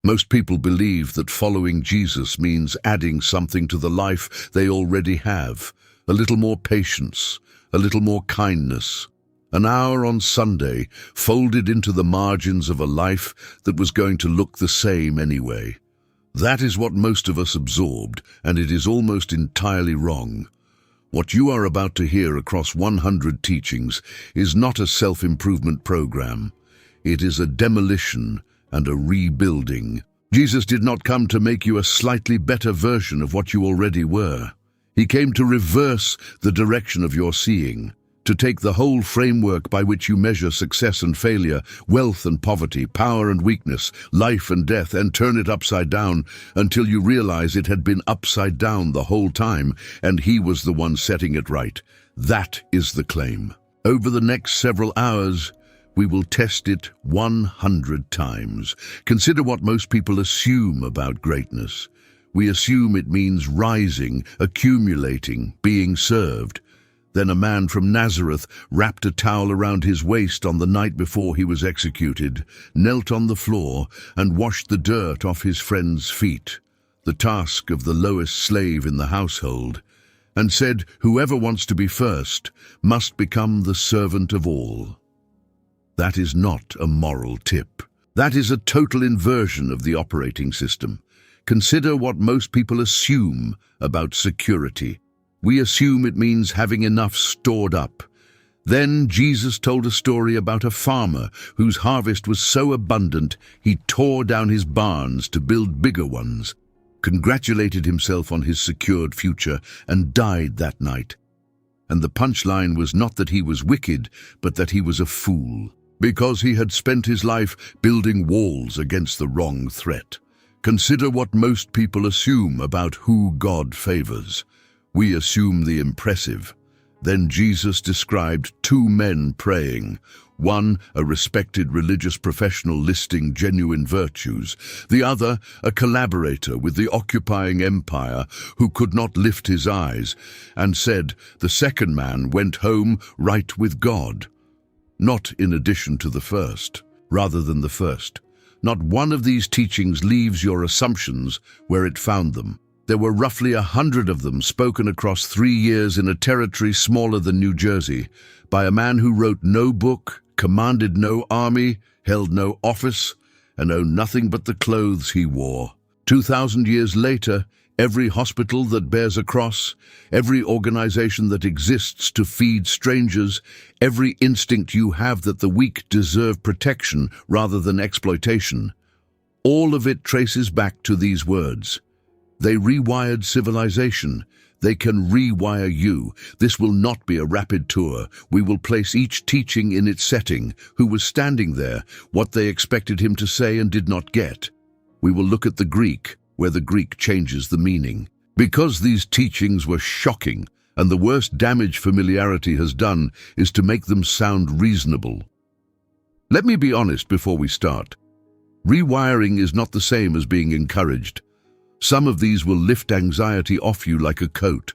Most people believe that following Jesus means adding something to the life they already have, a little more patience, a little more kindness, an hour on Sunday folded into the margins of a life that was going to look the same anyway. That is what most of us absorbed, and it is almost entirely wrong. What you are about to hear across 100 teachings is not a self-improvement program. It is a demolition and a rebuilding. Jesus did not come to make you a slightly better version of what you already were. He came to reverse the direction of your seeing, to take the whole framework by which you measure success and failure, wealth and poverty, power and weakness, life and death, and turn it upside down until you realize it had been upside down the whole time, and He was the one setting it right. That is the claim. Over the next several hours, we will test it 100 times. Consider what most people assume about greatness. We assume it means rising, accumulating, being served. Then a man from Nazareth wrapped a towel around his waist on the night before he was executed, knelt on the floor, and washed the dirt off his friend's feet, the task of the lowest slave in the household, and said, "Whoever wants to be first must become the servant of all." That is not a moral tip. That is a total inversion of the operating system. Consider what most people assume about security. We assume it means having enough stored up. Then Jesus told a story about a farmer whose harvest was so abundant he tore down his barns to build bigger ones, congratulated himself on his secured future, and died that night. And the punchline was not that he was wicked, but that he was a fool, because he had spent his life building walls against the wrong threat. Consider what most people assume about who God favors. We assume the impressive. Then Jesus described two men praying. One, a respected religious professional listing genuine virtues. The other, a collaborator with the occupying empire who could not lift his eyes, and said, "The second man went home right with God." Not in addition to the first, rather than the first. Not one of these teachings leaves your assumptions where it found them. There were roughly 100 of them spoken across 3 years in a territory smaller than New Jersey, by a man who wrote no book, commanded no army, held no office, and owned nothing but the clothes he wore. 2,000 years later, every hospital that bears a cross, every organization that exists to feed strangers, every instinct you have that the weak deserve protection rather than exploitation, all of it traces back to these words. They rewired civilization. They can rewire you. This will not be a rapid tour. We will place each teaching in its setting, who was standing there, what they expected him to say and did not get. We will look at the Greek, where the Greek changes the meaning. Because these teachings were shocking, and the worst damage familiarity has done is to make them sound reasonable. Let me be honest before we start. Rewiring is not the same as being encouraged. Some of these will lift anxiety off you like a coat.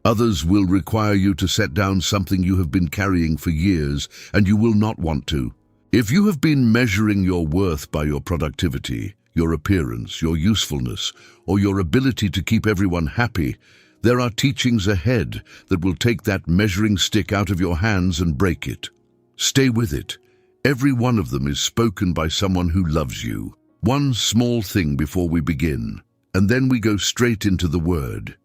Others will require you to set down something you have been carrying for years, and you will not want to. If you have been measuring your worth by your productivity, your appearance, your usefulness, or your ability to keep everyone happy, there are teachings ahead that will take that measuring stick out of your hands and break it. Stay with it. Every one of them is spoken by someone who loves you. One small thing before we begin, and then we go straight into the Word.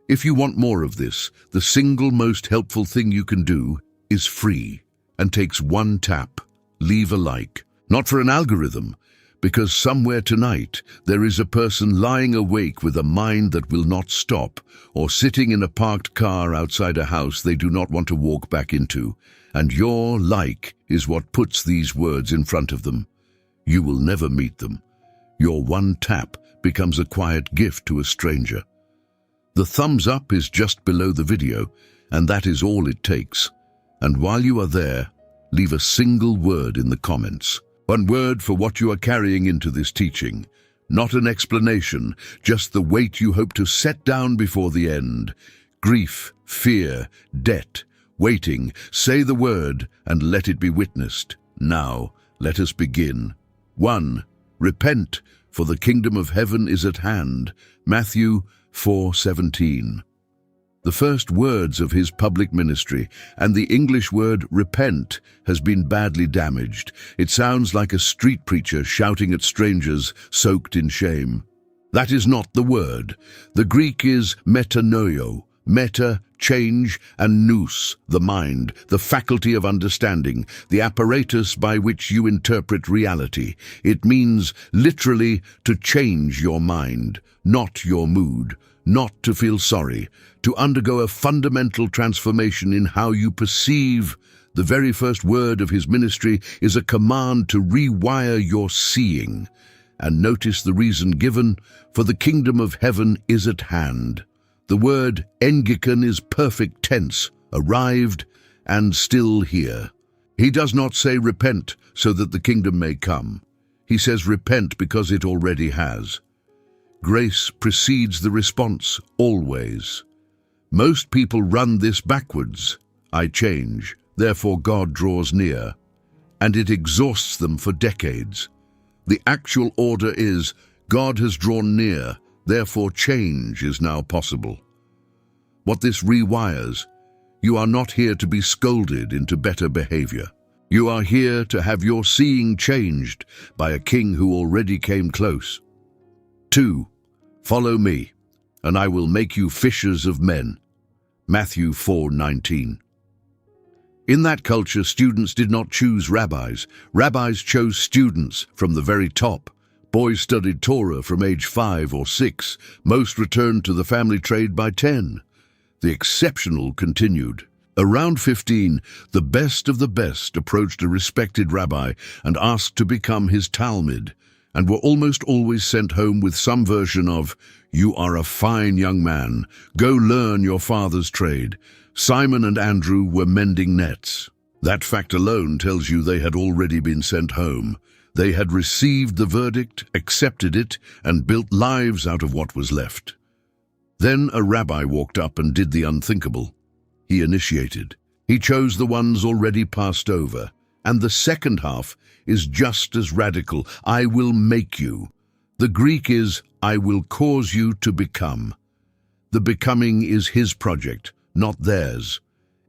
If you want more of this, the single most helpful thing you can do is free and takes one tap. Leave a like. Not for an algorithm, because somewhere tonight there is a person lying awake with a mind that will not stop, or sitting in a parked car outside a house they do not want to walk back into, and your like is what puts these words in front of them. You will never meet them. Your one tap becomes a quiet gift to a stranger. The thumbs up is just below the video, and that is all it takes. And while you are there, leave a single word in the comments. One word for what you are carrying into this teaching. Not an explanation, just the weight you hope to set down before the end. Grief, fear, debt, waiting. Say the word and let it be witnessed. Now, let us begin. 1. Repent. for the kingdom of heaven is at hand. Matthew 4:17. The first words of his public ministry, and the English word repent, has been badly damaged. It sounds like a street preacher shouting at strangers soaked in shame. That is not the word. The Greek is metanoio, meta, change, and nous, the mind, the faculty of understanding, the apparatus by which you interpret reality. It means literally to change your mind, not your mood, not to feel sorry, to undergo a fundamental transformation in how you perceive. The very first word of his ministry is a command to rewire your seeing. And notice the reason given, for the kingdom of heaven is at hand. The word engikon is perfect tense, arrived and still here. He does not say repent so that the kingdom may come. He says repent because it already has. Grace precedes the response, always. Most people run this backwards. I change, therefore God draws near. And it exhausts them for decades. The actual order is, God has drawn near, therefore change is now possible. What this rewires, you are not here to be scolded into better behavior. You are here to have your seeing changed by a king who already came close. 2. Follow me, and I will make you fishers of men. Matthew 4:19. In that culture, students did not choose rabbis. Rabbis chose students from the very top. Boys studied Torah from age 5 or 6. Most returned to the family trade by 10. The exceptional continued. Around 15, the best of the best approached a respected rabbi and asked to become his talmid, and were almost always sent home with some version of, "You are a fine young man. Go learn your father's trade." Simon and Andrew were mending nets. That fact alone tells you they had already been sent home. They had received the verdict, accepted it, and built lives out of what was left. Then a rabbi walked up and did the unthinkable. He initiated. He chose the ones already passed over. And the second half is just as radical. I will make you. The Greek is, I will cause you to become. The becoming is his project, not theirs.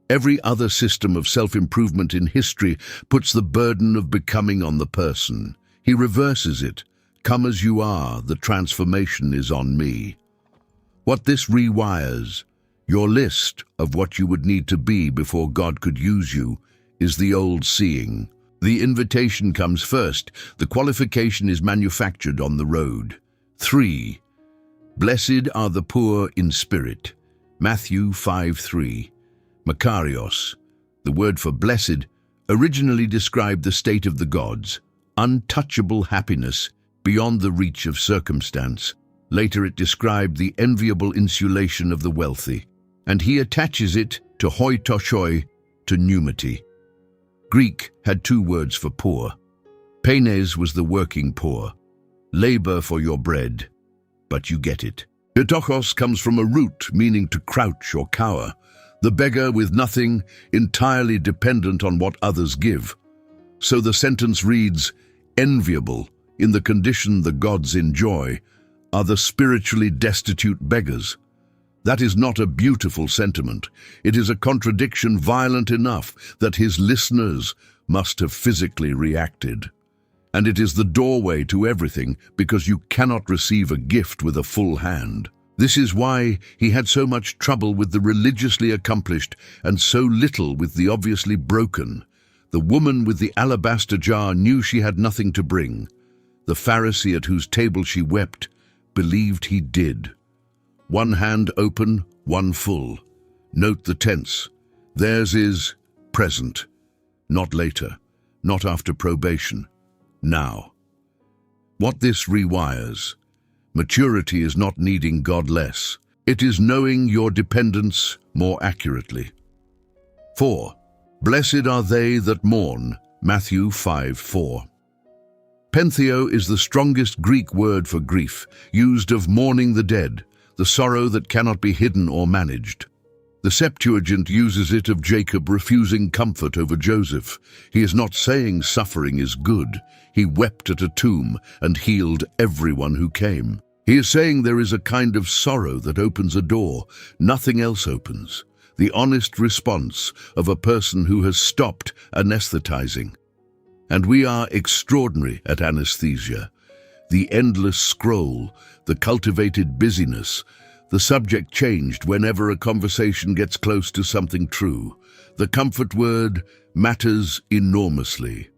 Every other system of self-improvement in history puts the burden of becoming on the person. He reverses it. Come as you are, the transformation is on me. What this rewires, your list of what you would need to be before God could use you, is the old seeing. The invitation comes first. The qualification is manufactured on the road. 3. Blessed are the poor in spirit. Matthew 5:3. Makarios, the word for blessed, originally described the state of the gods, untouchable happiness beyond the reach of circumstance. Later it described the enviable insulation of the wealthy, and he attaches it to hoi toshoi, to pneumati. Greek had 2 words for poor. Penes was the working poor, labor for your bread, but you get it. Ptochos comes from a root meaning to crouch or cower, the beggar with nothing, entirely dependent on what others give. So the sentence reads, enviable, in the condition the gods enjoy, are the spiritually destitute beggars. That is not a beautiful sentiment. It is a contradiction violent enough that his listeners must have physically reacted. And it is the doorway to everything, because you cannot receive a gift with a full hand. This is why he had so much trouble with the religiously accomplished and so little with the obviously broken. The woman with the alabaster jar knew she had nothing to bring. The Pharisee at whose table she wept believed he did. One hand open, one full. Note the tense. Theirs is present, not later, not after probation, now. What this rewires, maturity is not needing God less. It is knowing your dependence more accurately. 4. Blessed are they that mourn. Matthew 5:4. Pentheo is the strongest Greek word for grief, used of mourning the dead, the sorrow that cannot be hidden or managed. The Septuagint uses it of Jacob refusing comfort over Joseph. He is not saying suffering is good. He wept at a tomb and healed everyone who came. He is saying there is a kind of sorrow that opens a door, nothing else opens. The honest response of a person who has stopped anesthetizing. And we are extraordinary at anesthesia. The endless scroll, the cultivated busyness, the subject changed whenever a conversation gets close to something true. The comfort word matters enormously.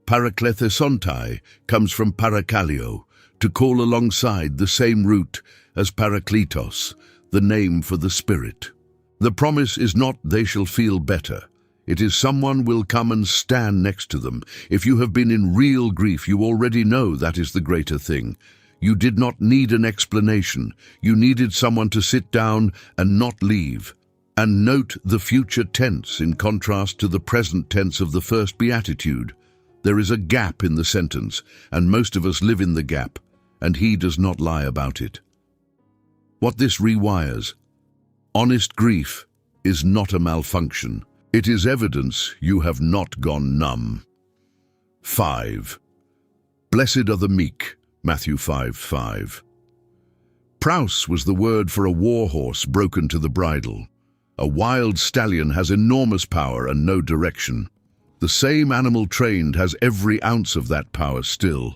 Paraklethesontai comes from parakaleo, to call alongside, the same root as parakletos, the name for the Spirit. The promise is not they shall feel better. It is someone will come and stand next to them. If you have been in real grief, you already know that is the greater thing. You did not need an explanation. You needed someone to sit down and not leave. And note the future tense in contrast to the present tense of the first beatitude. There is a gap in the sentence, and most of us live in the gap, and he does not lie about it. What this rewires: honest grief is not a malfunction. It is evidence you have not gone numb. 5. Blessed are the meek, Matthew 5:5. Praus was the word for a war horse broken to the bridle. A wild stallion has enormous power and no direction. The same animal trained has every ounce of that power still,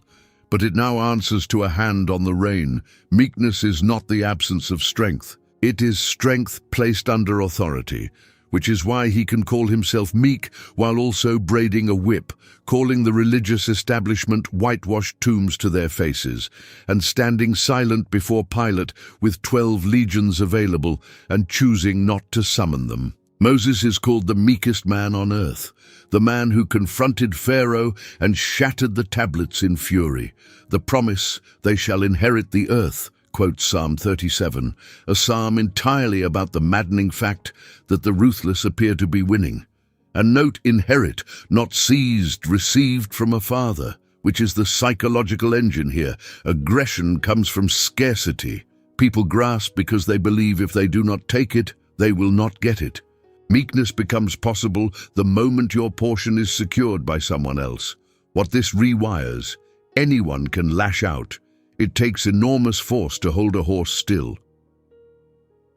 but it now answers to a hand on the rein. Meekness is not the absence of strength. It is strength placed under authority, which is why he can call himself meek while also braiding a whip, calling the religious establishment whitewashed tombs to their faces, and standing silent before Pilate with 12 legions available and choosing not to summon them. Moses is called the meekest man on earth, the man who confronted Pharaoh and shattered the tablets in fury. The promise, they shall inherit the earth, quotes Psalm 37, a psalm entirely about the maddening fact that the ruthless appear to be winning. And note inherit, not seized, received from a father, which is the psychological engine here. Aggression comes from scarcity. People grasp because they believe if they do not take it, they will not get it. Meekness becomes possible the moment your portion is secured by someone else. What this rewires: anyone can lash out. It takes enormous force to hold a horse still.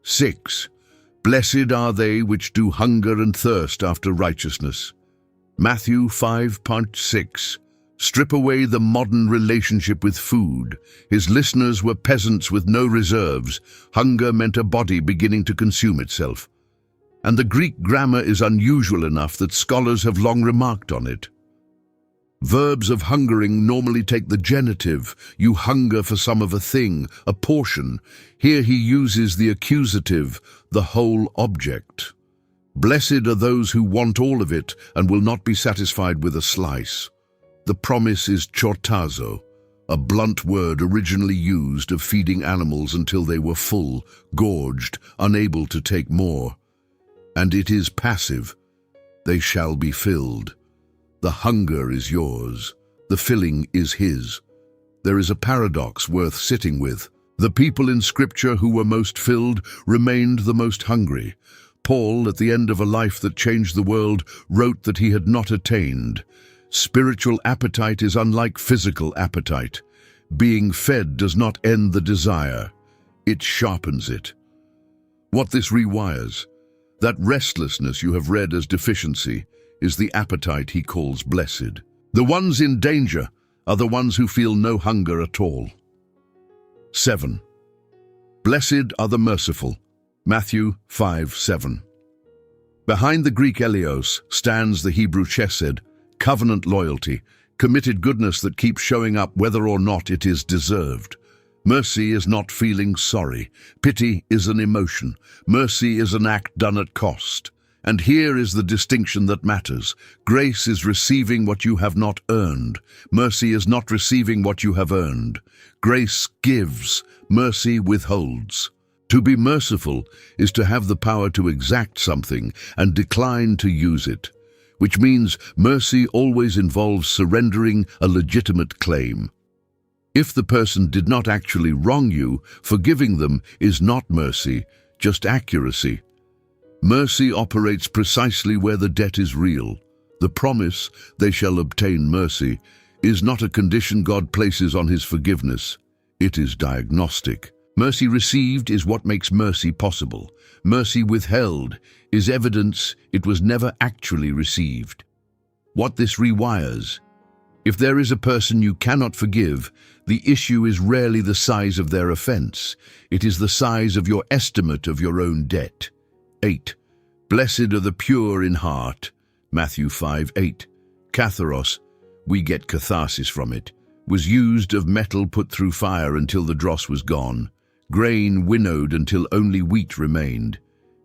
6. Blessed are they which do hunger and thirst after righteousness. Matthew 5:6. Strip away the modern relationship with food. His listeners were peasants with no reserves. Hunger meant a body beginning to consume itself. And the Greek grammar is unusual enough that scholars have long remarked on it. Verbs of hungering normally take the genitive. You hunger for some of a thing, a portion. Here he uses the accusative, the whole object. Blessed are those who want all of it and will not be satisfied with a slice. The promise is chortazo, a blunt word originally used of feeding animals until they were full, gorged, unable to take more. And it is passive. They shall be filled. The hunger is yours. The filling is his. There is a paradox worth sitting with. The people in Scripture who were most filled remained the most hungry. Paul, at the end of a life that changed the world, wrote that he had not attained. Spiritual appetite is unlike physical appetite. Being fed does not end the desire. It sharpens it. What this rewires: that restlessness you have read as deficiency is the appetite he calls blessed. The ones in danger are the ones who feel no hunger at all. 7. Blessed are the merciful. Matthew 5:7. Behind the Greek eleos stands the Hebrew chesed, covenant loyalty, committed goodness that keeps showing up whether or not it is deserved. Mercy is not feeling sorry. Pity is an emotion. Mercy is an act done at cost. And here is the distinction that matters. Grace is receiving what you have not earned. Mercy is not receiving what you have earned. Grace gives. Mercy withholds. To be merciful is to have the power to exact something and decline to use it, which means mercy always involves surrendering a legitimate claim. If the person did not actually wrong you, forgiving them is not mercy, just accuracy. Mercy operates precisely where the debt is real. The promise, "they shall obtain mercy," is not a condition God places on his forgiveness. It is diagnostic. Mercy received is what makes mercy possible. Mercy withheld is evidence it was never actually received. What this rewires: if there is a person you cannot forgive, the issue is rarely the size of their offense. It is the size of your estimate of your own debt. 8. Blessed are the pure in heart. Matthew 5:8. Katharos, we get catharsis from it, was used of metal put through fire until the dross was gone, grain winnowed until only wheat remained.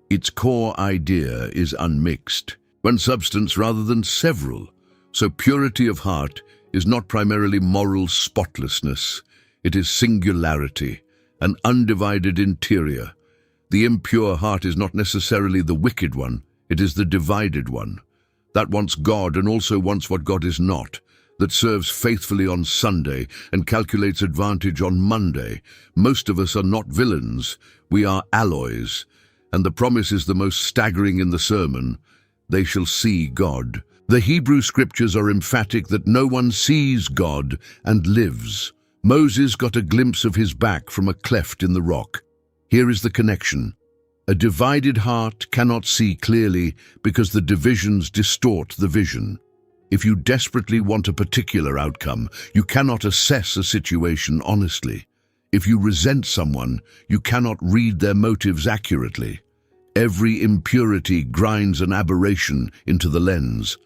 Its core idea is unmixed, one substance rather than several. So purity of heart is not primarily moral spotlessness. It is singularity, an undivided interior. The impure heart is not necessarily the wicked one, it is the divided one. That wants God and also wants what God is not, that serves faithfully on Sunday and calculates advantage on Monday. Most of us are not villains, we are alloys. And the promise is the most staggering in the sermon: they shall see God. The Hebrew scriptures are emphatic that no one sees God and lives. Moses got a glimpse of his back from a cleft in the rock. Here is the connection. A divided heart cannot see clearly because the divisions distort the vision. If you desperately want a particular outcome, you cannot assess a situation honestly. If you resent someone, you cannot read their motives accurately. Every impurity grinds an aberration into the lens.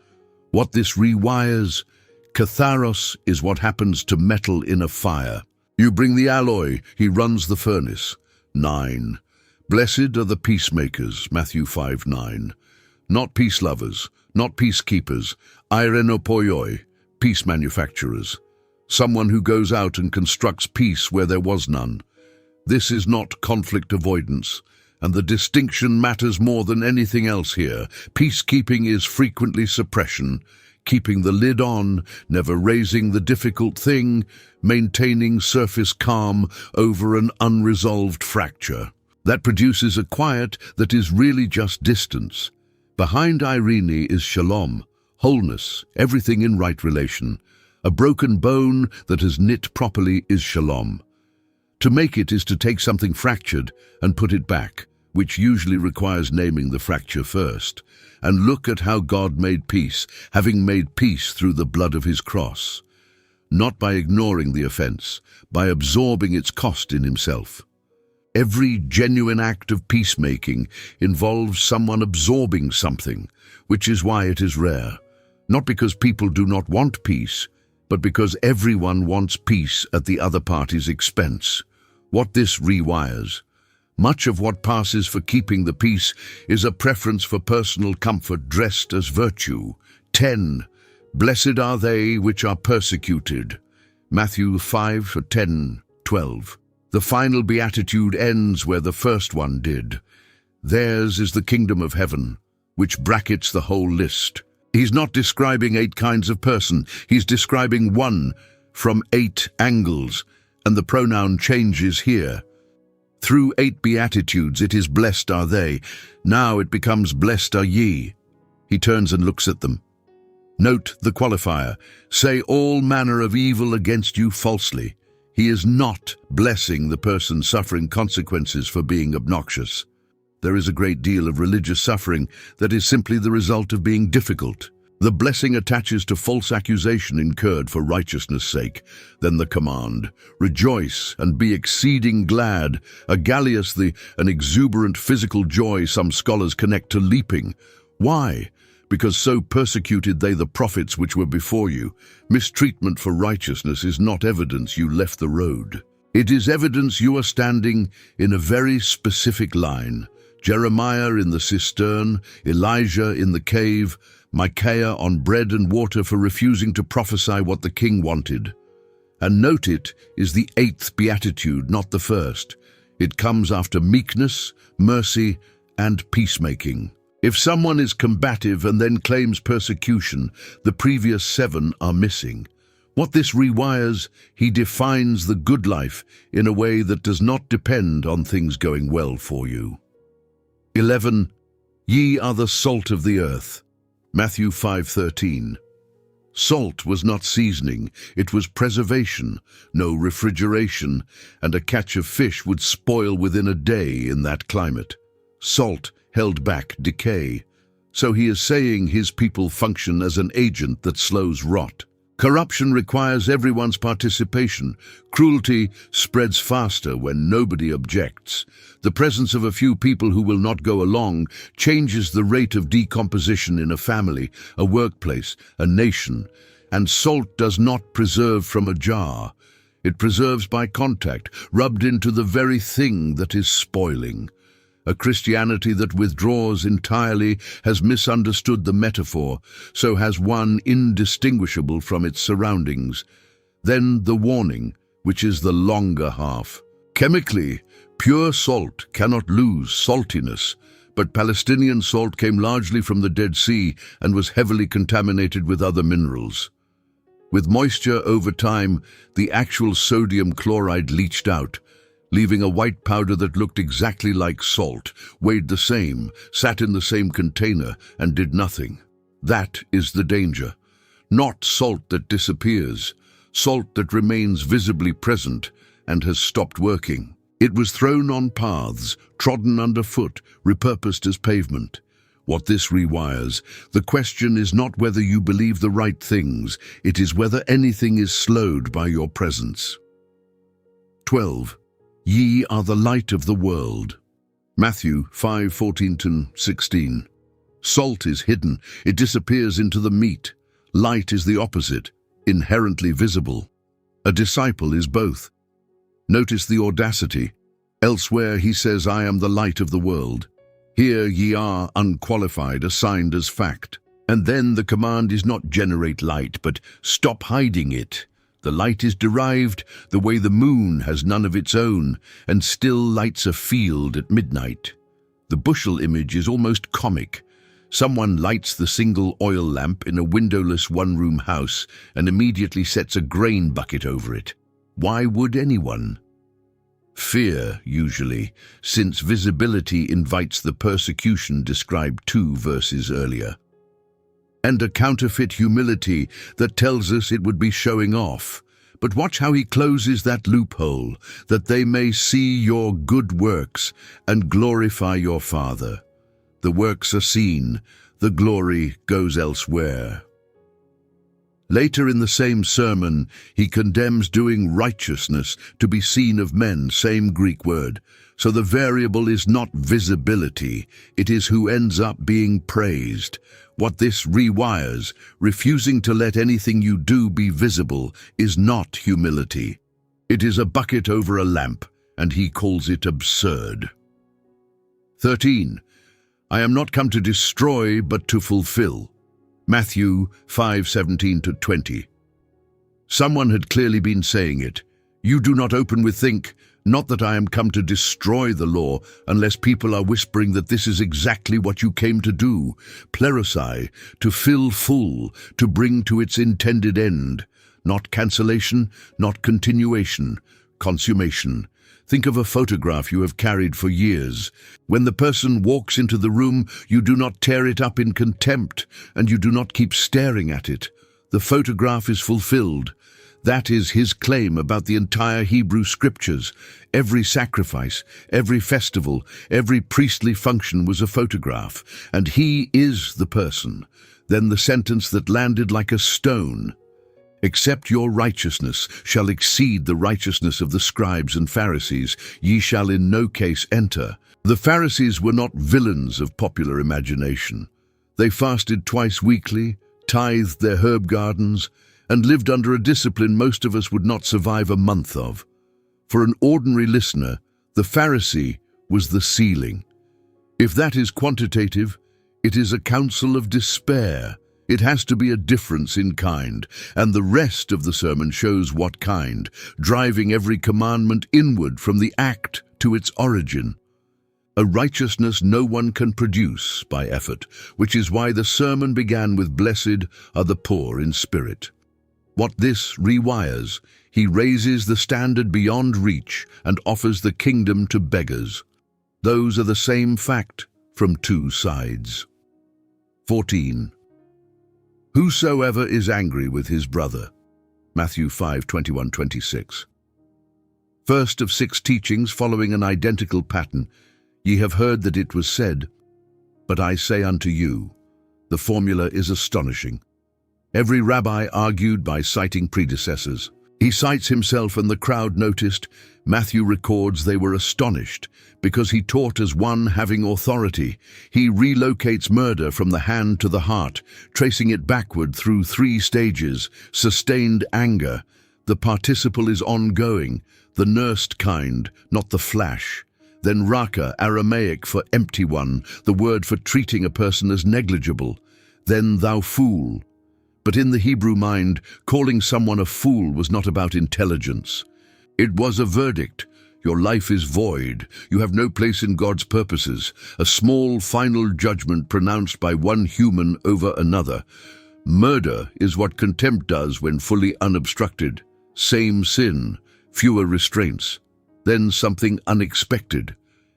What this rewires: katharos is what happens to metal in a fire. You bring the alloy, he runs the furnace. 9. Blessed are the peacemakers, Matthew 5:9. Not peace lovers, not peacekeepers, irenopoioi, peace manufacturers. Someone who goes out and constructs peace where there was none. This is not conflict avoidance, and the distinction matters more than anything else here. Peacekeeping is frequently suppression, keeping the lid on, never raising the difficult thing, maintaining surface calm over an unresolved fracture. That produces a quiet that is really just distance. Behind irene is shalom, wholeness, everything in right relation. A broken bone that has knit properly is shalom. To make it is to take something fractured and put it back, which usually requires naming the fracture first. And look at how God made peace, having made peace through the blood of his cross. Not by ignoring the offense, by absorbing its cost in himself. Every genuine act of peacemaking involves someone absorbing something, which is why it is rare. Not because people do not want peace, but because everyone wants peace at the other party's expense. What this rewires: much of what passes for keeping the peace is a preference for personal comfort dressed as virtue. 10. Blessed are they which are persecuted. Matthew 5:10-12. The final beatitude ends where the first one did. Theirs is the kingdom of heaven, which brackets the whole list. He's not describing 8 kinds of person, he's describing one from 8 angles, and the pronoun changes here. Through 8 beatitudes it is blessed are they, now it becomes blessed are ye. He turns and looks at them. Note the qualifier, say all manner of evil against you falsely. He is not blessing the person suffering consequences for being obnoxious. There is a great deal of religious suffering that is simply the result of being difficult. The blessing attaches to false accusation incurred for righteousness' sake. Then the command, rejoice and be exceeding glad. Agalius, an exuberant physical joy some scholars connect to leaping. Why? Because so persecuted they the prophets which were before you. Mistreatment for righteousness is not evidence you left the road. It is evidence you are standing in a very specific line. Jeremiah in the cistern, Elijah in the cave, Micaiah on bread and water for refusing to prophesy what the king wanted. And note it is the 8th beatitude, not the first. It comes after meekness, mercy, and peacemaking. If someone is combative and then claims persecution, the previous 7 are missing. What this rewires, he defines the good life in a way that does not depend on things going well for you. 11. Ye are the salt of the earth. Matthew 5:13. Salt was not seasoning, it was preservation, no refrigeration, and a catch of fish would spoil within a day in that climate. Salt held back decay. So he is saying his people function as an agent that slows rot. Corruption requires everyone's participation. Cruelty spreads faster when nobody objects. The presence of a few people who will not go along changes the rate of decomposition in a family, a workplace, a nation. And salt does not preserve from a jar. It preserves by contact, rubbed into the very thing that is spoiling. A Christianity that withdraws entirely has misunderstood the metaphor, so has one indistinguishable from its surroundings. Then the warning, which is the longer half. Chemically, pure salt cannot lose saltiness, but Palestinian salt came largely from the Dead Sea and was heavily contaminated with other minerals. With moisture over time, the actual sodium chloride leached out, leaving a white powder that looked exactly like salt, weighed the same, sat in the same container, and did nothing. That is the danger. Not salt that disappears, salt that remains visibly present and has stopped working. It was thrown on paths, trodden underfoot, repurposed as pavement. What this rewires, the question is not whether you believe the right things, it is whether anything is slowed by your presence. 12. Ye are the light of the world. Matthew 5:14-16. Salt is hidden, it disappears into the meat. Light is the opposite, inherently visible. A disciple is both. Notice the audacity. Elsewhere he says, I am the light of the world. Here ye are, unqualified, assigned as fact. And then the command is not generate light, but stop hiding it. The light is derived the way the moon has none of its own and still lights a field at midnight. The bushel image is almost comic. Someone lights the single oil lamp in a windowless one-room house and immediately sets a grain bucket over it. Why would anyone? Fear, usually, since visibility invites the persecution described 2 verses earlier. And a counterfeit humility that tells us it would be showing off. But watch how he closes that loophole, that they may see your good works and glorify your Father. The works are seen, the glory goes elsewhere. Later in the same sermon, he condemns doing righteousness to be seen of men, same Greek word. So the variable is not visibility, it is who ends up being praised. What this rewires, refusing to let anything you do be visible, is not humility. It is a bucket over a lamp, and he calls it absurd. 13. I am not come to destroy, but to fulfill. Matthew 5:17-20. Someone had clearly been saying it. You do not open with think, not that I am come to destroy the law, unless people are whispering that this is exactly what you came to do. Plerosai, to fill full, to bring to its intended end. Not cancellation, not continuation, consummation. Think of a photograph you have carried for years. When the person walks into the room, you do not tear it up in contempt, and you do not keep staring at it. The photograph is fulfilled. That is his claim about the entire Hebrew scriptures. Every sacrifice, every festival, every priestly function was a photograph, and he is the person. Then the sentence that landed like a stone. Except your righteousness shall exceed the righteousness of the scribes and Pharisees, ye shall in no case enter. The Pharisees were not villains of popular imagination. They fasted twice weekly, tithed their herb gardens, and lived under a discipline most of us would not survive a month of. For an ordinary listener, the Pharisee was the ceiling. If that is quantitative, it is a counsel of despair. It has to be a difference in kind, and the rest of the sermon shows what kind, driving every commandment inward from the act to its origin. A righteousness no one can produce by effort, which is why the sermon began with "Blessed are the poor in spirit." What this rewires, he raises the standard beyond reach and offers the kingdom to beggars. Those are the same fact, from two sides. 14. Whosoever is angry with his brother. Matthew 5:21-26. First of 6 teachings following an identical pattern. Ye have heard that it was said, but I say unto you. The formula is astonishing. Every rabbi argued by citing predecessors. He cites himself and the crowd noticed. Matthew records they were astonished because he taught as one having authority. He relocates murder from the hand to the heart, tracing it backward through 3 stages. Sustained anger. The participle is ongoing, the nursed kind, not the flash. Then raka, Aramaic for empty one, the word for treating a person as negligible. Then thou fool. But in the Hebrew mind, calling someone a fool was not about intelligence. It was a verdict. Your life is void. You have no place in God's purposes. A small final judgment pronounced by one human over another. Murder is what contempt does when fully unobstructed. Same sin, fewer restraints. Then something unexpected.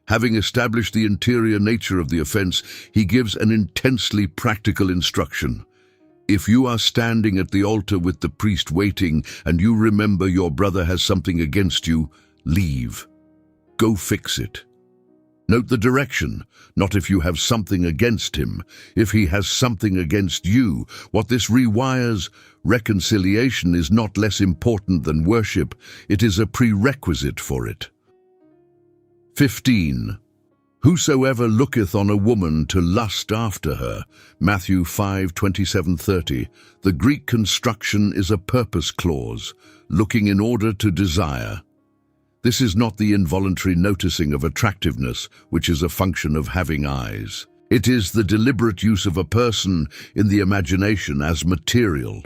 Having established the interior nature of the offense, he gives an intensely practical instruction. If you are standing at the altar with the priest waiting and you remember your brother has something against you, leave. Go fix it. Note the direction, not if you have something against him, if he has something against you. What this rewires, reconciliation is not less important than worship, it is a prerequisite for it. 15. Whosoever looketh on a woman to lust after her. Matthew 5:27-30. The Greek construction is a purpose clause, looking in order to desire. This is not the involuntary noticing of attractiveness, which is a function of having eyes. It is the deliberate use of a person in the imagination as material.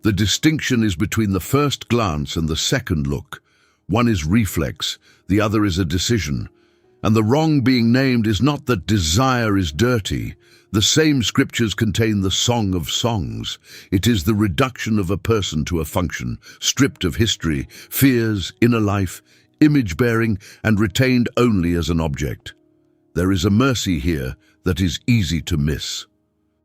The distinction is between the first glance and the second look. One is reflex, the other is a decision. And the wrong being named is not that desire is dirty. The same scriptures contain the Song of Songs. It is the reduction of a person to a function, stripped of history, fears, inner life, image-bearing, and retained only as an object. There is a mercy here that is easy to miss.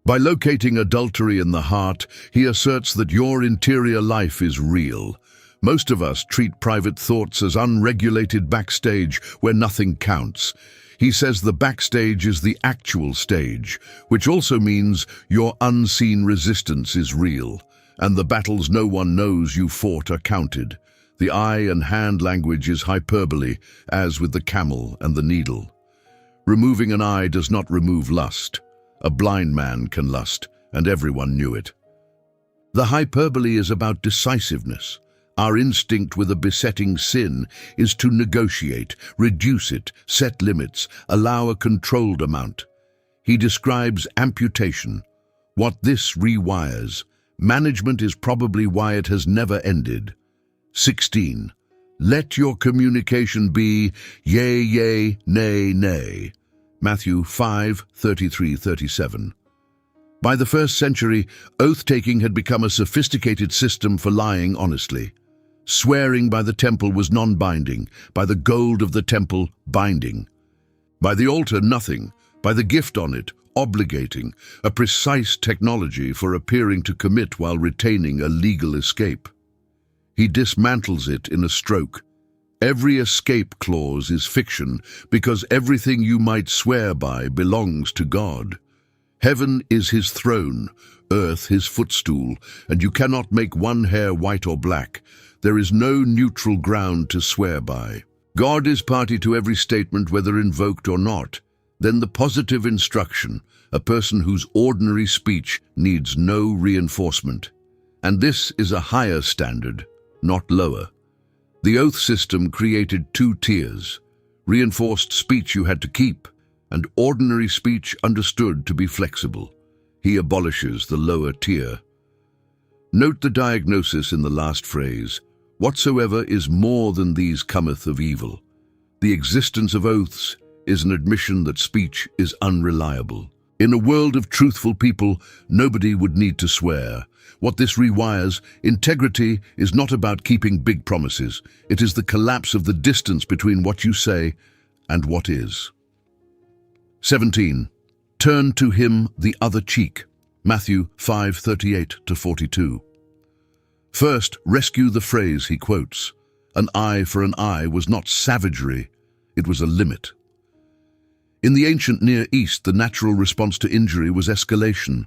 By locating adultery in the heart, he asserts that your interior life is real. Most of us treat private thoughts as unregulated backstage where nothing counts. He says the backstage is the actual stage, which also means your unseen resistance is real, and the battles no one knows you fought are counted. The eye and hand language is hyperbole, as with the camel and the needle. Removing an eye does not remove lust. A blind man can lust, and everyone knew it. The hyperbole is about decisiveness. Our instinct with a besetting sin is to negotiate, reduce it, set limits, allow a controlled amount. He describes amputation. What this rewires. Management is probably why it has never ended. 16. Let your communication be yea, yea, nay, nay. Matthew 5:33-37. By the 1st century, oath-taking had become a sophisticated system for lying honestly. Swearing by the temple was non-binding, by the gold of the temple, binding. By the altar, nothing, by the gift on it, obligating, a precise technology for appearing to commit while retaining a legal escape. He dismantles it in a stroke. Every escape clause is fiction because everything you might swear by belongs to God. Heaven is his throne, earth his footstool, and you cannot make one hair white or black. There is no neutral ground to swear by. God is party to every statement, whether invoked or not. Then the positive instruction, a person whose ordinary speech needs no reinforcement. And this is a higher standard, not lower. The oath system created 2 tiers. Reinforced speech you had to keep, and ordinary speech understood to be flexible. He abolishes the lower tier. Note the diagnosis in the last phrase. Whatsoever is more than these cometh of evil. The existence of oaths is an admission that speech is unreliable. In a world of truthful people, nobody would need to swear. What this rewires, integrity is not about keeping big promises. It is the collapse of the distance between what you say and what is. 17. Turn to him the other cheek. Matthew 5:38-42. First, rescue the phrase he quotes. An eye for an eye was not savagery, it was a limit. In the ancient Near East, the natural response to injury was escalation.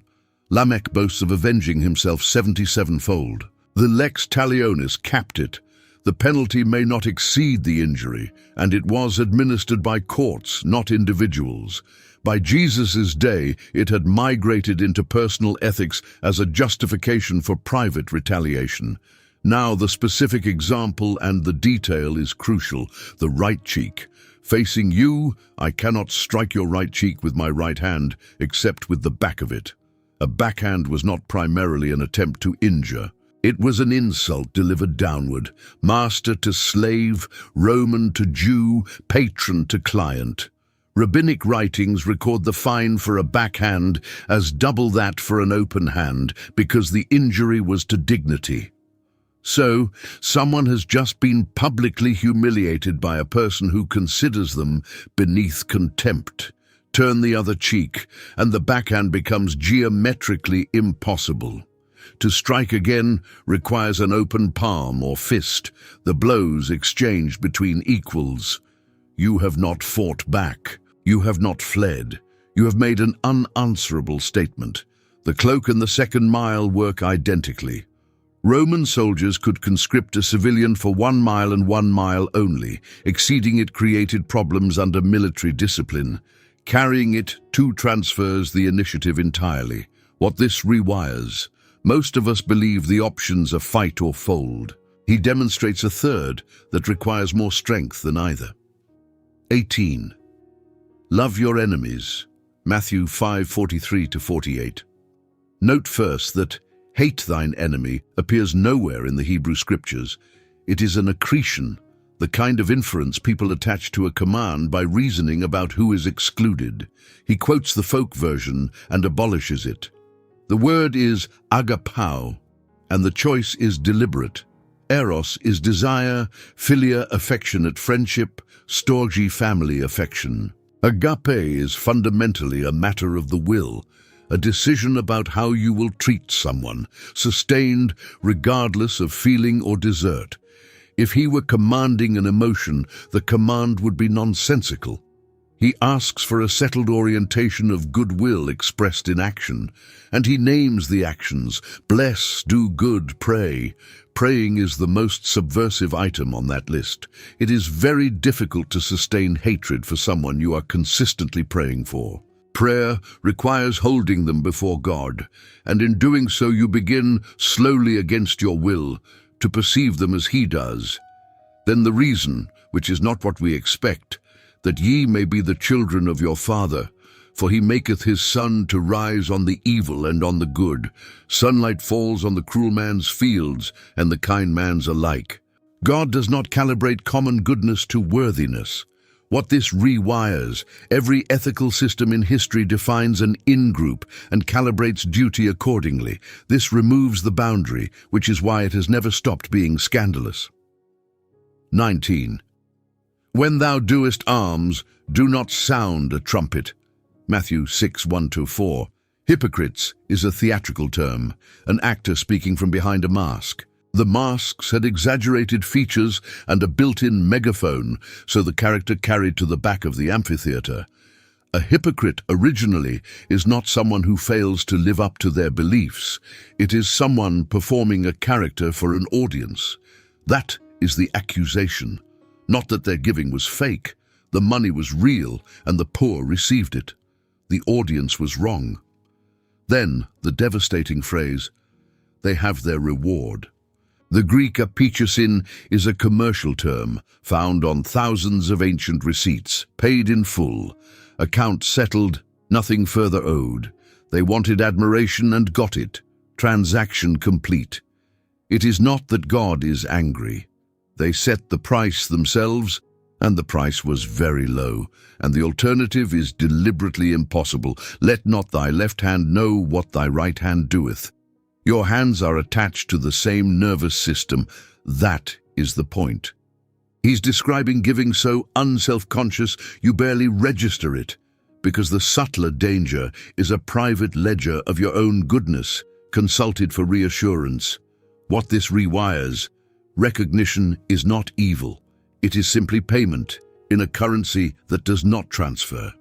Lamech boasts of avenging himself 77-fold. The lex talionis capped it. The penalty may not exceed the injury, and it was administered by courts, not individuals. By Jesus' day, it had migrated into personal ethics as a justification for private retaliation. Now the specific example and the detail is crucial. The right cheek. Facing you, I cannot strike your right cheek with my right hand, except with the back of it. A backhand was not primarily an attempt to injure. It was an insult delivered downward, master to slave, Roman to Jew, patron to client. Rabbinic writings record the fine for a backhand as double that for an open hand, because the injury was to dignity. So, someone has just been publicly humiliated by a person who considers them beneath contempt. Turn the other cheek, and the backhand becomes geometrically impossible. To strike again requires an open palm or fist, the blows exchanged between equals. You have not fought back. You have not fled. You have made an unanswerable statement. The cloak and the second mile work identically. Roman soldiers could conscript a civilian for 1 mile and 1 mile only. Exceeding it created problems under military discipline. Carrying it 2 transfers the initiative entirely. What this rewires. Most of us believe the options are fight or fold. He demonstrates a third that requires more strength than either. 18. Love your enemies. Matthew 5:43-48. Note first that hate thine enemy appears nowhere in the Hebrew scriptures. It is an accretion, the kind of inference people attach to a command by reasoning about who is excluded. He quotes the folk version and abolishes it. The word is agapao, and the choice is deliberate. Eros is desire, philia affectionate friendship, storge family affection. Agape is fundamentally a matter of the will, a decision about how you will treat someone, sustained regardless of feeling or desert. If he were commanding an emotion, the command would be nonsensical. He asks for a settled orientation of goodwill expressed in action, and he names the actions: bless, do good, pray. Praying is the most subversive item on that list. It is very difficult to sustain hatred for someone you are consistently praying for. Prayer requires holding them before God, and in doing so you begin, slowly against your will, to perceive them as he does. Then the reason, which is not what we expect, that ye may be the children of your Father, for he maketh his sun to rise on the evil and on the good. Sunlight falls on the cruel man's fields and the kind man's alike. God does not calibrate common goodness to worthiness. What this rewires, every ethical system in history defines an in-group and calibrates duty accordingly. This removes the boundary, which is why it has never stopped being scandalous. 19. When thou doest alms, do not sound a trumpet. Matthew 6:1-4. Hypocrites is a theatrical term, an actor speaking from behind a mask. The masks had exaggerated features and a built-in megaphone, so the character carried to the back of the amphitheater. A hypocrite originally is not someone who fails to live up to their beliefs. It is someone performing a character for an audience. That is the accusation. Not that their giving was fake. The money was real and the poor received it. The audience was wrong. Then the devastating phrase, they have their reward. The Greek apitusin is a commercial term found on thousands of ancient receipts, paid in full, account settled, nothing further owed. They wanted admiration and got it, transaction complete. It is not that God is angry. They set the price themselves, and the price was very low, and the alternative is deliberately impossible. Let not thy left hand know what thy right hand doeth. Your hands are attached to the same nervous system. That is the point. He's describing giving so unself-conscious you barely register it. because the subtler danger is a private ledger of your own goodness, consulted for reassurance. What this rewires: recognition is not evil. It is simply payment in a currency that does not transfer.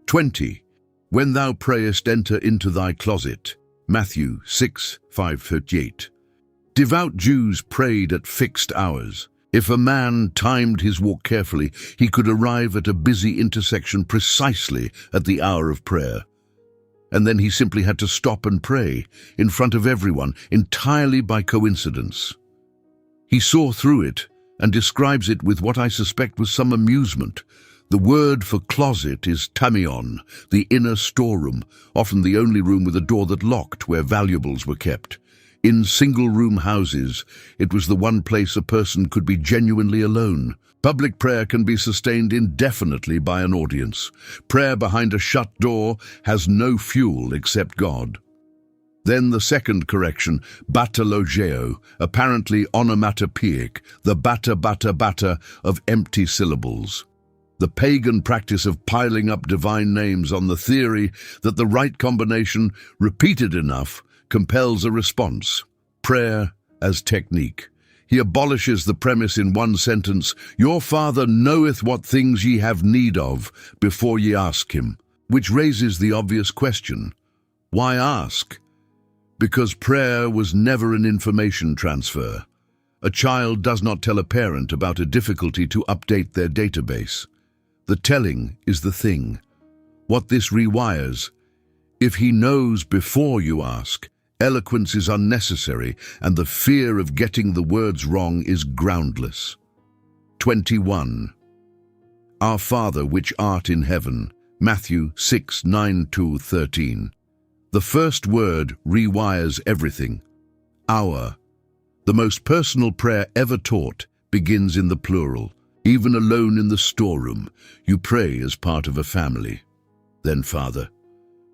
20. When thou prayest, enter into thy closet. Matthew 6:5-38. Devout Jews prayed at fixed hours. If a man timed his walk carefully, he could arrive at a busy intersection precisely at the hour of prayer. And then he simply had to stop and pray in front of everyone, entirely by coincidence. He saw through it and describes it with what I suspect was some amusement. The word for closet is tamion, the inner storeroom, often the only room with a door that locked, where valuables were kept. In single-room houses, it was the one place a person could be genuinely alone. Public prayer can be sustained indefinitely by an audience. Prayer behind a shut door has no fuel except God. Then the second correction, batalogeo, apparently onomatopoeic, the bata of empty syllables. The pagan practice of piling up divine names on the theory that the right combination, repeated enough, compels a response. Prayer as technique. He abolishes the premise in one sentence, "Your Father knoweth what things ye have need of before ye ask him," which raises the obvious question: why ask? Because prayer was never an information transfer. A child does not tell a parent about a difficulty to update their database. The telling is the thing. What this rewires: if he knows before you ask, eloquence is unnecessary, and the fear of getting the words wrong is groundless. 21. Our Father which art in heaven. Matthew 6:9-13. The first word rewires everything. Our. The most personal prayer ever taught begins in the plural. Even alone in the storeroom, you pray as part of a family. Then Father.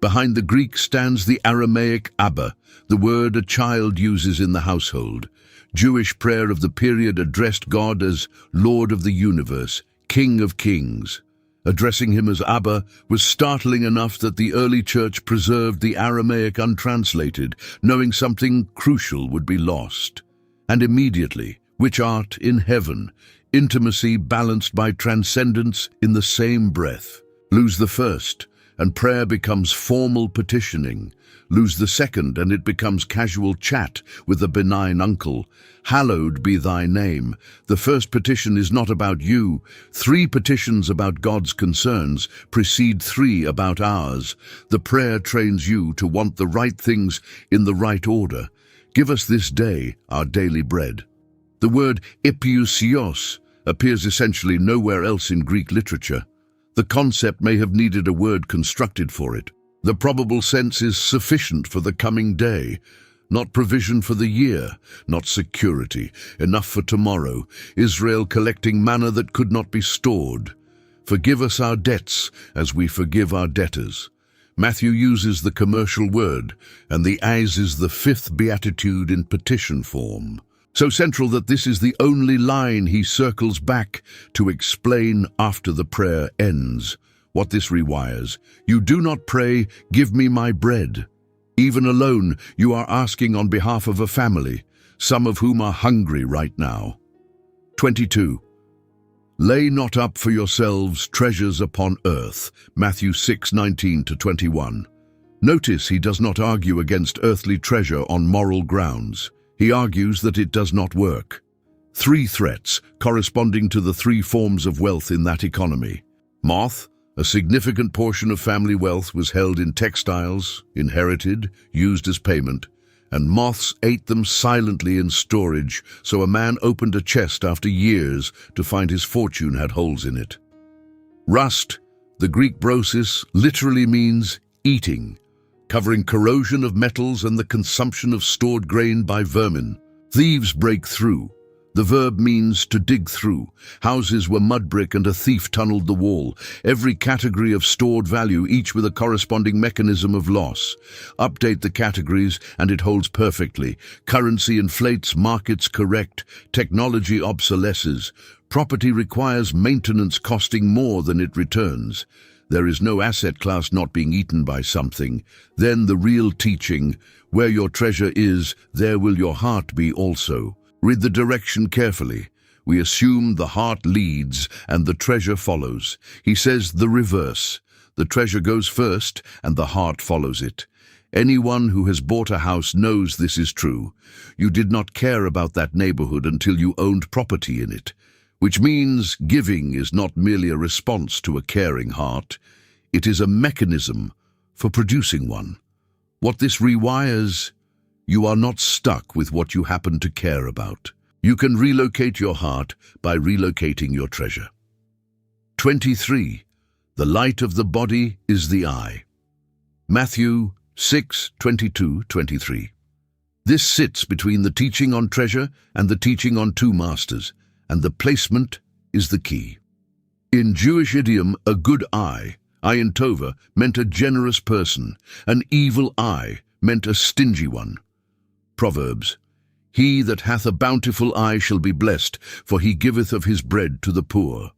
Behind the Greek stands the Aramaic Abba, the word a child uses in the household. Jewish prayer of the period addressed God as Lord of the universe, King of kings. Addressing him as Abba was startling enough that the early church preserved the Aramaic untranslated, knowing something crucial would be lost. And immediately, which art in heaven, intimacy balanced by transcendence in the same breath. Lose the first, and prayer becomes formal petitioning. Lose the second, and it becomes casual chat with a benign uncle. Hallowed be thy name. The first petition is not about you. 3 petitions about God's concerns precede 3 about ours. The prayer trains you to want the right things in the right order. Give us this day our daily bread. The word ipiousios appears essentially nowhere else in Greek literature. The concept may have needed a word constructed for it. The probable sense is sufficient for the coming day, not provision for the year, not security, enough for tomorrow, Israel collecting manna that could not be stored. Forgive us our debts as we forgive our debtors. Matthew uses the commercial word, and the as is the 5th beatitude in petition form. So central that this is the only line he circles back to explain after the prayer ends. What this rewires: you do not pray, "Give me my bread." Even alone, you are asking on behalf of a family, some of whom are hungry right now. 22. Lay not up for yourselves treasures upon earth. Matthew 6:19-21. Notice he does not argue against earthly treasure on moral grounds. He argues that it does not work. 3 threats corresponding to the 3 forms of wealth in that economy. Moth. A significant portion of family wealth was held in textiles, inherited, used as payment, and moths ate them silently in storage, so a man opened a chest after years to find his fortune had holes in it. Rust. The Greek brosis literally means eating, covering corrosion of metals and the consumption of stored grain by vermin. Thieves break through. The verb means to dig through. Houses were mud brick and a thief tunneled the wall. Every category of stored value, each with a corresponding mechanism of loss. Update the categories and it holds perfectly. Currency inflates, markets correct, technology obsolesces. Property requires maintenance costing more than it returns. There is no asset class not being eaten by something. Then the real teaching, where your treasure is, there will your heart be also. Read the direction carefully. We assume the heart leads and the treasure follows. He says the reverse. The treasure goes first and the heart follows it. Anyone who has bought a house knows this is true. You did not care about that neighborhood until you owned property in it, which means giving is not merely a response to a caring heart. It is a mechanism for producing one. What this rewires, you are not stuck with what you happen to care about. You can relocate your heart by relocating your treasure. 23. The light of the body is the eye. Matthew 6:22-23. This sits between the teaching on treasure and the teaching on two masters, and the placement is the key. In Jewish idiom, a good eye, ayin tova, meant a generous person. An evil eye meant a stingy one. Proverbs, he that hath a bountiful eye shall be blessed, for he giveth of his bread to the poor.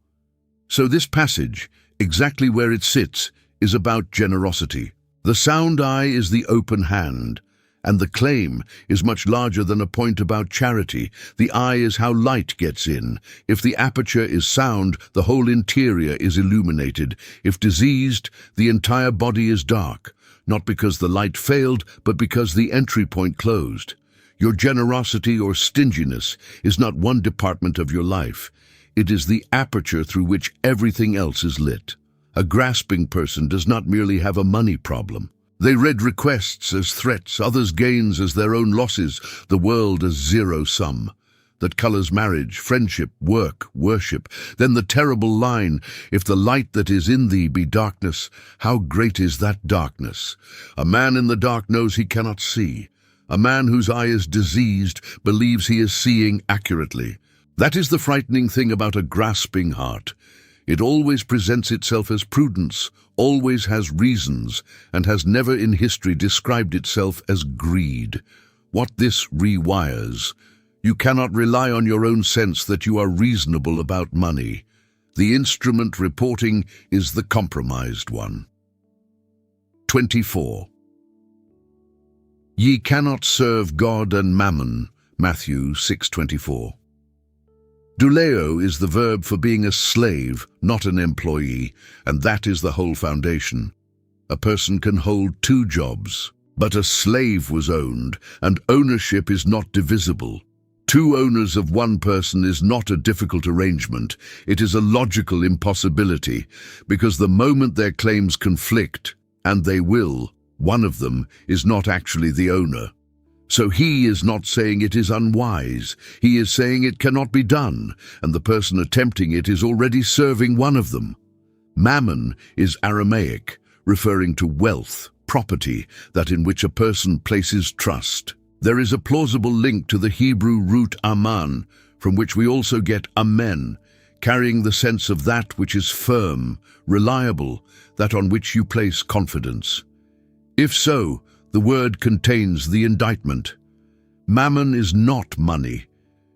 So this passage, exactly where it sits, is about generosity. The sound eye is the open hand, and the claim is much larger than a point about charity. The eye is how light gets in. If the aperture is sound, the whole interior is illuminated. If diseased, the entire body is dark, not because the light failed, but because the entry point closed. Your generosity or stinginess is not one department of your life. It is the aperture through which everything else is lit. A grasping person does not merely have a money problem. They read requests as threats, others' gains as their own losses, the world as zero sum. That colors marriage, friendship, work, worship. Then the terrible line, if the light that is in thee be darkness, how great is that darkness? A man in the dark knows he cannot see. A man whose eye is diseased believes he is seeing accurately. That is the frightening thing about a grasping heart. It always presents itself as prudence, always has reasons, and has never in history described itself as greed. What this rewires, you cannot rely on your own sense that you are reasonable about money. The instrument reporting is the compromised one. 24. Ye cannot serve God and mammon, Matthew 6:24. Douleo is the verb for being a slave, not an employee, and that is the whole foundation. A person can hold two jobs, but a slave was owned, and ownership is not divisible. Two owners of one person is not a difficult arrangement. It is a logical impossibility, because the moment their claims conflict, and they will, one of them is not actually the owner. So he is not saying it is unwise. He is saying it cannot be done, and the person attempting it is already serving one of them. Mammon is Aramaic, referring to wealth, property, that in which a person places trust. There is a plausible link to the Hebrew root aman, from which we also get amen, carrying the sense of that which is firm, reliable, that on which you place confidence. If so, the word contains the indictment. Mammon is not money.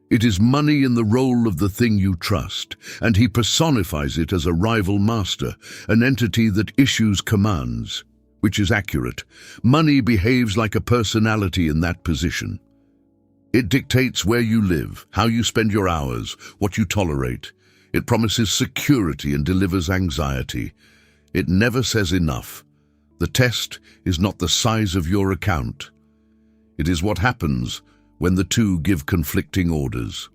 It is money in the role of the thing you trust, and he personifies it as a rival master, an entity that issues commands, which is accurate. Money behaves like a personality in that position. It dictates where you live, how you spend your hours, what you tolerate. It promises security and delivers anxiety. It never says enough. The test is not the size of your account. It is what happens when the two give conflicting orders.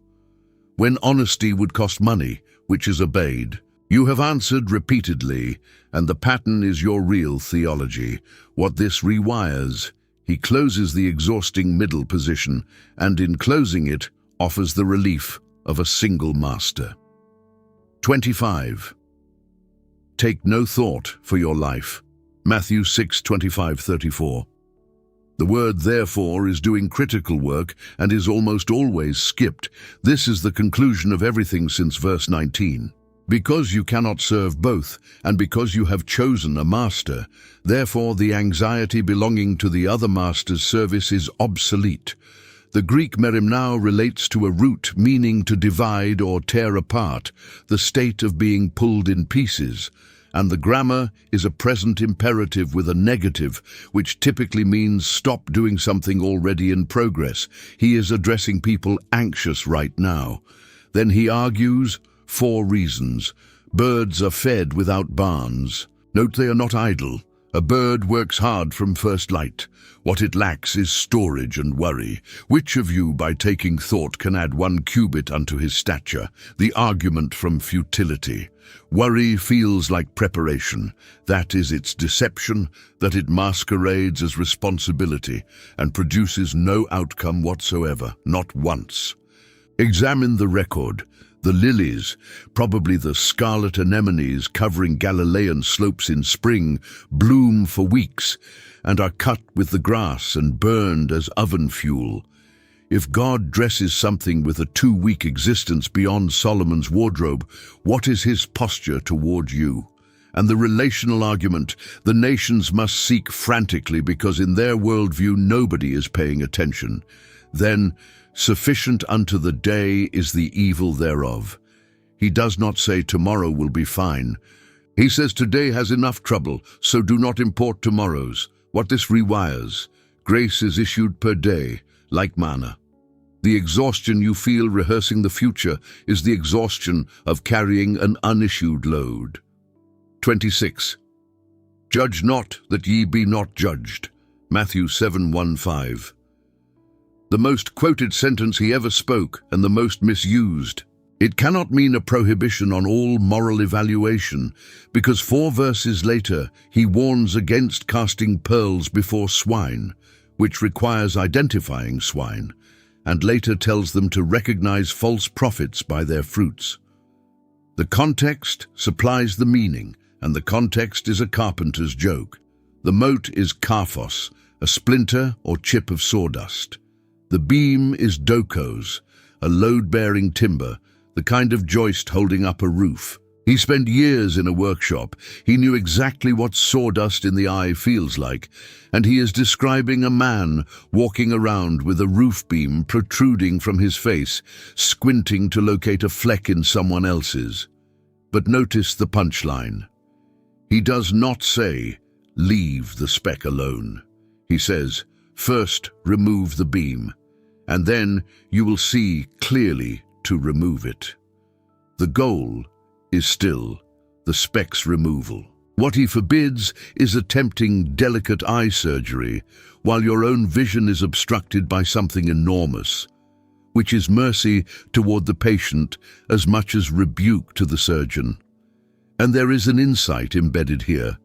When honesty would cost money, which is obeyed. You have answered repeatedly, and the pattern is your real theology. What this rewires, he closes the exhausting middle position, and in closing it, offers the relief of a single master. 25. Take no thought for your life. Matthew 6:25-34. The word therefore is doing critical work and is almost always skipped. This is the conclusion of everything since verse 19. Because you cannot serve both, and because you have chosen a master, therefore the anxiety belonging to the other master's service is obsolete. The Greek merimnao relates to a root meaning to divide or tear apart, the state of being pulled in pieces. and the grammar is a present imperative with a negative, which typically means stop doing something already in progress. He is addressing people anxious right now. Then he argues 4 reasons. Birds are fed without barns. Note they are not idle. A bird works hard from first light. What it lacks is storage and worry. Which of you, by taking thought, can add 1 cubit unto his stature? The argument from futility. Worry feels like preparation. That is its deception, that it masquerades as responsibility and produces no outcome whatsoever, not once. Examine the record. The lilies, probably the scarlet anemones covering Galilean slopes in spring, bloom for weeks and are cut with the grass and burned as oven fuel. If God dresses something with a 2-week existence beyond Solomon's wardrobe, what is his posture toward you? And the relational argument, the nations must seek frantically because in their worldview nobody is paying attention. Then, sufficient unto the day is the evil thereof. He does not say tomorrow will be fine. He says today has enough trouble, so do not import tomorrow's. What this rewires, grace is issued per day, like manna. The exhaustion you feel rehearsing the future is the exhaustion of carrying an unissued load. 26. Judge not that ye be not judged. Matthew 7:1-5. The most quoted sentence he ever spoke and the most misused. It cannot mean a prohibition on all moral evaluation, because 4 verses later he warns against casting pearls before swine, which requires identifying swine, and later tells them to recognize false prophets by their fruits. The context supplies the meaning, and the context is a carpenter's joke. The mote is karphos, a splinter or chip of sawdust. The beam is dokos, a load-bearing timber, the kind of joist holding up a roof. He spent years in a workshop. He knew exactly what sawdust in the eye feels like, and he is describing a man walking around with a roof beam protruding from his face, squinting to locate a fleck in someone else's. But notice the punchline. He does not say, leave the speck alone. He says, first remove the beam, and then you will see clearly to remove it. The goal is still the speck's removal. What he forbids is attempting delicate eye surgery while your own vision is obstructed by something enormous, which is mercy toward the patient as much as rebuke to the surgeon. And there is an insight embedded here.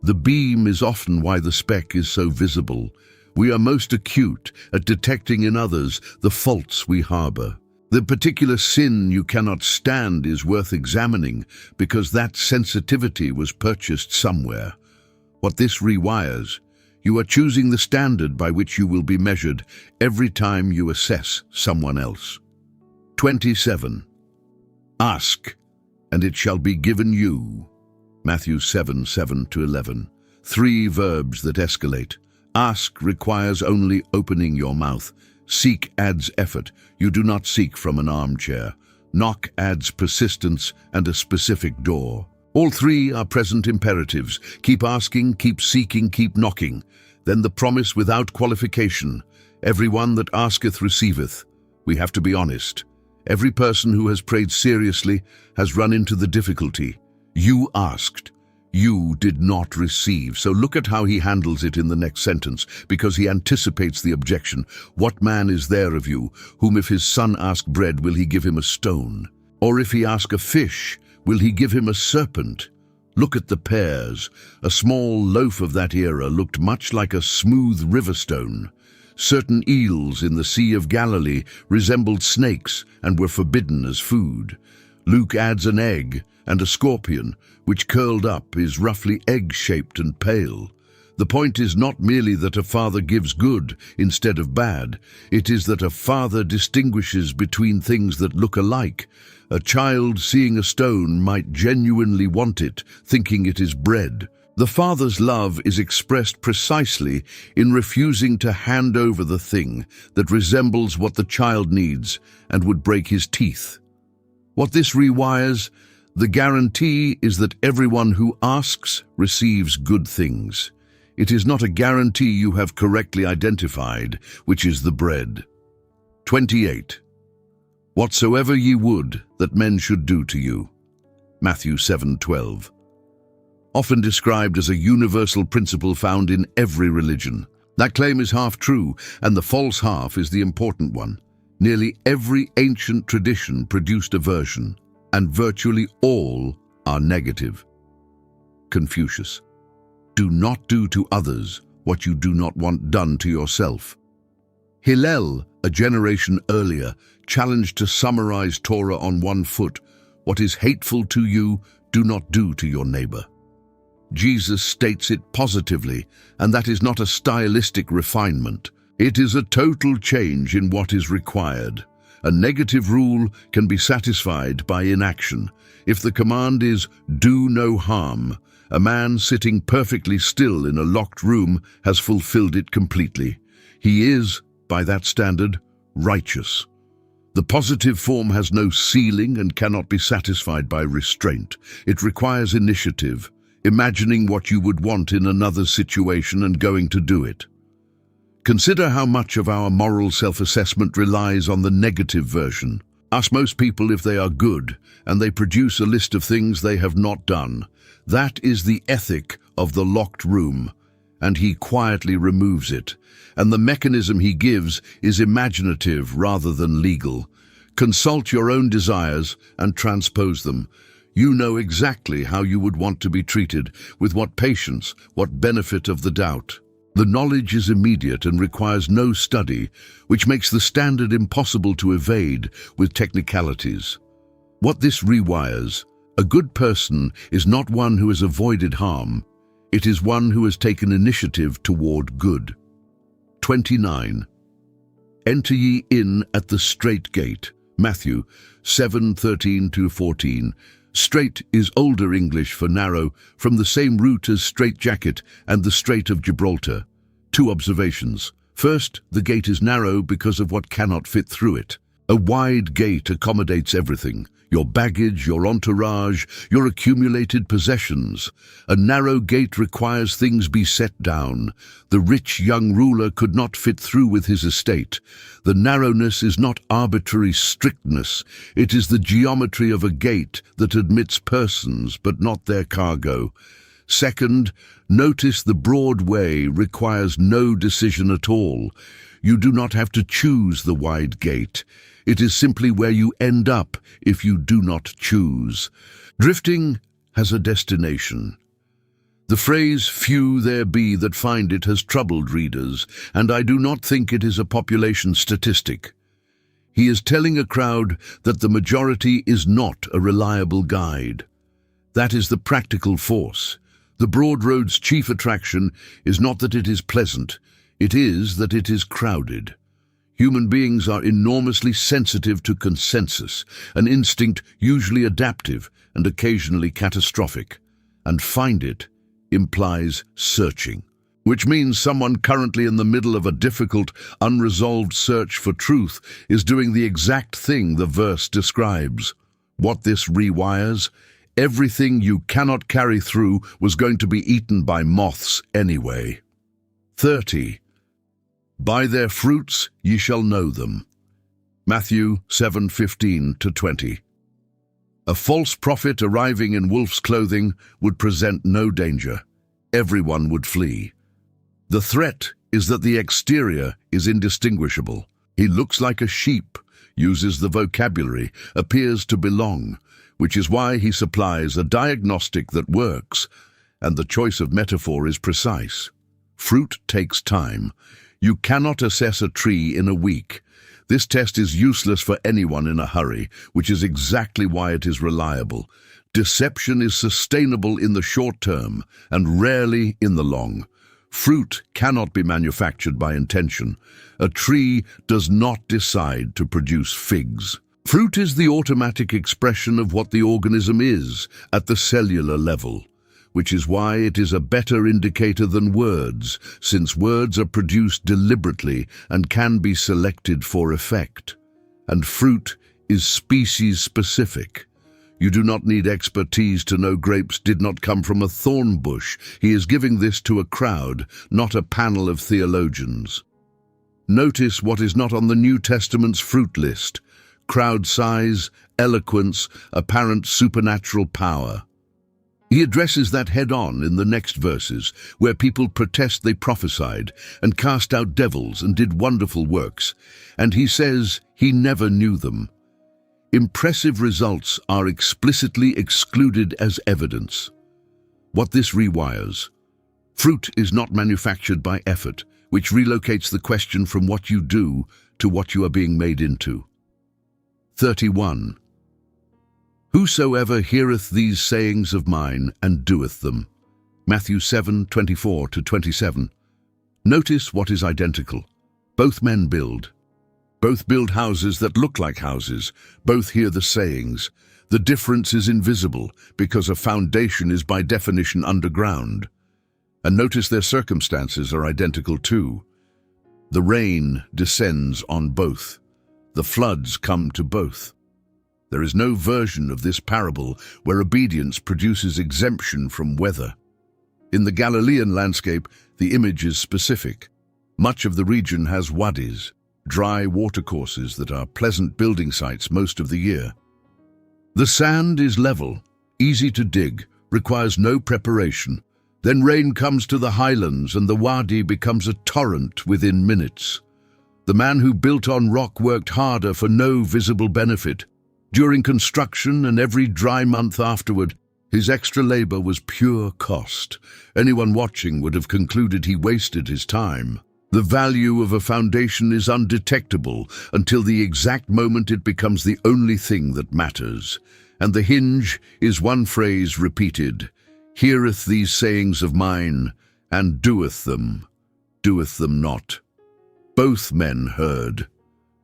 The beam is often why the speck is so visible. We are most acute at detecting in others the faults we harbor. The particular sin you cannot stand is worth examining because that sensitivity was purchased somewhere. What this rewires, you are choosing the standard by which you will be measured every time you assess someone else. 27. Ask, and it shall be given you. Matthew 7:7-11. 3 verbs that escalate. Ask requires only opening your mouth. Seek adds effort. You do not seek from an armchair. Knock adds persistence and a specific door. All 3 are present imperatives. Keep asking, keep seeking, keep knocking. Then the promise without qualification. Everyone that asketh receiveth. We have to be honest. Every person who has prayed seriously has run into the difficulty. You asked. You did not receive. So look at how he handles it in the next sentence, because he anticipates the objection. What man is there of you, whom if his son ask bread, will he give him a stone? Or if he ask a fish, will he give him a serpent? Look at the pears. A small loaf of that era looked much like a smooth river stone. Certain eels in the Sea of Galilee resembled snakes and were forbidden as food. Luke adds an egg and a scorpion, which curled up is roughly egg-shaped and pale. The point is not merely that a father gives good instead of bad. It is that a father distinguishes between things that look alike. A child seeing a stone might genuinely want it, thinking it is bread. The father's love is expressed precisely in refusing to hand over the thing that resembles what the child needs and would break his teeth. What this rewires, The guarantee is that everyone who asks receives good things. It is not a guarantee you have correctly identified, which is the bread. 28. Whatsoever ye would that men should do to you. Matthew 7:12. Often described as a universal principle found in every religion. That claim is half true, and the false half is the important one. Nearly every ancient tradition produced a version, and virtually all are negative. Confucius. Do not do to others what you do not want done to yourself. Hillel, a generation earlier, challenged to summarize Torah on one foot. What is hateful to you, do not do to your neighbor. Jesus states it positively, and that is not a stylistic refinement. It is a total change in what is required. A negative rule can be satisfied by inaction. If the command is, do no harm, a man sitting perfectly still in a locked room has fulfilled it completely. He is, by that standard, righteous. The positive form has no ceiling and cannot be satisfied by restraint. It requires initiative, imagining what you would want in another situation and going to do it. Consider how much of our moral self-assessment relies on the negative version. Ask most people if they are good, and they produce a list of things they have not done. That is the ethic of the locked room, and he quietly removes it. And the mechanism he gives is imaginative rather than legal. Consult your own desires and transpose them. You know exactly how you would want to be treated, with what patience, what benefit of the doubt. The knowledge is immediate and requires no study, which makes the standard impossible to evade with technicalities. What this rewires, a good person is not one who has avoided harm. It is one who has taken initiative toward good. 29. Enter ye in at the strait gate. Matthew 7:13-14. Strait is older English for narrow, from the same root as straitjacket and the Strait of Gibraltar. Two observations. First, the gate is narrow because of what cannot fit through it. A wide gate accommodates everything: your baggage, your entourage, your accumulated possessions. A narrow gate requires things be set down. The rich young ruler could not fit through with his estate. The narrowness is not arbitrary strictness. It is the geometry of a gate that admits persons but not their cargo. Second, notice the broad way requires no decision at all. You do not have to choose the wide gate. It is simply where you end up if you do not choose. Drifting has a destination. The phrase, few there be that find it, has troubled readers, and I do not think it is a population statistic. He is telling a crowd that the majority is not a reliable guide. That is the practical force. The broad road's chief attraction is not that it is pleasant, it is that it is crowded. Human beings are enormously sensitive to consensus, an instinct usually adaptive and occasionally catastrophic. And find it implies searching, which means someone currently in the middle of a difficult, unresolved search for truth is doing the exact thing the verse describes. What this rewires? Everything you cannot carry through was going to be eaten by moths anyway. 30. By their fruits ye shall know them. Matthew 7:15-20. A false prophet arriving in wolf's clothing would present no danger. Everyone would flee. The threat is that the exterior is indistinguishable. He looks like a sheep, uses the vocabulary, appears to belong, which is why he supplies a diagnostic that works, and the choice of metaphor is precise. Fruit takes time. You cannot assess a tree in a week. This test is useless for anyone in a hurry, which is exactly why it is reliable. Deception is sustainable in the short term and rarely in the long. Fruit cannot be manufactured by intention. A tree does not decide to produce figs. Fruit is the automatic expression of what the organism is at the cellular level, which is why it is a better indicator than words, since words are produced deliberately and can be selected for effect. And fruit is species-specific. You do not need expertise to know grapes did not come from a thorn bush. He is giving this to a crowd, not a panel of theologians. Notice what is not on the New Testament's fruit list: crowd size, eloquence, apparent supernatural power. He addresses that head-on in the next verses, where people protest they prophesied and cast out devils and did wonderful works, and he says he never knew them. Impressive results are explicitly excluded as evidence. What this rewires: fruit is not manufactured by effort, which relocates the question from what you do to what you are being made into. 31. Whosoever heareth these sayings of mine and doeth them. Matthew 7:24-27. Notice what is identical. Both men build. Both build houses that look like houses. Both hear the sayings. The difference is invisible because a foundation is by definition underground. And notice their circumstances are identical too. The rain descends on both. The floods come to both. There is no version of this parable where obedience produces exemption from weather. In the Galilean landscape, the image is specific. Much of the region has wadis, dry watercourses that are pleasant building sites most of the year. The sand is level, easy to dig, requires no preparation. Then rain comes to the highlands and the wadi becomes a torrent within minutes. The man who built on rock worked harder for no visible benefit. During construction and every dry month afterward, his extra labor was pure cost. Anyone watching would have concluded he wasted his time. The value of a foundation is undetectable until the exact moment it becomes the only thing that matters. And the hinge is one phrase repeated: heareth these sayings of mine, and doeth them not. Both men heard.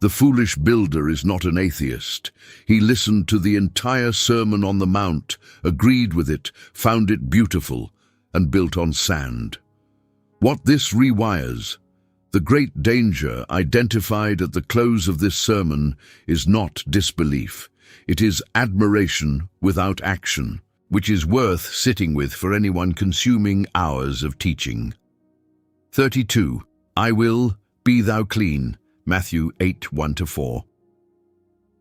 The foolish builder is not an atheist. He listened to the entire Sermon on the Mount, agreed with it, found it beautiful, and built on sand. What this rewires: the great danger identified at the close of this sermon is not disbelief. It is admiration without action, which is worth sitting with for anyone consuming hours of teaching. 32. I will, be thou clean. Matthew 8:1-4.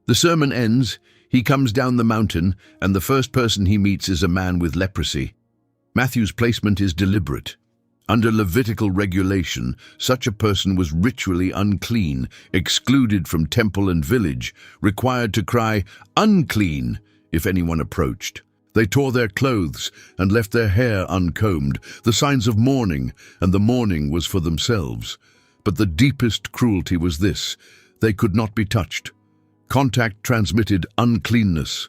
The sermon ends. He comes down the mountain, and the first person he meets is a man with leprosy. Matthew's placement is deliberate. Under Levitical regulation, such a person was ritually unclean, excluded from temple and village, required to cry, "Unclean," if anyone approached. They tore their clothes and left their hair uncombed, the signs of mourning, and the mourning was for themselves. But the deepest cruelty was this: they could not be touched. Contact transmitted uncleanness.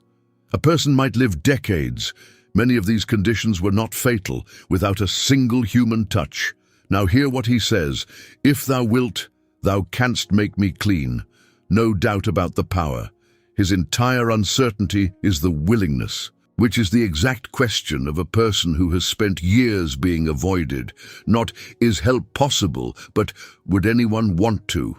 A person might live decades. Many of these conditions were not fatal without a single human touch. Now hear what he says: if thou wilt, thou canst make me clean. No doubt about the power. His entire uncertainty is the willingness, which is the exact question of a person who has spent years being avoided. Not, is help possible, but would anyone want to?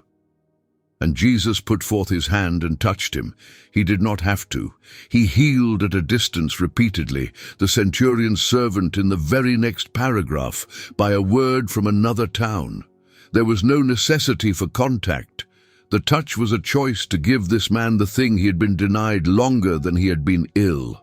And Jesus put forth his hand and touched him. He did not have to. He healed at a distance repeatedly, the centurion's servant in the very next paragraph, by a word from another town. There was no necessity for contact. The touch was a choice to give this man the thing he had been denied longer than he had been ill.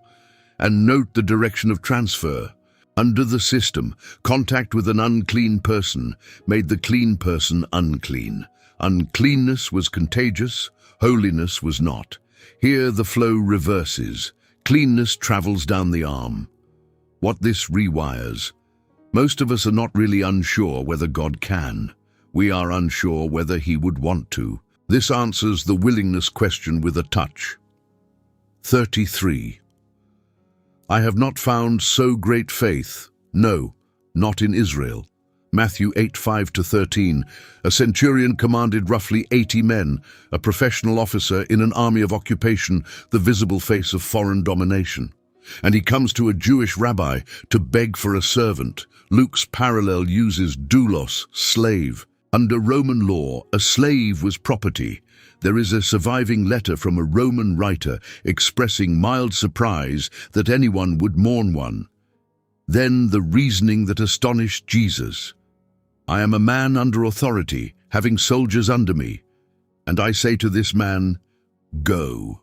And note the direction of transfer. Under the system, contact with an unclean person made the clean person unclean. Uncleanness was contagious, holiness was not. Here the flow reverses. Cleanness travels down the arm. What this rewires: most of us are not really unsure whether God can. We are unsure whether he would want to. This answers the willingness question with a touch. 33. I have not found so great faith, no, not in Israel. Matthew 8:5-13. A centurion commanded roughly 80 men, a professional officer in an army of occupation, the visible face of foreign domination. And he comes to a Jewish rabbi to beg for a servant. Luke's parallel uses doulos, slave. Under Roman law, a slave was property. There is a surviving letter from a Roman writer expressing mild surprise that anyone would mourn one. Then the reasoning that astonished Jesus. I am a man under authority, having soldiers under me. And I say to this man, go.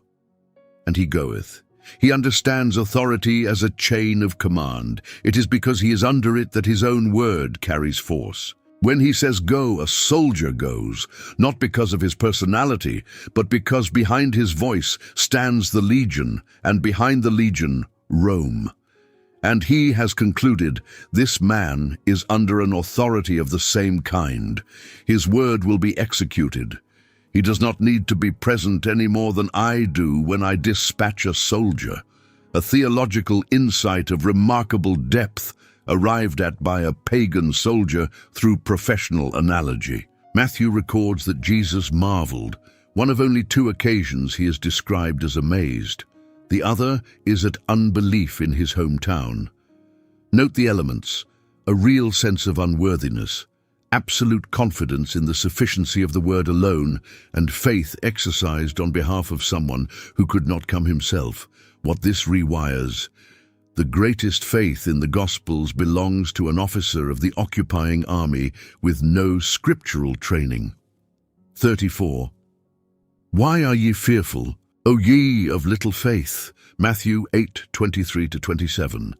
And he goeth. He understands authority as a chain of command. It is because he is under it that his own word carries force. When he says go, a soldier goes, not because of his personality, but because behind his voice stands the legion, and behind the legion, Rome. And he has concluded, this man is under an authority of the same kind. His word will be executed. He does not need to be present any more than I do when I dispatch a soldier. A theological insight of remarkable depth arrived at by a pagan soldier through professional analogy. Matthew records that Jesus marveled. One of only 2 occasions he is described as amazed. The other is at unbelief in his hometown. Note the elements: a real sense of unworthiness, absolute confidence in the sufficiency of the word alone, and faith exercised on behalf of someone who could not come himself. What this rewires: the greatest faith in the Gospels belongs to an officer of the occupying army with no scriptural training. 34. Why are ye fearful, O ye of little faith? Matthew 8:23-27.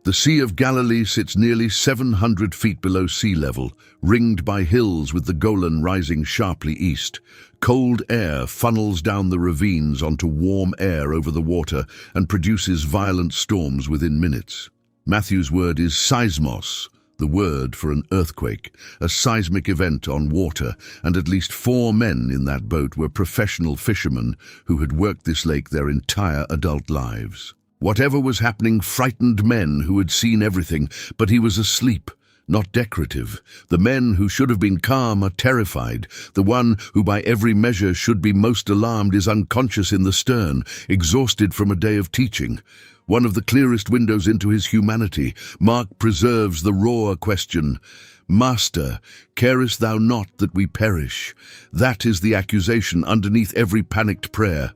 The Sea of Galilee sits nearly 700 feet below sea level, ringed by hills with the Golan rising sharply east. Cold air funnels down the ravines onto warm air over the water and produces violent storms within minutes. Matthew's word is seismos, the word for an earthquake, a seismic event on water, and at least 4 men in that boat were professional fishermen who had worked this lake their entire adult lives. Whatever was happening frightened men who had seen everything, but he was asleep, not decorative. The men who should have been calm are terrified. The one who by every measure should be most alarmed is unconscious in the stern, exhausted from a day of teaching. One of the clearest windows into his humanity, Mark preserves the raw question, Master, carest thou not that we perish? That is the accusation underneath every panicked prayer.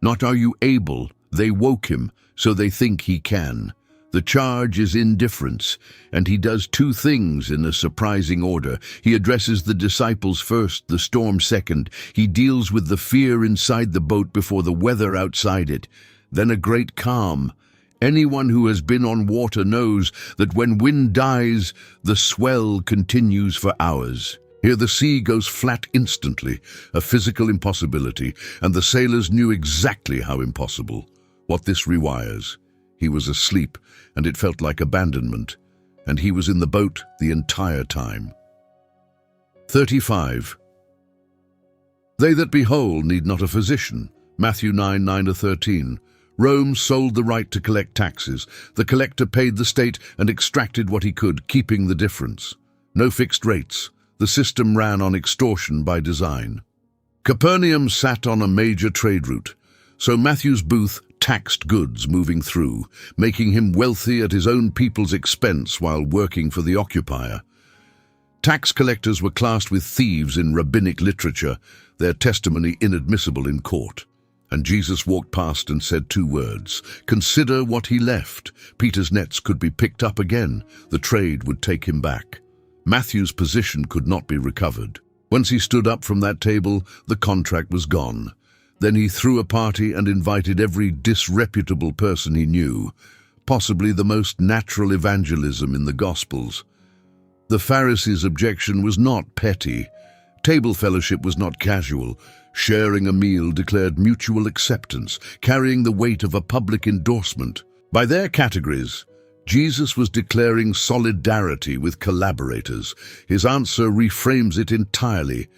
Not are you able, they woke him, so they think he can. The charge is indifference, and he does 2 things in a surprising order. He addresses the disciples first, the storm second. He deals with the fear inside the boat before the weather outside it. Then a great calm. Anyone who has been on water knows that when wind dies, the swell continues for hours. Here the sea goes flat instantly, a physical impossibility, and the sailors knew exactly how impossible. What this rewires: he was asleep, and it felt like abandonment, and he was in the boat the entire time. 35. They that be whole need not a physician. Matthew 9:9-13. Rome sold the right to collect taxes. The collector paid the state and extracted what he could, keeping the difference. No fixed rates. The system ran on extortion by design. Capernaum sat on a major trade route, so Matthew's booth taxed goods moving through, making him wealthy at his own people's expense while working for the occupier. Tax collectors were classed with thieves in rabbinic literature, their testimony inadmissible in court. And Jesus walked past and said 2 words, "Consider what he left." Peter's nets could be picked up again. The trade would take him back. Matthew's position could not be recovered. Once he stood up from that table, the contract was gone. Then he threw a party and invited every disreputable person he knew, possibly the most natural evangelism in the Gospels. The Pharisees' objection was not petty. Table fellowship was not casual. Sharing a meal declared mutual acceptance, carrying the weight of a public endorsement. By their categories, Jesus was declaring solidarity with collaborators. His answer reframes it entirely.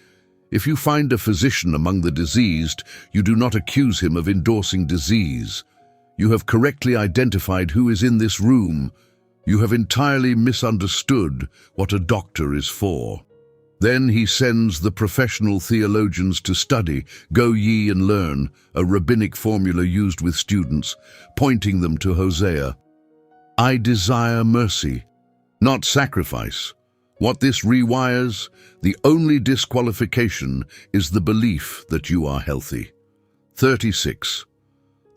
If you find a physician among the diseased, you do not accuse him of endorsing disease. You have correctly identified who is in this room. You have entirely misunderstood what a doctor is for. Then he sends the professional theologians to study, "Go ye and learn," a rabbinic formula used with students, pointing them to Hosea. I desire mercy, not sacrifice. What this rewires, the only disqualification is the belief that you are healthy. 36.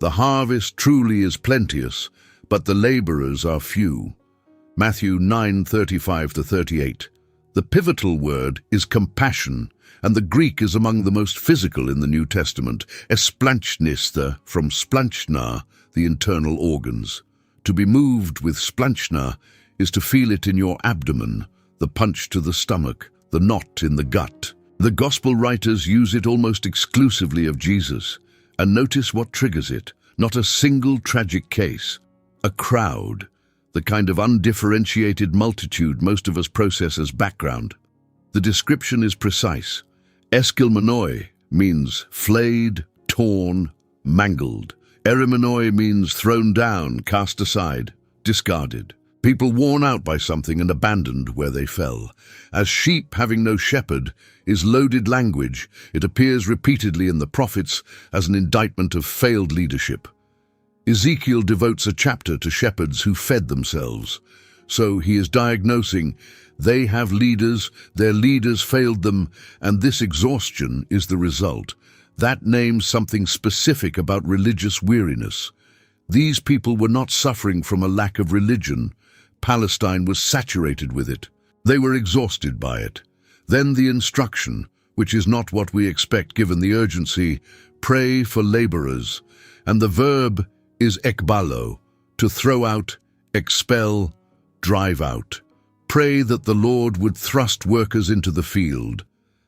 The harvest truly is plenteous, but the laborers are few. Matthew 9:35-38. The pivotal word is compassion, and the Greek is among the most physical in the New Testament, esplanchnister from splanchna, the internal organs. To be moved with splanchna is to feel it in your abdomen, the punch to the stomach, the knot in the gut. The Gospel writers use it almost exclusively of Jesus, and notice what triggers it. Not a single tragic case. A crowd, the kind of undifferentiated multitude most of us process as background. The description is precise. Eskilmenoi means flayed, torn, mangled. Erimenoi means thrown down, cast aside, discarded. People worn out by something and abandoned where they fell. As sheep having no shepherd is loaded language. It appears repeatedly in the prophets as an indictment of failed leadership. Ezekiel devotes a chapter to shepherds who fed themselves. So he is diagnosing, they have leaders, their leaders failed them, and this exhaustion is the result. That names something specific about religious weariness. These people were not suffering from a lack of religion. Palestine was saturated with it. They were exhausted by it. Then the instruction, which is not what we expect given the urgency, pray for laborers, and the verb is ekbalo, to throw out, expel, drive out. Pray that the Lord would thrust workers into the field.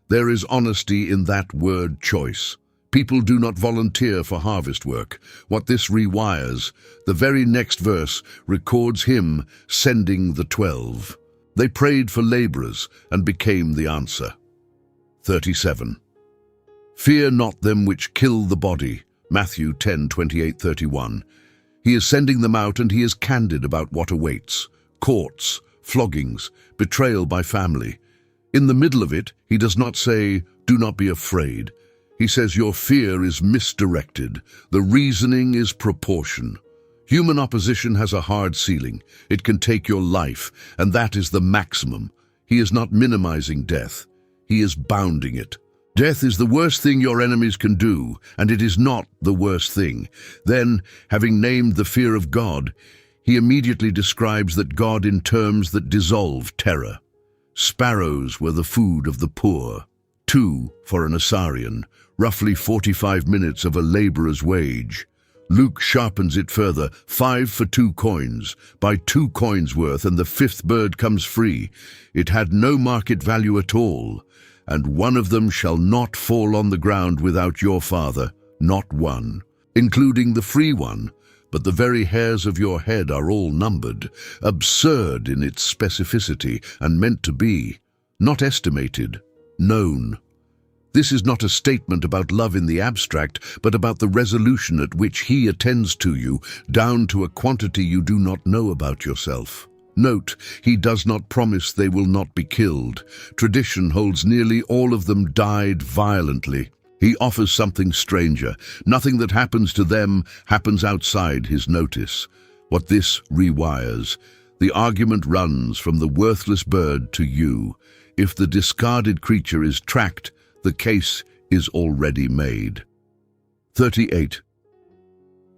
There is honesty in that word choice. People do not volunteer for harvest work. What this rewires, the very next verse records him sending the 12. They prayed for laborers and became the answer. 37. Fear not them which kill the body. Matthew 10:28-31. He is sending them out, and he is candid about what awaits. Courts, floggings, betrayal by family. In the middle of it, he does not say, do not be afraid. He says your fear is misdirected. The reasoning is proportion. Human opposition has a hard ceiling. It can take your life, and that is the maximum. He is not minimizing death. He is bounding it. Death is the worst thing your enemies can do, and it is not the worst thing. Then, having named the fear of God, he immediately describes that God in terms that dissolve terror. Sparrows were the food of the poor. 2 for an Assyrian, roughly 45 minutes of a laborer's wage. Luke sharpens it further, 5 for 2 coins, by 2 coins worth, and the 5th bird comes free. It had no market value at all, and one of them shall not fall on the ground without your Father, not one, including the free one, but the very hairs of your head are all numbered, absurd in its specificity and meant to be, not estimated, known. This is not a statement about love in the abstract, but about the resolution at which he attends to you, down to a quantity you do not know about yourself. Note, he does not promise they will not be killed. Tradition holds nearly all of them died violently. He offers something stranger. Nothing that happens to them happens outside his notice. What this rewires, the argument runs from the worthless bird to you. If the discarded creature is tracked, the case is already made. 38.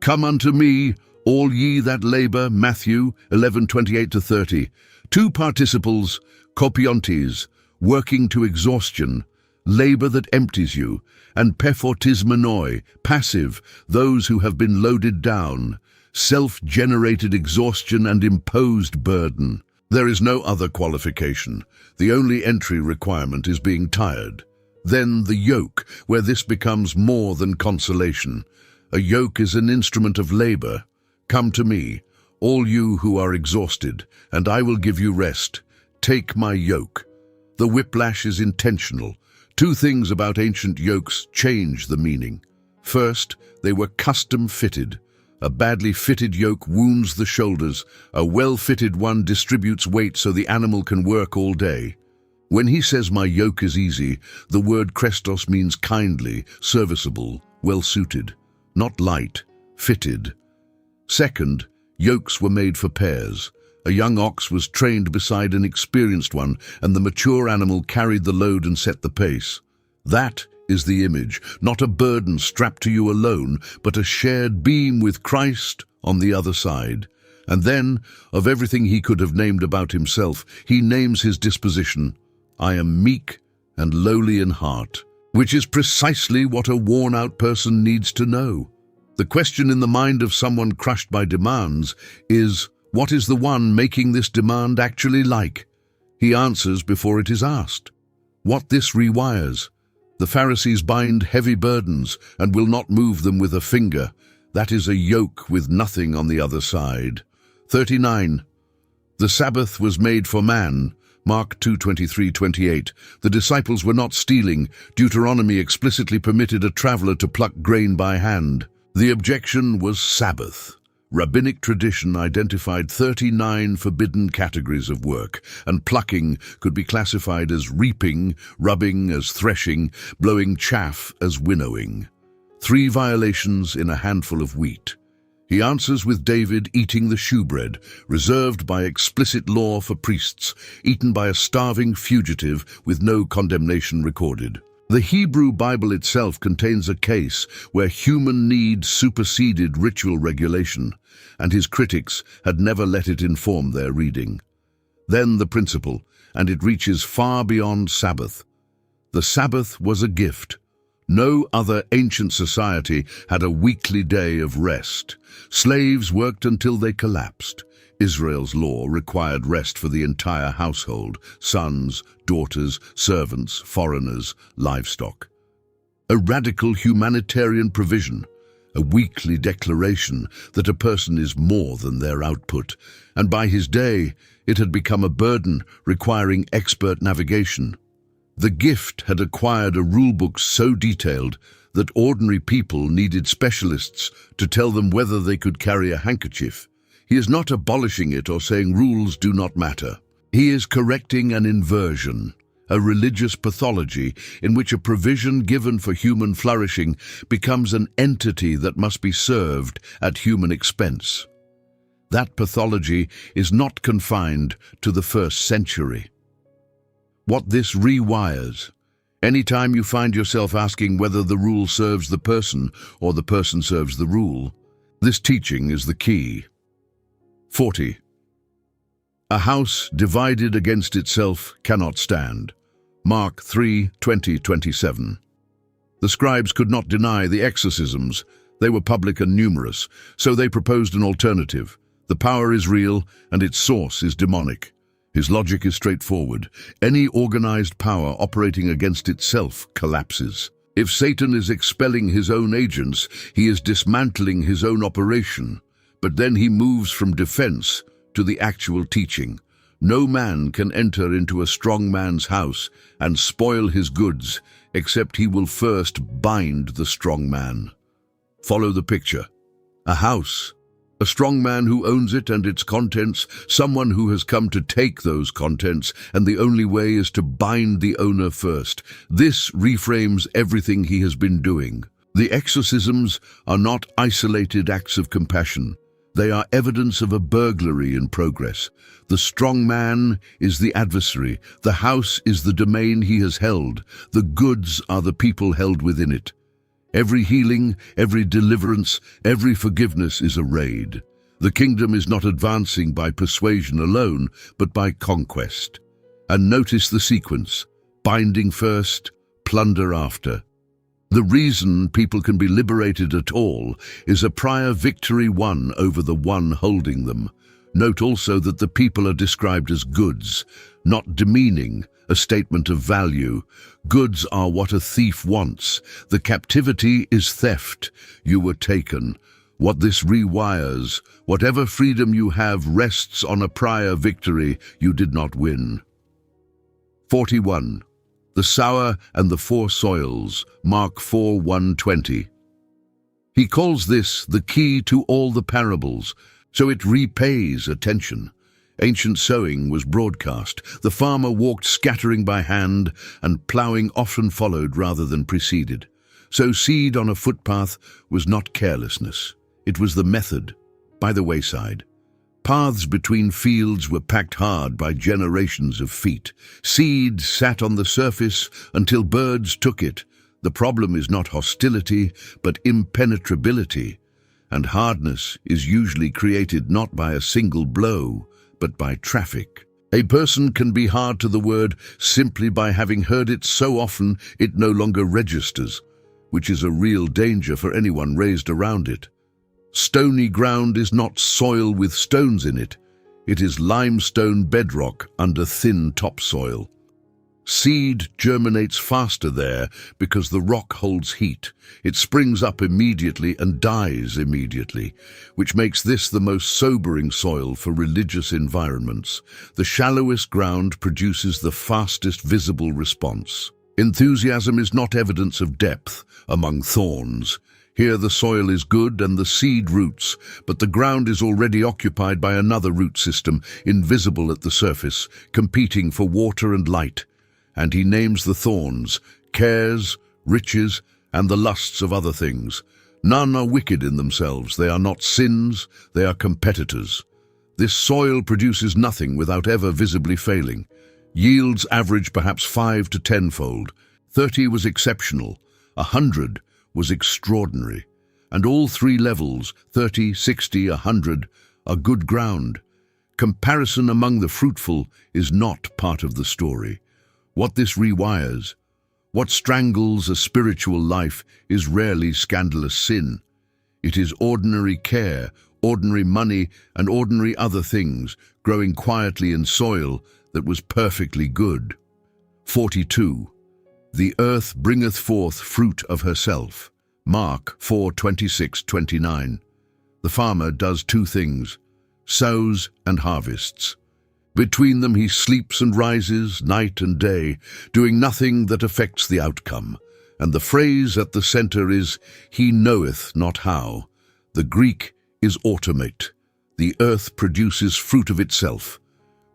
Come unto me, all ye that labor, Matthew 11:28-30. 2 participles, kopiontes, working to exhaustion, labor that empties you, and pephotismenoi, passive, those who have been loaded down, self-generated exhaustion and imposed burden. There is no other qualification. The only entry requirement is being tired. Then the yoke, where this becomes more than consolation. A yoke is an instrument of labor. Come to me, all you who are exhausted, and I will give you rest. Take my yoke. The whiplash is intentional. 2 things about ancient yokes change the meaning. First, they were custom-fitted. A badly fitted yoke wounds the shoulders. A well-fitted one distributes weight so the animal can work all day. When he says my yoke is easy, the word krestos means kindly, serviceable, well-suited, not light, fitted. Second, yokes were made for pairs. A young ox was trained beside an experienced one, and the mature animal carried the load and set the pace. That is the image, not a burden strapped to you alone, but a shared beam with Christ on the other side. And then, of everything he could have named about himself, he names his disposition, "I am meek and lowly in heart," which is precisely what a worn-out person needs to know. The question in the mind of someone crushed by demands is, what is the one making this demand actually like? He answers before it is asked. What this rewires. The Pharisees bind heavy burdens and will not move them with a finger. That is a yoke with nothing on the other side. 39. The Sabbath was made for man. Mark 2:23-28. The disciples were not stealing. Deuteronomy explicitly permitted a traveler to pluck grain by hand. The objection was Sabbath. Rabbinic tradition identified 39 forbidden categories of work, and plucking could be classified as reaping, rubbing as threshing, blowing chaff as winnowing. 3 violations in a handful of wheat. He answers with David eating the shewbread, reserved by explicit law for priests, eaten by a starving fugitive with no condemnation recorded. The Hebrew Bible itself contains a case where human need superseded ritual regulation, and his critics had never let it inform their reading. Then the principle, and it reaches far beyond Sabbath. The Sabbath was a gift. No other ancient society had a weekly day of rest. Slaves worked until they collapsed. Israel's law required rest for the entire household, sons, daughters, servants, foreigners, livestock. A radical humanitarian provision, a weekly declaration that a person is more than their output, and by his day it had become a burden requiring expert navigation. The gift had acquired a rulebook so detailed that ordinary people needed specialists to tell them whether they could carry a handkerchief. He is not abolishing it or saying rules do not matter. He is correcting an inversion, a religious pathology in which a provision given for human flourishing becomes an entity that must be served at human expense. That pathology is not confined to the 1st century. What this rewires. Anytime you find yourself asking whether the rule serves the person or the person serves the rule, this teaching is the key. 40. A house divided against itself cannot stand. Mark 3:20-27. The scribes could not deny the exorcisms. They were public and numerous, so they proposed an alternative. The power is real and its source is demonic. His logic is straightforward. Any organized power operating against itself collapses. If Satan is expelling his own agents, he is dismantling his own operation. But then he moves from defense to the actual teaching. No man can enter into a strong man's house and spoil his goods, except he will first bind the strong man. Follow the picture. A house. A strong man who owns it and its contents, someone who has come to take those contents, and the only way is to bind the owner first. This reframes everything he has been doing. The exorcisms are not isolated acts of compassion. They are evidence of a burglary in progress. The strong man is the adversary. The house is the domain he has held. The goods are the people held within it. Every healing, every deliverance, every forgiveness is a raid. The kingdom is not advancing by persuasion alone, but by conquest. And notice the sequence: binding first, plunder after. The reason people can be liberated at all is a prior victory won over the one holding them. Note also that the people are described as goods, not demeaning, a statement of value. Goods are what a thief wants. The captivity is theft. You were taken. What this rewires, whatever freedom you have rests on a prior victory you did not win. 41. The sower and the 4 soils, Mark 4:1-20. He calls this the key to all the parables, so it repays attention. Ancient sowing was broadcast. The farmer walked scattering by hand, and ploughing often followed rather than preceded. So seed on a footpath was not carelessness. It was the method, by the wayside. Paths between fields were packed hard by generations of feet. Seed sat on the surface until birds took it. The problem is not hostility, but impenetrability. And hardness is usually created not by a single blow, but by traffic. A person can be hard to the word simply by having heard it so often it no longer registers, which is a real danger for anyone raised around it. Stony ground is not soil with stones in it. It is limestone bedrock under thin topsoil. Seed germinates faster there because the rock holds heat. It springs up immediately and dies immediately, which makes this the most sobering soil for religious environments. The shallowest ground produces the fastest visible response. Enthusiasm is not evidence of depth among thorns. Here the soil is good and the seed roots, but the ground is already occupied by another root system, invisible at the surface, competing for water and light. And he names the thorns, cares, riches, and the lusts of other things. None are wicked in themselves. They are not sins, they are competitors. This soil produces nothing without ever visibly failing. Yields average perhaps 5 to 10-fold. 30 was exceptional. 100 was extraordinary. And all three levels, 30, 60, 100, are good ground. Comparison among the fruitful is not part of the story. What this rewires, what strangles a spiritual life, is rarely scandalous sin. It is ordinary care, ordinary money, and ordinary other things growing quietly in soil that was perfectly good. 42. The earth bringeth forth fruit of herself. Mark 4:26-29. The farmer does two things, sows and harvests. Between them he sleeps and rises, night and day, doing nothing that affects the outcome. And the phrase at the center is, he knoweth not how. The Greek is automate. The earth produces fruit of itself.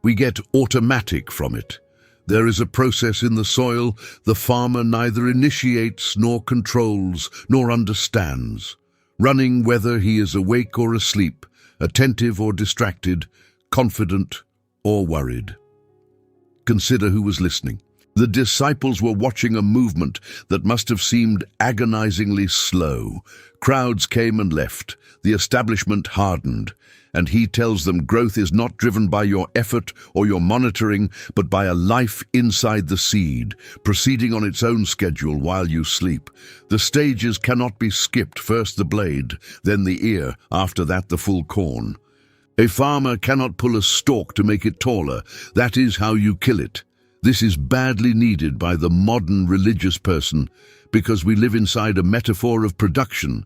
We get automatic from it. There is a process in the soil the farmer neither initiates nor controls nor understands. Running whether he is awake or asleep, attentive or distracted, confident or worried. Consider who was listening. The disciples were watching a movement that must have seemed agonizingly slow. Crowds came and left. The establishment hardened. And he tells them growth is not driven by your effort or your monitoring, but by a life inside the seed, proceeding on its own schedule while you sleep. The stages cannot be skipped, first the blade, then the ear, after that the full corn. A farmer cannot pull a stalk to make it taller. That is how you kill it. This is badly needed by the modern religious person because we live inside a metaphor of production.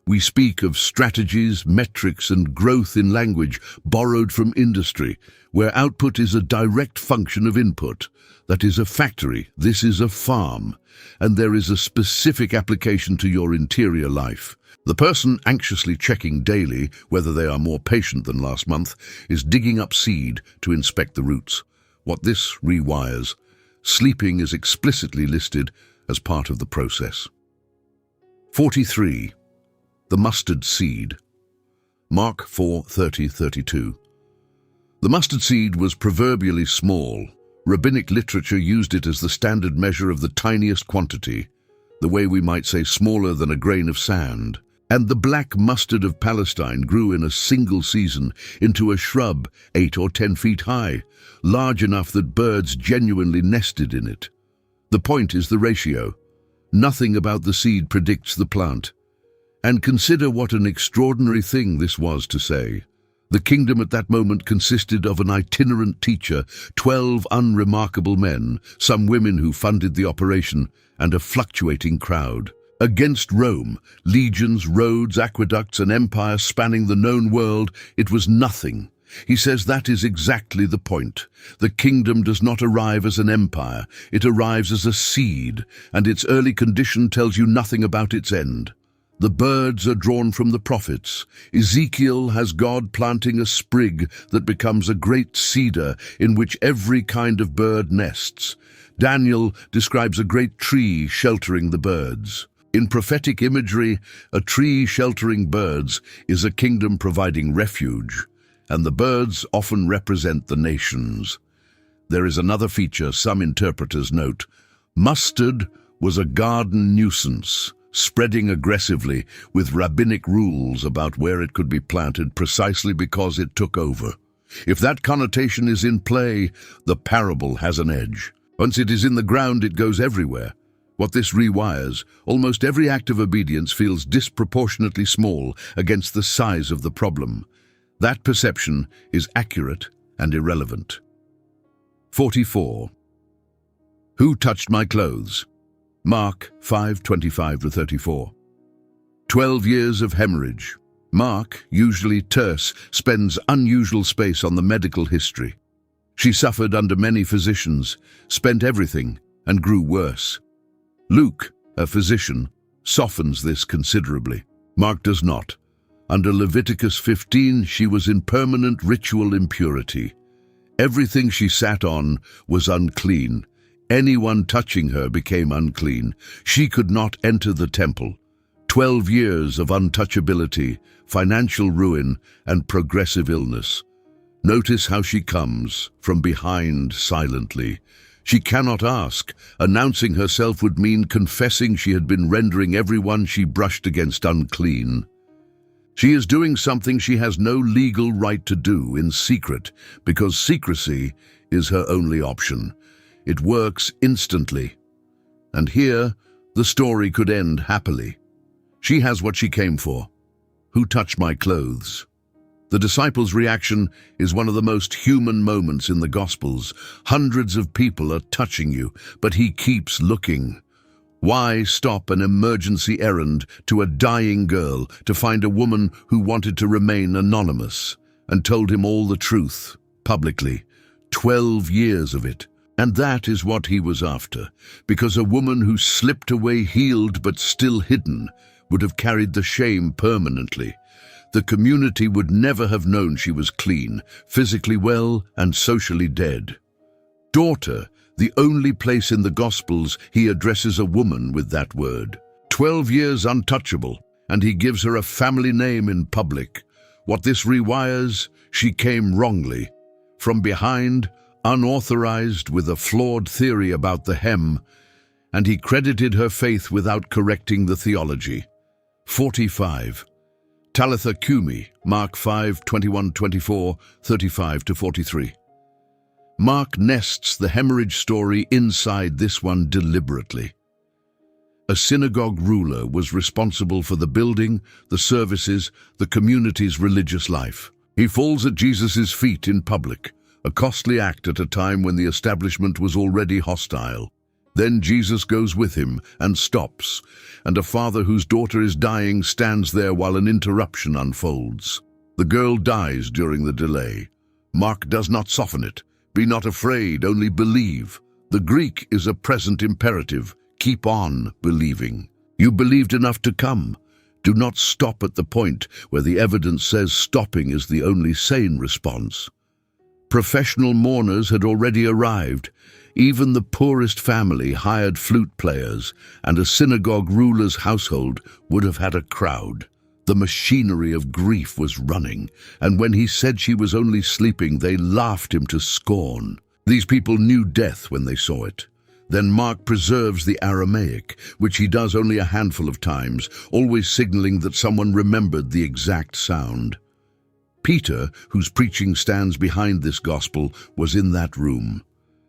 We speak of strategies, metrics, and growth in language borrowed from industry, where output is a direct function of input. That is a factory, this is a farm, and there is a specific application to your interior life. The person anxiously checking daily whether they are more patient than last month is digging up seed to inspect the roots. What this rewires, sleeping is explicitly listed as part of the process. 43. The mustard seed. Mark 4:30-32. The mustard seed was proverbially small. Rabbinic literature used it as the standard measure of the tiniest quantity, the way we might say smaller than a grain of sand. And the black mustard of Palestine grew in a single season into a shrub 8 or 10 feet high, large enough that birds genuinely nested in it. The point is the ratio. Nothing about the seed predicts the plant. And consider what an extraordinary thing this was to say. The kingdom at that moment consisted of an itinerant teacher, 12 unremarkable men, some women who funded the operation, and a fluctuating crowd. Against Rome, legions, roads, aqueducts, an empire spanning the known world, it was nothing. He says that is exactly the point. The kingdom does not arrive as an empire, it arrives as a seed, and its early condition tells you nothing about its end. The birds are drawn from the prophets. Ezekiel has God planting a sprig that becomes a great cedar in which every kind of bird nests. Daniel describes a great tree sheltering the birds. In prophetic imagery, a tree sheltering birds is a kingdom providing refuge. and the birds often represent the nations. There is another feature some interpreters note. Mustard was a garden nuisance, spreading aggressively with rabbinic rules about where it could be planted precisely because it took over. If that connotation is in play, the parable has an edge. Once it is in the ground, it goes everywhere. What this rewires, almost every act of obedience feels disproportionately small against the size of the problem. That perception is accurate and irrelevant. 44. Who touched my clothes? Mark 5:25-34. 12 years of hemorrhage. Mark, usually terse, spends unusual space on the medical history. She suffered under many physicians, spent everything, and grew worse. Luke, a physician, softens this considerably. Mark does not. Under Leviticus 15, she was in permanent ritual impurity. Everything she sat on was unclean. Anyone touching her became unclean. She could not enter the temple. 12 years of untouchability, financial ruin, and progressive illness. Notice how she comes, from behind silently. She cannot ask. Announcing herself would mean confessing she had been rendering everyone she brushed against unclean. She is doing something she has no legal right to do in secret, because secrecy is her only option. It works instantly. And here, the story could end happily. She has what she came for. Who touched my clothes? The disciples' reaction is one of the most human moments in the Gospels. Hundreds of people are touching you, but he keeps looking. Why stop an emergency errand to a dying girl to find a woman who wanted to remain anonymous and told him all the truth, publicly? 12 years of it. And that is what he was after, because a woman who slipped away healed but still hidden would have carried the shame permanently. The community would never have known she was clean, physically well, and socially dead. Daughter, the only place in the Gospels he addresses a woman with that word. 12 years untouchable, and he gives her a family name in public. What this rewires, she came wrongly. From behind, unauthorized, with a flawed theory about the hem, and he credited her faith without correcting the theology. 45. Talitha Cumi, Mark 5:21-24, 35-43. Mark nests the hemorrhage story inside this one deliberately. A synagogue ruler was responsible for the building, the services, the community's religious life. He falls at Jesus' feet in public, a costly act at a time when the establishment was already hostile. Then Jesus goes with him and stops, and a father whose daughter is dying stands there while an interruption unfolds. The girl dies during the delay. Mark does not soften it. Be not afraid, only believe. The Greek is a present imperative. Keep on believing. You believed enough to come. Do not stop at the point where the evidence says stopping is the only sane response. Professional mourners had already arrived. Even the poorest family hired flute players, and a synagogue ruler's household would have had a crowd. The machinery of grief was running, and when he said she was only sleeping, they laughed him to scorn. These people knew death when they saw it. Then Mark preserves the Aramaic, which he does only a handful of times, always signaling that someone remembered the exact sound. Peter, whose preaching stands behind this gospel, was in that room.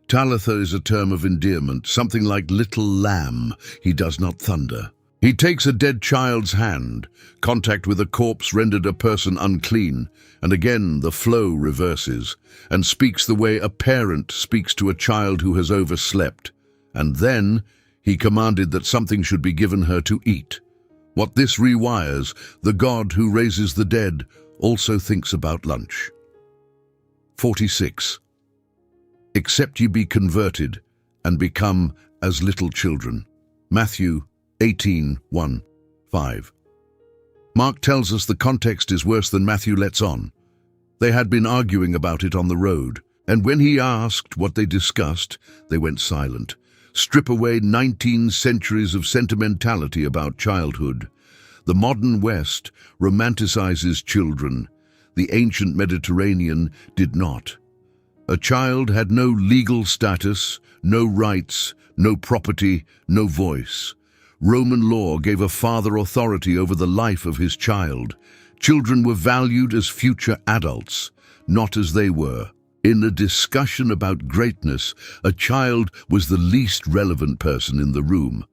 Talitha is a term of endearment, something like little lamb. He does not thunder. He takes a dead child's hand. Contact with a corpse rendered a person unclean, and again the flow reverses, and speaks the way a parent speaks to a child who has overslept. And then he commanded that something should be given her to eat. What this rewires, the God who raises the dead also thinks about lunch. 46. Except ye be converted and become as little children. Matthew 18:1-5. Mark tells us the context is worse than Matthew lets on. They had been arguing about it on the road, and when he asked what they discussed, they went silent. Strip away 19 centuries of sentimentality about childhood. The modern West romanticizes children. the ancient Mediterranean did not. A child had no legal status, no rights, no property, no voice. Roman law gave a father authority over the life of his child. Children were valued as future adults, not as they were. In a discussion about greatness, a child was the least relevant person in the room.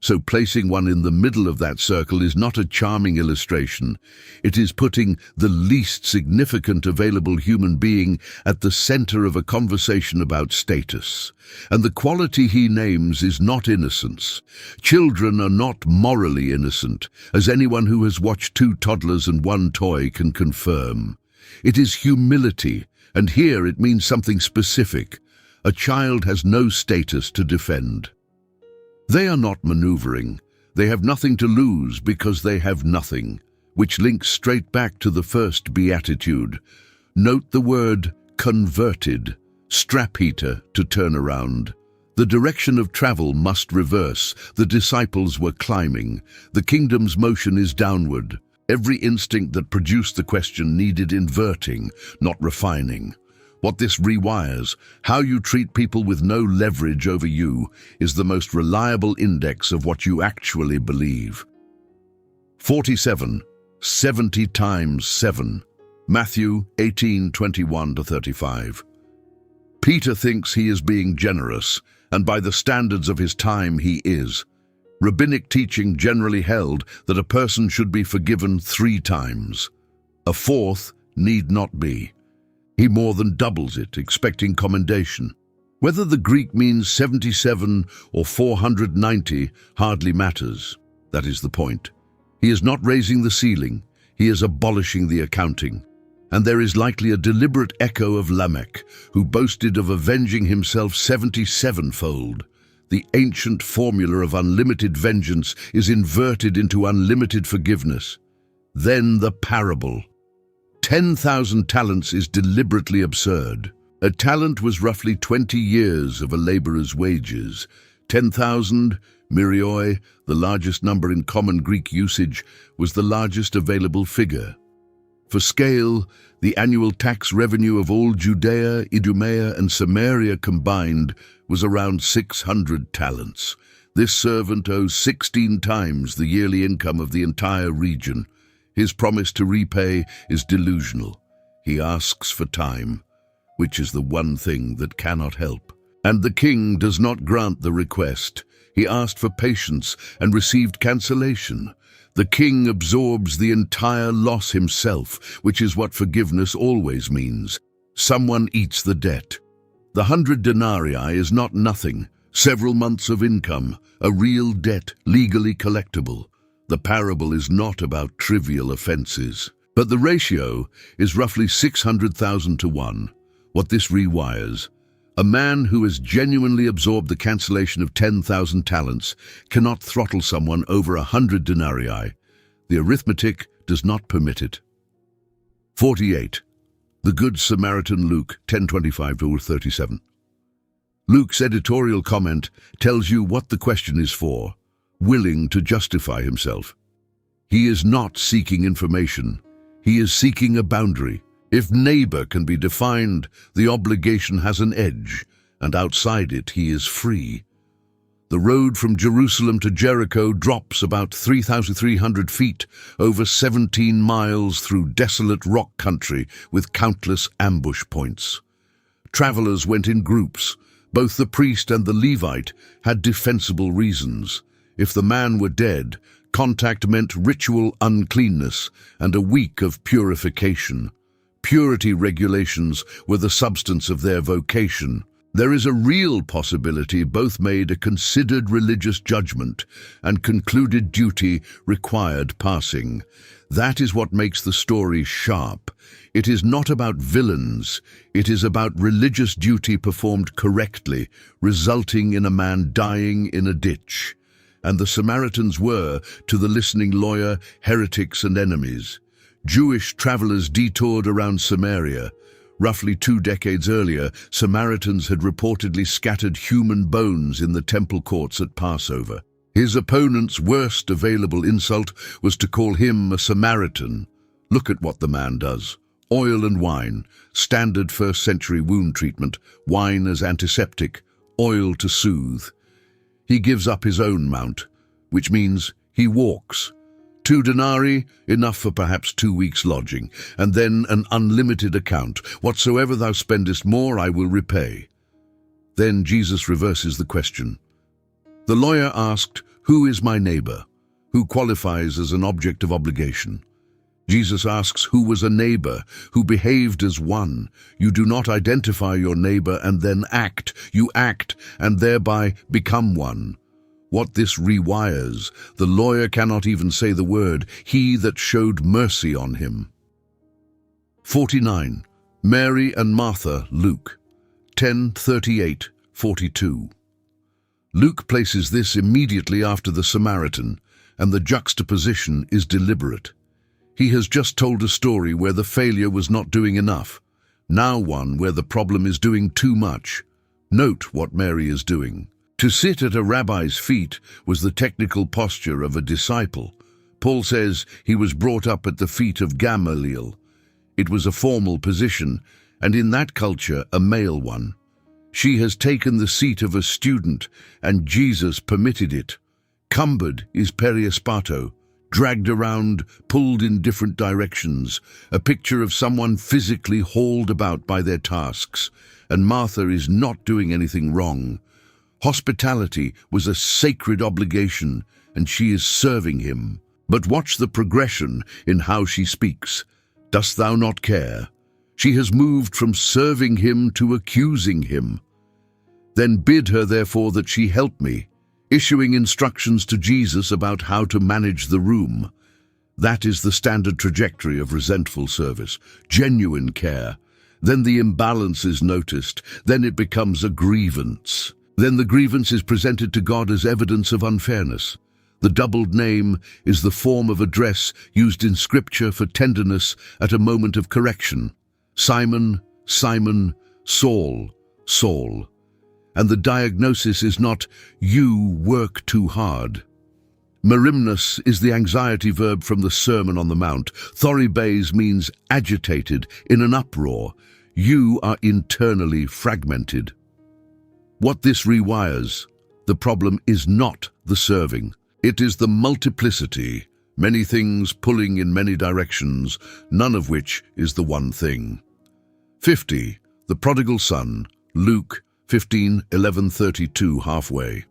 So placing one in the middle of that circle is not a charming illustration. It is putting the least significant available human being at the center of a conversation about status. And the quality he names is not innocence. Children are not morally innocent, as anyone who has watched 2 toddlers and 1 toy can confirm. It is humility, and here it means something specific. A child has no status to defend. They are not maneuvering. They have nothing to lose because they have nothing, which links straight back to the first beatitude. Note the word converted, strap heater to turn around. The direction of travel must reverse. The disciples were climbing. The kingdom's motion is downward. Every instinct that produced the question needed inverting, not refining. What this rewires, how you treat people with no leverage over you, is the most reliable index of what you actually believe. 47. 70 times 7. Matthew 18:21-35. Peter thinks he is being generous, and by the standards of his time he is. Rabbinic teaching generally held that a person should be forgiven 3 times. A 4th need not be. He more than doubles it, expecting commendation. Whether the Greek means 77 or 490 hardly matters. That is the point. He is not raising the ceiling, he is abolishing the accounting. And there is likely a deliberate echo of Lamech, who boasted of avenging himself 77-fold. The ancient formula of unlimited vengeance is inverted into unlimited forgiveness. Then the parable. 10,000 talents is deliberately absurd. A talent was roughly 20 years of a laborer's wages. 10,000, myrioi, the largest number in common Greek usage, was the largest available figure. For scale, the annual tax revenue of all Judea, Idumea, and Samaria combined was around 600 talents. This servant owes 16 times the yearly income of the entire region. His promise to repay is delusional. He asks for time, which is the one thing that cannot help. And the king does not grant the request. He asked for patience and received cancellation. The king absorbs the entire loss himself, which is what forgiveness always means. Someone eats the debt. The 100 denarii is not nothing. Several months of income, a real debt, legally collectible. The parable is not about trivial offenses, but the ratio is roughly 600,000 to 1. What this rewires, a man who has genuinely absorbed the cancellation of 10,000 talents cannot throttle someone over 100 denarii. The arithmetic does not permit it. 48. The Good Samaritan, Luke 10:25-37. Luke's editorial comment tells you what the question is for. Willing to justify himself. He is not seeking information. He is seeking a boundary. If neighbor can be defined, the obligation has an edge, and outside it he is free. The road from Jerusalem to Jericho drops about 3,300 feet over 17 miles through desolate rock country with countless ambush points. Travelers went in groups. Both the priest and the Levite had defensible reasons. If the man were dead, contact meant ritual uncleanness and a week of purification. Purity regulations were the substance of their vocation. There is a real possibility both made a considered religious judgment and concluded duty required passing. That is what makes the story sharp. It is not about villains. It is about religious duty performed correctly, resulting in a man dying in a ditch. And the Samaritans were, to the listening lawyer, heretics and enemies. Jewish travelers detoured around Samaria. Roughly 2 decades earlier, Samaritans had reportedly scattered human bones in the temple courts at Passover. His opponent's worst available insult was to call him a Samaritan. Look at what the man does. Oil and wine, standard first-century wound treatment, wine as antiseptic, oil to soothe. He gives up his own mount, which means he walks. 2 denarii, enough for perhaps 2 weeks' lodging, and then an unlimited account. Whatsoever thou spendest more, I will repay. Then Jesus reverses the question. The lawyer asked, "Who is my neighbor?" Who qualifies as an object of obligation? Jesus asks who was a neighbor, who behaved as one. You do not identify your neighbor and then act. You act and thereby become one. What this rewires, the lawyer cannot even say the word, he that showed mercy on him. 49. Mary and Martha, Luke 10:38-42. Luke places this immediately after the Samaritan, and the juxtaposition is deliberate. He has just told a story where the failure was not doing enough, now one where the problem is doing too much. Note what Mary is doing. To sit at a rabbi's feet was the technical posture of a disciple. Paul says he was brought up at the feet of Gamaliel. It was a formal position, and in that culture a male one. She has taken the seat of a student, and Jesus permitted it. Cumbered is periaspato, dragged around, pulled in different directions, a picture of someone physically hauled about by their tasks, and Martha is not doing anything wrong. Hospitality was a sacred obligation, and she is serving him. But watch the progression in how she speaks. Dost thou not care? She has moved from serving him to accusing him. Then bid her therefore that she help me, issuing instructions to Jesus about how to manage the room. That is the standard trajectory of resentful service, genuine care. Then the imbalance is noticed, then it becomes a grievance. Then the grievance is presented to God as evidence of unfairness. The doubled name is the form of address used in Scripture for tenderness at a moment of correction. Simon, Simon, Saul, Saul. And the diagnosis is not, you work too hard. Merimnus is the anxiety verb from the Sermon on the Mount. Thoribes means agitated, in an uproar. You are internally fragmented. What this rewires, the problem is not the serving. It is the multiplicity, many things pulling in many directions, none of which is the one thing. 50. The Prodigal Son, Luke 15:11-32, halfway.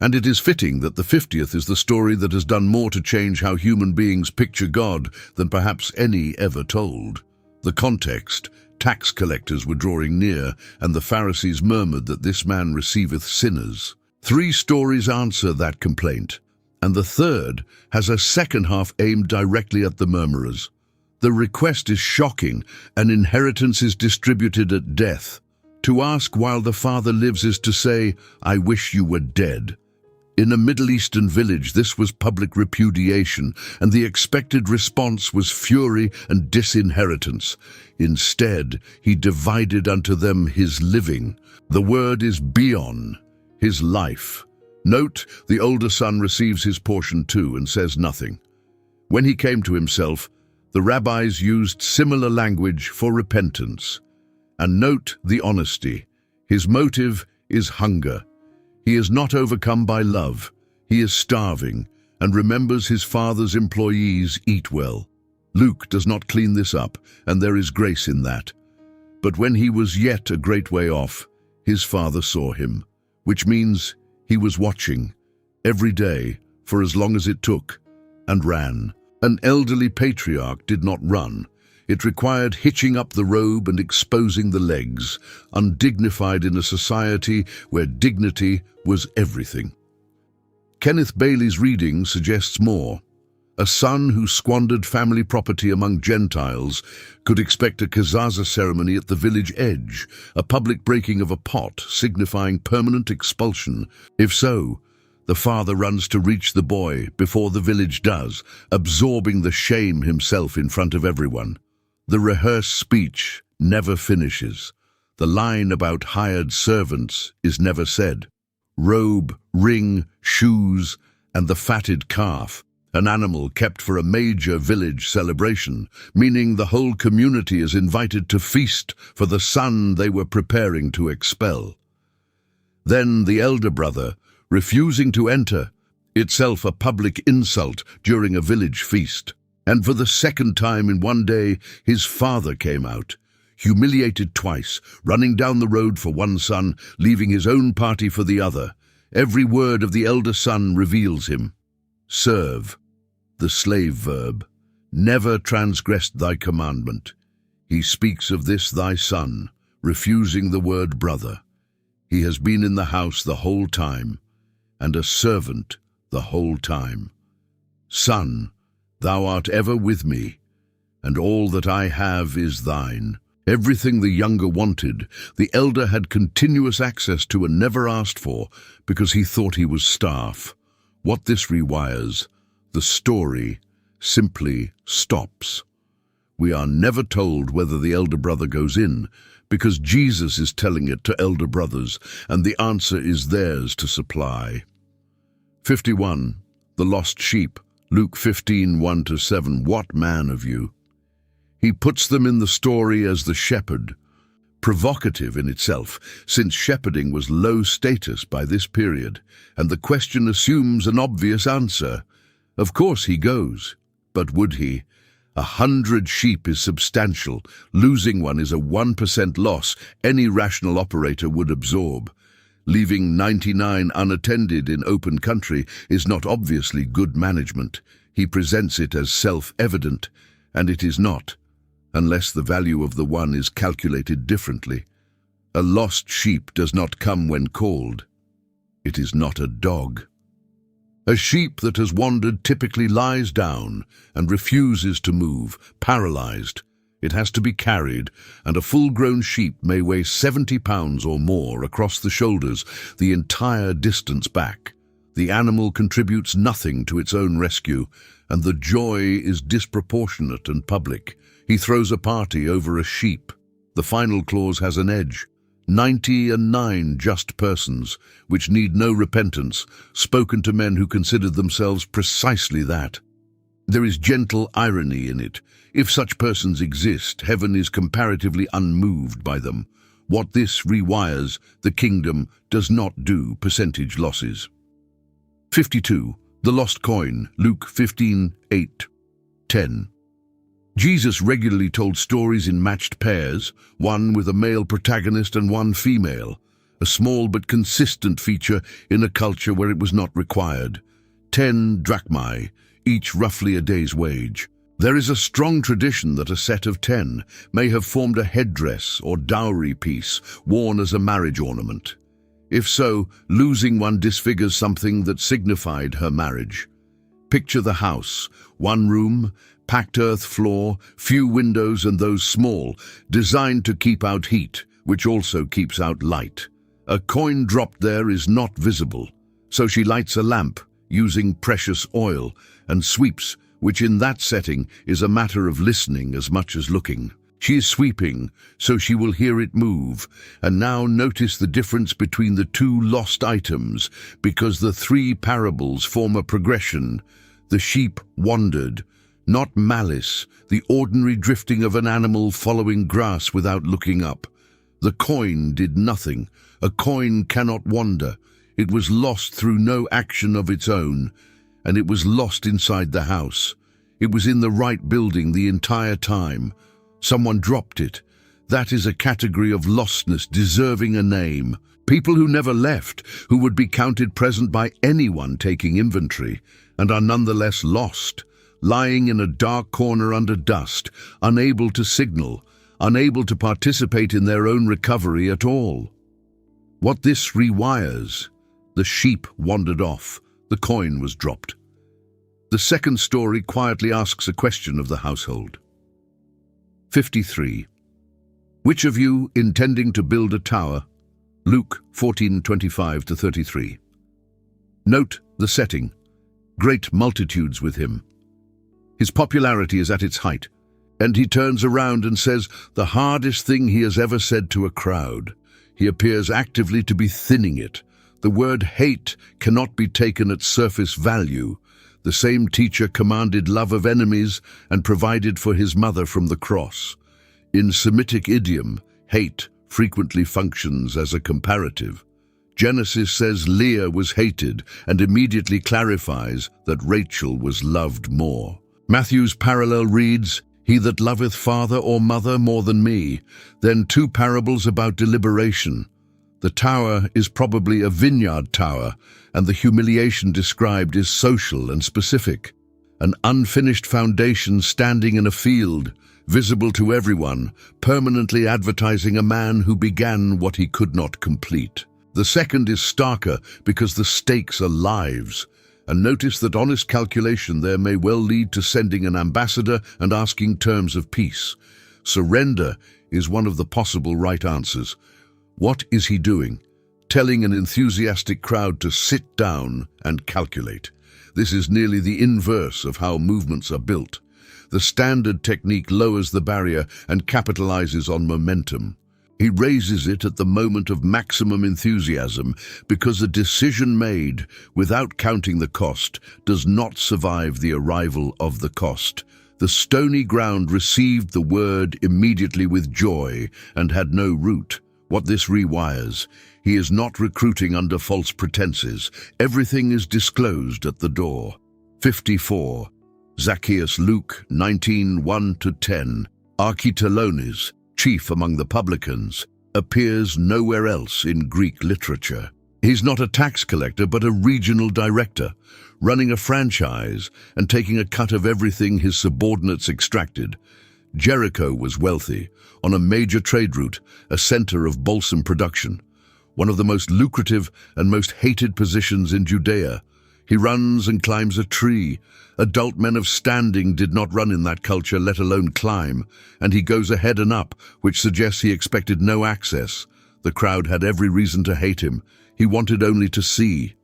And it is fitting that the 50th is the story that has done more to change how human beings picture God than perhaps any ever told. The context, tax collectors were drawing near, and the Pharisees murmured that this man receiveth sinners. 3 stories answer that complaint, and the third has a second half aimed directly at the murmurers. The request is shocking. An inheritance is distributed at death. To ask while the father lives is to say, I wish you were dead. In a Middle Eastern village, this was public repudiation, and the expected response was fury and disinheritance. Instead, he divided unto them his living. The word is bion, his life. Note, the older son receives his portion too and says nothing. When he came to himself, the rabbis used similar language for repentance. And note the honesty. His motive is hunger. He is not overcome by love. He is starving and remembers his father's employees eat well. Luke does not clean this up, and there is grace in that. But when he was yet a great way off, his father saw him, which means he was watching every day for as long as it took, and ran. An elderly patriarch did not run. It required hitching up the robe and exposing the legs, undignified in a society where dignity was everything. Kenneth Bailey's reading suggests more. A son who squandered family property among Gentiles could expect a kazaza ceremony at the village edge, a public breaking of a pot signifying permanent expulsion. If so, the father runs to reach the boy before the village does, absorbing the shame himself in front of everyone. The rehearsed speech never finishes. The line about hired servants is never said. Robe, ring, shoes, and the fatted calf, an animal kept for a major village celebration, meaning the whole community is invited to feast for the son they were preparing to expel. Then the elder brother, refusing to enter, itself a public insult during a village feast. And for the second time in one day, his father came out, humiliated twice, running down the road for one son, leaving his own party for the other. Every word of the elder son reveals him. Serve, the slave verb, never transgressed thy commandment. He speaks of this thy son, refusing the word brother. He has been in the house the whole time, and a servant the whole time. Son, thou art ever with me, and all that I have is thine. Everything the younger wanted, the elder had continuous access to and never asked for, because he thought he was staff. What this rewires, the story simply stops. We are never told whether the elder brother goes in, because Jesus is telling it to elder brothers, and the answer is theirs to supply. 51. The lost sheep. Luke 15, 1-7. What man of you? He puts them in the story as the shepherd, provocative in itself, since shepherding was low status by this period, and the question assumes an obvious answer. Of course he goes, but would he? 100 sheep is substantial. Losing one is a 1% loss any rational operator would absorb. Leaving 99 unattended in open country is not obviously good management. He presents it as self-evident, and it is not, unless the value of the one is calculated differently. A lost sheep does not come when called. It is not a dog. A sheep that has wandered typically lies down and refuses to move, paralyzed. It has to be carried, and a full-grown sheep may weigh 70 pounds or more across the shoulders the entire distance back. The animal contributes nothing to its own rescue, and the joy is disproportionate and public. He throws a party over a sheep. The final clause has an edge. 99 just persons, which need no repentance, spoken to men who considered themselves precisely that. There is gentle irony in it. If such persons exist, heaven is comparatively unmoved by them. What this rewires, the kingdom does not do percentage losses. 52. The lost coin. Luke 15, 8, 10. Jesus regularly told stories in matched pairs, one with a male protagonist and one female, a small but consistent feature in a culture where it was not required. 10 drachmae, each roughly a day's wage. There is a strong tradition that a set of 10 may have formed a headdress or dowry piece worn as a marriage ornament. If so, losing one disfigures something that signified her marriage. Picture the house, one room, packed earth floor, few windows and those small, designed to keep out heat, which also keeps out light. A coin dropped there is not visible, so she lights a lamp, using precious oil, and sweeps, which in that setting is a matter of listening as much as looking. She is sweeping, so she will hear it move, and now notice the difference between the two lost items, because the 3 parables form a progression. The sheep wandered, not malice, the ordinary drifting of an animal following grass without looking up. The coin did nothing. A coin cannot wander. It was lost through no action of its own, and it was lost inside the house. It was in the right building the entire time. Someone dropped it. That is a category of lostness deserving a name. People who never left, who would be counted present by anyone taking inventory, and are nonetheless lost, lying in a dark corner under dust, unable to signal, unable to participate in their own recovery at all. What this rewires, the sheep wandered off, the coin was dropped. The second story quietly asks a question of the household. 53. Which of you intending to build a tower? Luke 14:25-33. Note the setting. Great multitudes with him. His popularity is at its height, and he turns around and says the hardest thing he has ever said to a crowd. He appears actively to be thinning it. The word hate cannot be taken at surface value. The same teacher commanded love of enemies and provided for his mother from the cross. In Semitic idiom, hate frequently functions as a comparative. Genesis says Leah was hated and immediately clarifies that Rachel was loved more. Matthew's parallel reads, "He that loveth father or mother more than me." Then two parables about deliberation. The tower is probably a vineyard tower, and the humiliation described is social and specific. An unfinished foundation standing in a field, visible to everyone, permanently advertising a man who began what he could not complete. The second is starker because the stakes are lives. And notice that honest calculation there may well lead to sending an ambassador and asking terms of peace. Surrender is one of the possible right answers. What is he doing? Telling an enthusiastic crowd to sit down and calculate. This is nearly the inverse of how movements are built. The standard technique lowers the barrier and capitalizes on momentum. He raises it at the moment of maximum enthusiasm because a decision made without counting the cost does not survive the arrival of the cost. The stony ground received the word immediately with joy and had no root. What this rewires, he is not recruiting under false pretenses. Everything is disclosed at the door. 54. Zacchaeus, Luke 19:1-10. Architalones, chief among the publicans, appears nowhere else in Greek literature. He's not a tax collector but a regional director, running a franchise and taking a cut of everything his subordinates extracted. Jericho was wealthy, on a major trade route, a center of balsam production, one of the most lucrative and most hated positions in Judea. He runs and climbs a tree. Adult men of standing did not run in that culture, let alone climb, and he goes ahead and up, which suggests he expected no access. The crowd had every reason to hate him. He wanted only to see.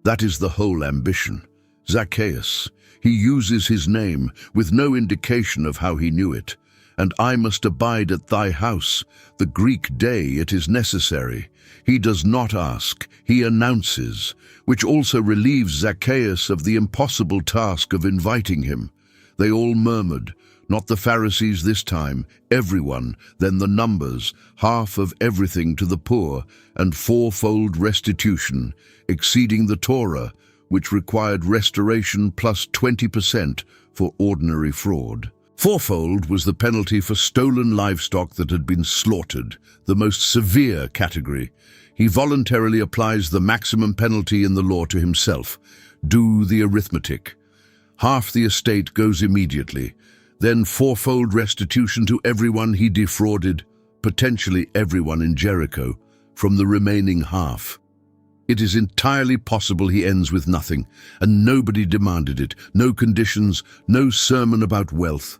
That is the whole ambition. Zacchaeus. He uses his name with no indication of how he knew it. And I must abide at thy house. The Greek day, it is necessary. He does not ask, he announces, which also relieves Zacchaeus of the impossible task of inviting him. They all murmured, not the Pharisees this time, everyone, then the numbers, half of everything to the poor, and fourfold restitution, exceeding the Torah, which required restoration plus 20% for ordinary fraud. Fourfold was the penalty for stolen livestock that had been slaughtered, the most severe category. He voluntarily applies the maximum penalty in the law to himself. Do the arithmetic. Half the estate goes immediately, then fourfold restitution to everyone he defrauded, potentially everyone in Jericho, from the remaining half. It is entirely possible he ends with nothing, and nobody demanded it, no conditions, no sermon about wealth.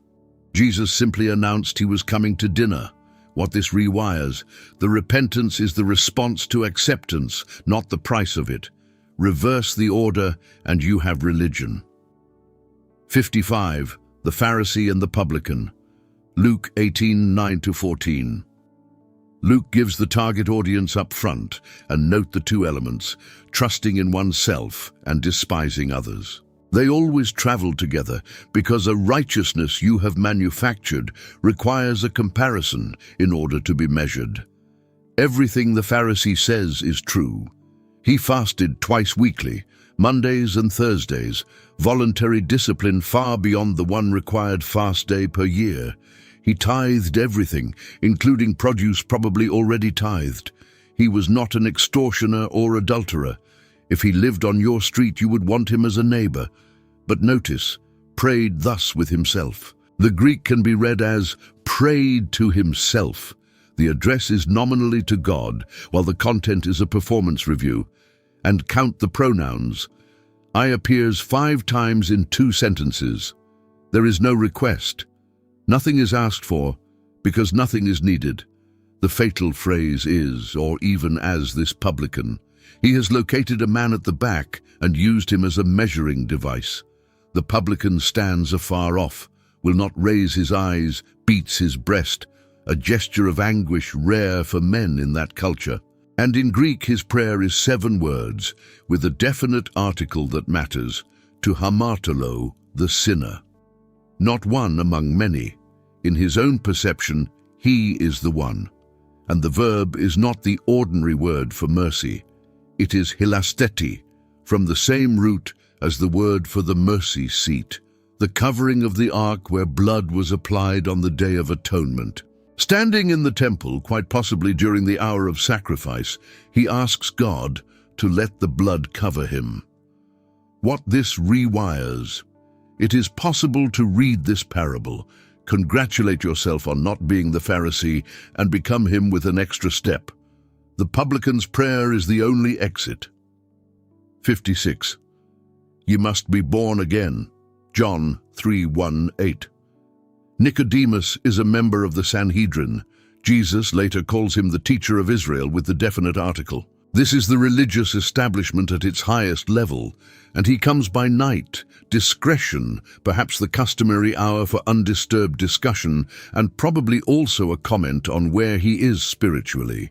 Jesus simply announced he was coming to dinner. What this rewires, the repentance is the response to acceptance, not the price of it. Reverse the order and you have religion. 55. The Pharisee and the Publican. Luke 18:9-14. Luke gives the target audience up front, and note the two elements, trusting in oneself and despising others. They always travel together because a righteousness you have manufactured requires a comparison in order to be measured. Everything the Pharisee says is true. He fasted twice weekly, Mondays and Thursdays, voluntary discipline far beyond the one required fast day per year. He tithed everything, including produce probably already tithed. He was not an extortioner or adulterer. If he lived on your street, you would want him as a neighbor. But notice, prayed thus with himself. The Greek can be read as prayed to himself. The address is nominally to God, while the content is a performance review. And count the pronouns. I appears 5 times in 2 sentences. There is no request. Nothing is asked for, because nothing is needed. The fatal phrase is, or even as this publican. He has located a man at the back and used him as a measuring device. The publican stands afar off, will not raise his eyes, beats his breast, a gesture of anguish rare for men in that culture. And in Greek his prayer is 7 words, with a definite article that matters. to hamartolo, the sinner. Not one among many. In his own perception, he is the one. And the verb is not the ordinary word for mercy. It is hilasteti, from the same root as the word for the mercy seat, the covering of the ark where blood was applied on the Day of Atonement. Standing in the temple, quite possibly during the hour of sacrifice, he asks God to let the blood cover him. What this rewires. It is possible to read this parable, congratulate yourself on not being the Pharisee, and become him with an extra step. The publican's prayer is the only exit. 56. Ye must be born again. John 3:1-8. Nicodemus is a member of the Sanhedrin. Jesus later calls him the teacher of Israel with the definite article. This is the religious establishment at its highest level, and he comes by night, discretion, perhaps the customary hour for undisturbed discussion, and probably also a comment on where he is spiritually.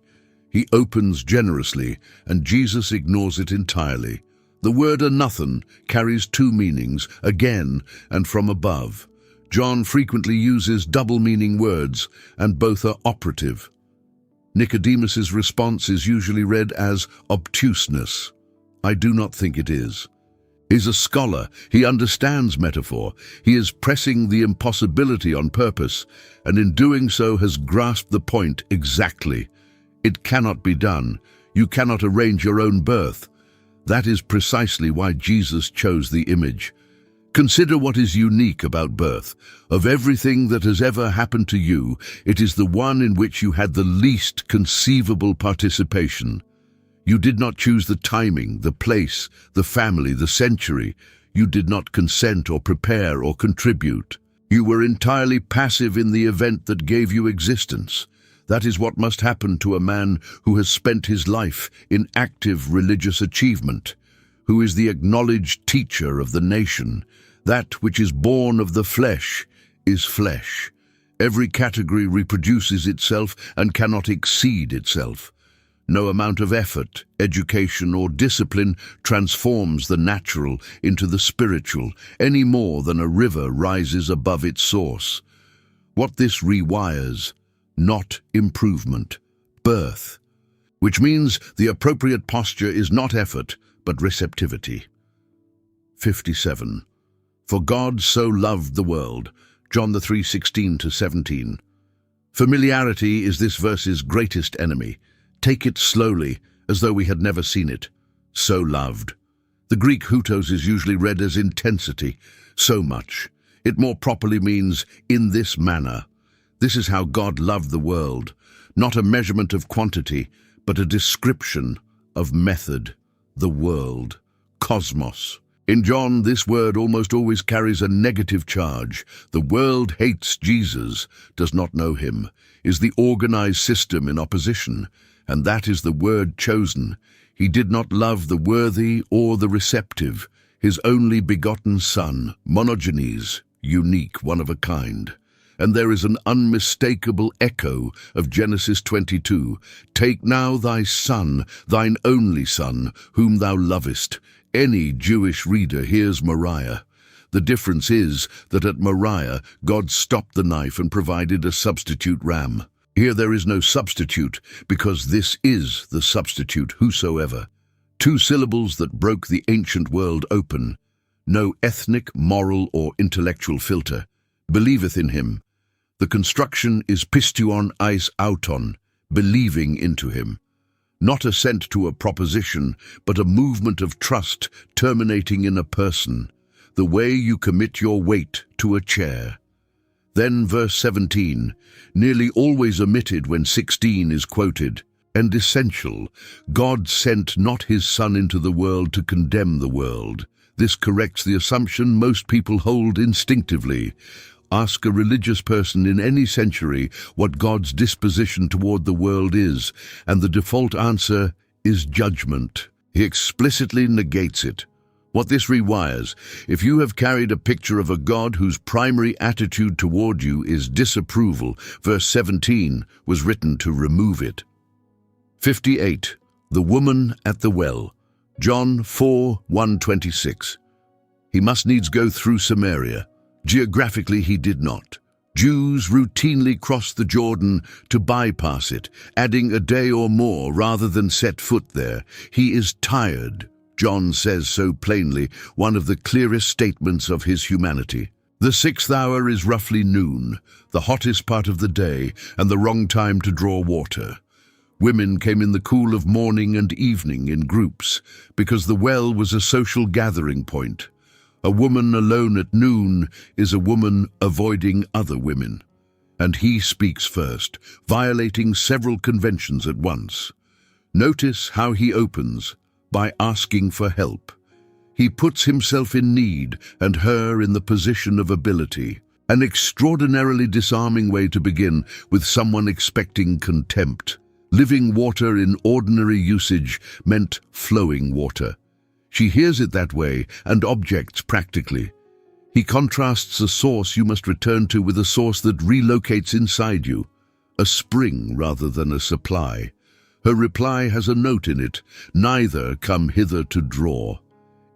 He opens generously, and Jesus ignores it entirely. The word anothen carries two meanings, again and from above. John frequently uses double-meaning words, and both are operative. Nicodemus's response is usually read as obtuseness. I do not think it is. He's a scholar. He understands metaphor. He is pressing the impossibility on purpose, and in doing so has grasped the point exactly. It cannot be done. You cannot arrange your own birth. That is precisely why Jesus chose the image. Consider what is unique about birth. Of everything that has ever happened to you, it is the one in which you had the least conceivable participation. You did not choose the timing, the place, the family, the century. You did not consent or prepare or contribute. You were entirely passive in the event that gave you existence. That is what must happen to a man who has spent his life in active religious achievement, who is the acknowledged teacher of the nation. That which is born of the flesh is flesh. Every category reproduces itself and cannot exceed itself. No amount of effort, education, or discipline transforms the natural into the spiritual, any more than a river rises above its source. What this rewires, not improvement, birth, which means the appropriate posture is not effort, but receptivity. 57. For God so loved the world, John 3:16-17. Familiarity is this verse's greatest enemy. Take it slowly, as though we had never seen it. So loved. The Greek hutos is usually read as intensity, so much. It more properly means in this manner. This is how God loved the world, not a measurement of quantity, but a description of method. The world, cosmos. In John, this word almost always carries a negative charge. The world hates Jesus, does not know him, is the organized system in opposition, and that is the word chosen. He did not love the worthy or the receptive, his only begotten Son, monogenes, unique, one of a kind. And there is an unmistakable echo of Genesis 22. Take now thy son, thine only son, whom thou lovest. Any Jewish reader hears Moriah. The difference is that at Moriah, God stopped the knife and provided a substitute ram. Here there is no substitute, because this is the substitute, whosoever. Two syllables that broke the ancient world open. No ethnic, moral, or intellectual filter. Believeth in him. The construction is pistion eis auton, believing into him. Not assent to a proposition, but a movement of trust terminating in a person, the way you commit your weight to a chair. Then verse 17, nearly always omitted when 16 is quoted, and essential. God sent not his Son into the world to condemn the world. This corrects the assumption most people hold instinctively. Ask a religious person in any century what God's disposition toward the world is, and the default answer is judgment. He explicitly negates it. What this rewires, if you have carried a picture of a God whose primary attitude toward you is disapproval, verse 17 was written to remove it. 58. The woman at the well, John 4:1-26. He must needs go through Samaria. Geographically, he did not. Jews routinely crossed the Jordan to bypass it, adding a day or more rather than set foot there. He is tired, John says so plainly, one of the clearest statements of his humanity. The 6th hour is roughly noon, the hottest part of the day, and the wrong time to draw water. Women came in the cool of morning and evening in groups, because the well was a social gathering point. A woman alone at noon is a woman avoiding other women. And he speaks first, violating several conventions at once. Notice how he opens, by asking for help. He puts himself in need and her in the position of ability. An extraordinarily disarming way to begin with someone expecting contempt. Living water in ordinary usage meant flowing water. She hears it that way and objects practically. He contrasts a source you must return to with a source that relocates inside you, a spring rather than a supply. Her reply has a note in it, neither come hither to draw.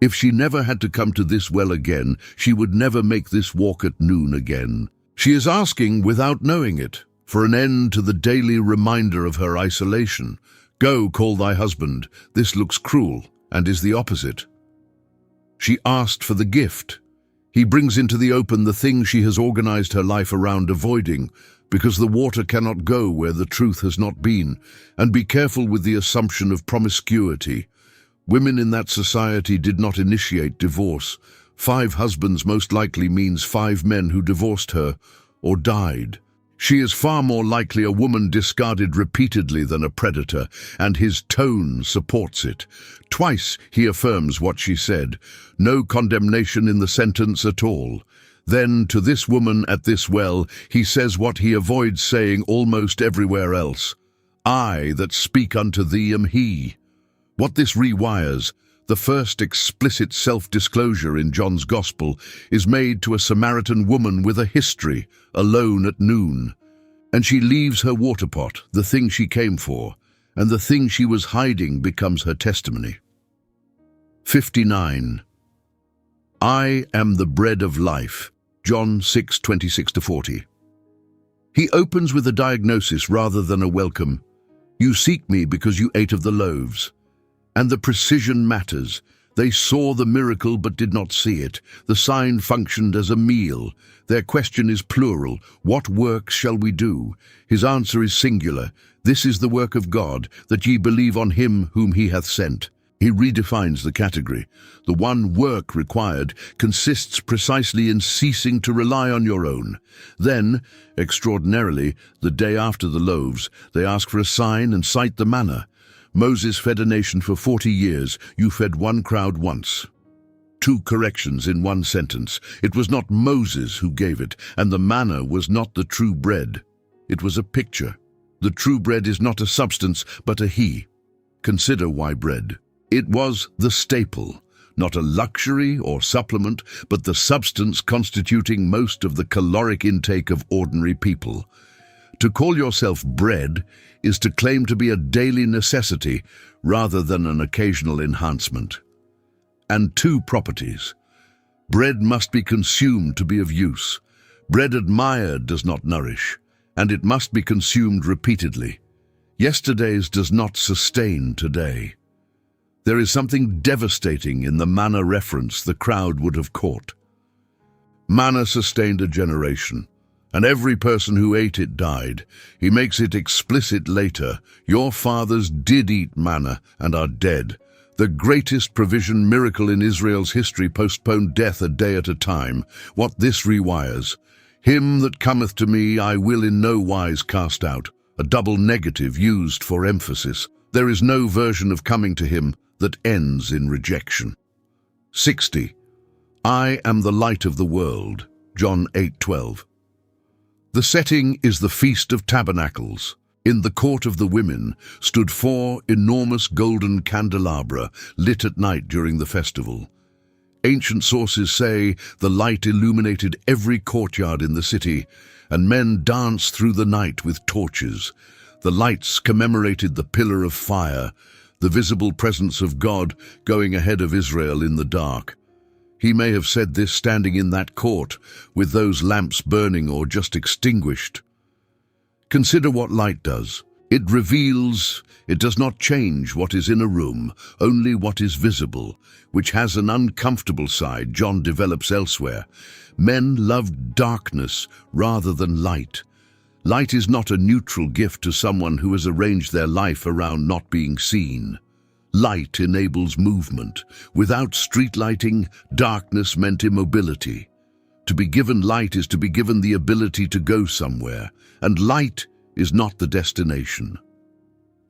If she never had to come to this well again, she would never make this walk at noon again. She is asking, without knowing it, for an end to the daily reminder of her isolation. Go, call thy husband. This looks cruel, and is the opposite. She asked for the gift. He brings into the open the thing she has organized her life around avoiding, because the water cannot go where the truth has not been, and be careful with the assumption of promiscuity. Women in that society did not initiate divorce. 5 husbands most likely means 5 men who divorced her or died. She is far more likely a woman discarded repeatedly than a predator, and his tone supports it. Twice he affirms what she said, no condemnation in the sentence at all. Then, to this woman at this well, he says what he avoids saying almost everywhere else. I that speak unto thee am he. What this rewires, the first explicit self-disclosure in John's Gospel, is made to a Samaritan woman with a history, alone at noon. And she leaves her water pot, the thing she came for, and the thing she was hiding becomes her testimony. 59. I am the bread of life. John 6:26-40. He opens with a diagnosis rather than a welcome. You seek me because you ate of the loaves. And the precision matters. They saw the miracle but did not see it. The sign functioned as a meal. Their question is plural. What works shall we do? His answer is singular. This is the work of God, that ye believe on him whom he hath sent. He redefines the category. The one work required consists precisely in ceasing to rely on your own. Then, extraordinarily, the day after the loaves, they ask for a sign and cite the manna. Moses fed a nation for 40 years. You fed one crowd once. 2 corrections in one sentence. It was not Moses who gave it, and the manna was not the true bread. It was a picture. The true bread is not a substance, but a he. Consider why bread. It was the staple, not a luxury or supplement, but the substance constituting most of the caloric intake of ordinary people. To call yourself bread is to claim to be a daily necessity rather than an occasional enhancement. And 2 properties. Bread must be consumed to be of use. Bread admired does not nourish, and it must be consumed repeatedly. Yesterday's does not sustain today. There is something devastating in the manna reference the crowd would have caught. Manna sustained a generation, and every person who ate it died. He makes it explicit later. Your fathers did eat manna and are dead. The greatest provision miracle in Israel's history postponed death a day at a time. What this rewires. Him that cometh to me I will in no wise cast out. A double negative used for emphasis. There is no version of coming to him that ends in rejection. 60. I am the light of the world. John 8:12. The setting is the Feast of Tabernacles. In the court of the women stood 4 enormous golden candelabra lit at night during the festival. Ancient sources say the light illuminated every courtyard in the city, and men danced through the night with torches. The lights commemorated the pillar of fire, the visible presence of God going ahead of Israel in the dark. He may have said this standing in that court, with those lamps burning or just extinguished. Consider what light does. It reveals, it does not change what is in a room, only what is visible, which has an uncomfortable side John develops elsewhere. Men love darkness rather than light. Light is not a neutral gift to someone who has arranged their life around not being seen. Light enables movement. Without street lighting, darkness meant immobility. To be given light is to be given the ability to go somewhere, and light is not the destination.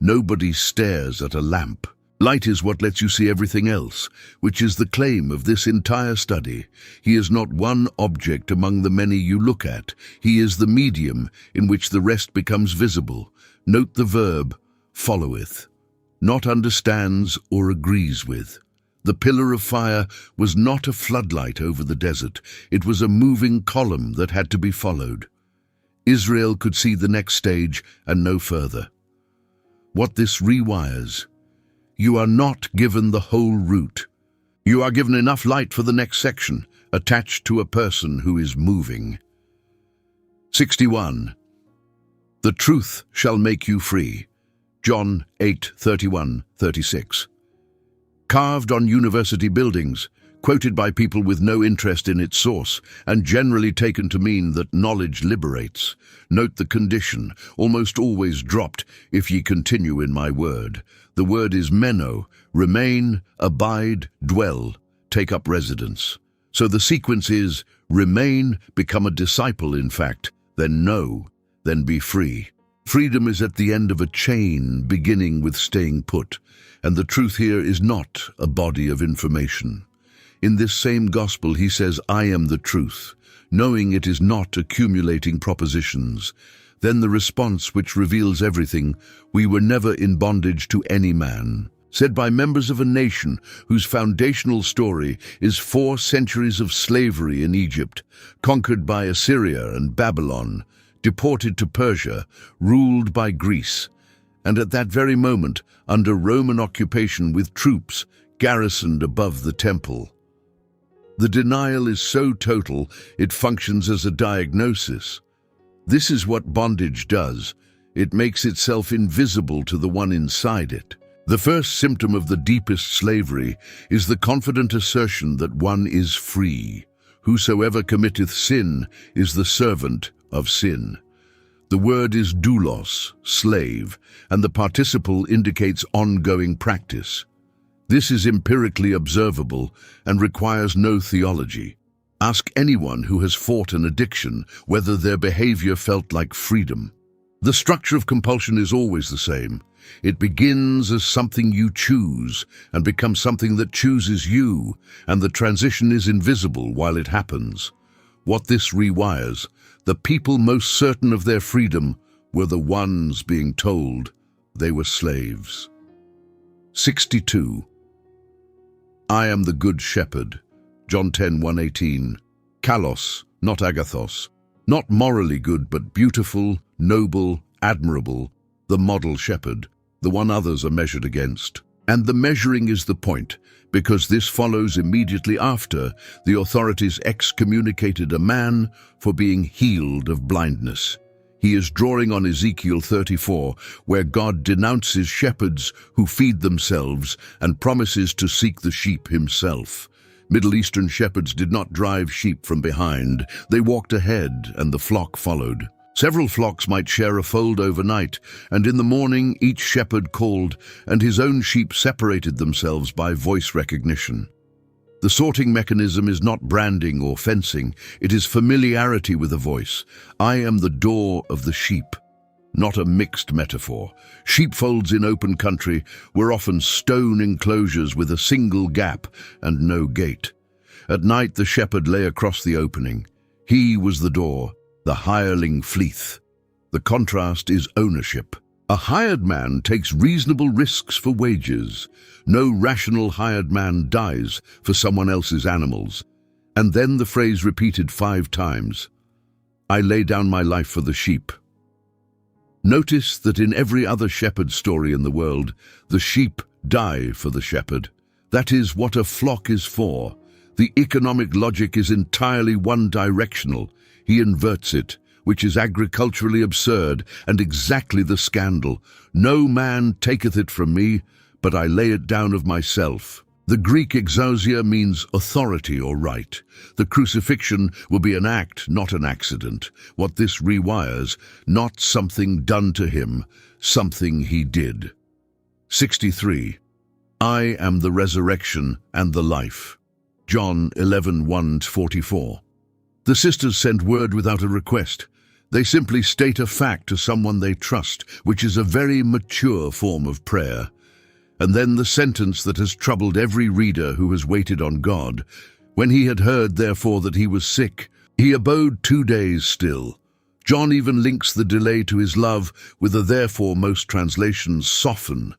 Nobody stares at a lamp. Light is what lets you see everything else, which is the claim of this entire study. He is not one object among the many you look at. He is the medium in which the rest becomes visible. Note the verb, followeth, not understands or agrees with. The pillar of fire was not a floodlight over the desert. It was a moving column that had to be followed. Israel could see the next stage and no further. What this rewires: you are not given the whole route. You are given enough light for the next section, attached to a person who is moving. 61. The truth shall make you free. John 8:31-36. Carved on university buildings, quoted by people with no interest in its source, and generally taken to mean that knowledge liberates. Note the condition, almost always dropped, if ye continue in my word. The word is meno, remain, abide, dwell, take up residence. So the sequence is remain, become a disciple in fact, then know, then be free. Freedom is at the end of a chain beginning with staying put, and the truth here is not a body of information. In this same gospel he says, I am the truth, knowing it is not accumulating propositions. Then the response which reveals everything, we were never in bondage to any man, said by members of a nation whose foundational story is 4 centuries of slavery in Egypt, conquered by Assyria and Babylon, deported to Persia, ruled by Greece, and at that very moment under Roman occupation with troops garrisoned above the temple. The denial is so total it functions as a diagnosis. This is what bondage does. It makes itself invisible to the one inside it. The first symptom of the deepest slavery is the confident assertion that one is free. Whosoever committeth sin is the servant of sin. The word is doulos, slave, and the participle indicates ongoing practice. This is empirically observable and requires no theology. Ask anyone who has fought an addiction whether their behavior felt like freedom. The structure of compulsion is always the same. It begins as something you choose and becomes something that chooses you, and the transition is invisible while it happens. What this rewires: the people most certain of their freedom were the ones being told they were slaves. 62. I am the good shepherd. John 10:1-18. Kalos, not agathos. Not morally good, but beautiful, noble, admirable. The model shepherd, the one others are measured against. And the measuring is the point, because this follows immediately after the authorities excommunicated a man for being healed of blindness. He is drawing on Ezekiel 34, where God denounces shepherds who feed themselves and promises to seek the sheep himself. Middle Eastern shepherds did not drive sheep from behind. They walked ahead, and the flock followed. Several flocks might share a fold overnight, and in the morning each shepherd called, and his own sheep separated themselves by voice recognition. The sorting mechanism is not branding or fencing, it is familiarity with a voice. I am the door of the sheep, not a mixed metaphor. Sheepfolds in open country were often stone enclosures with a single gap and no gate. At night the shepherd lay across the opening. He was the door, the hireling fleeth. The contrast is ownership. A hired man takes reasonable risks for wages. No rational hired man dies for someone else's animals. And then the phrase repeated 5 times. I lay down my life for the sheep. Notice that in every other shepherd story in the world, the sheep die for the shepherd. That is what a flock is for. The economic logic is entirely one-directional. He inverts it, which is agriculturally absurd and exactly the scandal. No man taketh it from me, but I lay it down of myself. The Greek exousia means authority or right. The crucifixion will be an act, not an accident. What this rewires, not something done to him, something he did. 63. I am the resurrection and the life. John 11:1-44. The sisters sent word without a request. They simply state a fact to someone they trust, which is a very mature form of prayer. And then the sentence that has troubled every reader who has waited on God. When he had heard, therefore, that he was sick, he abode 2 days still. John even links the delay to his love with the therefore most translations soften.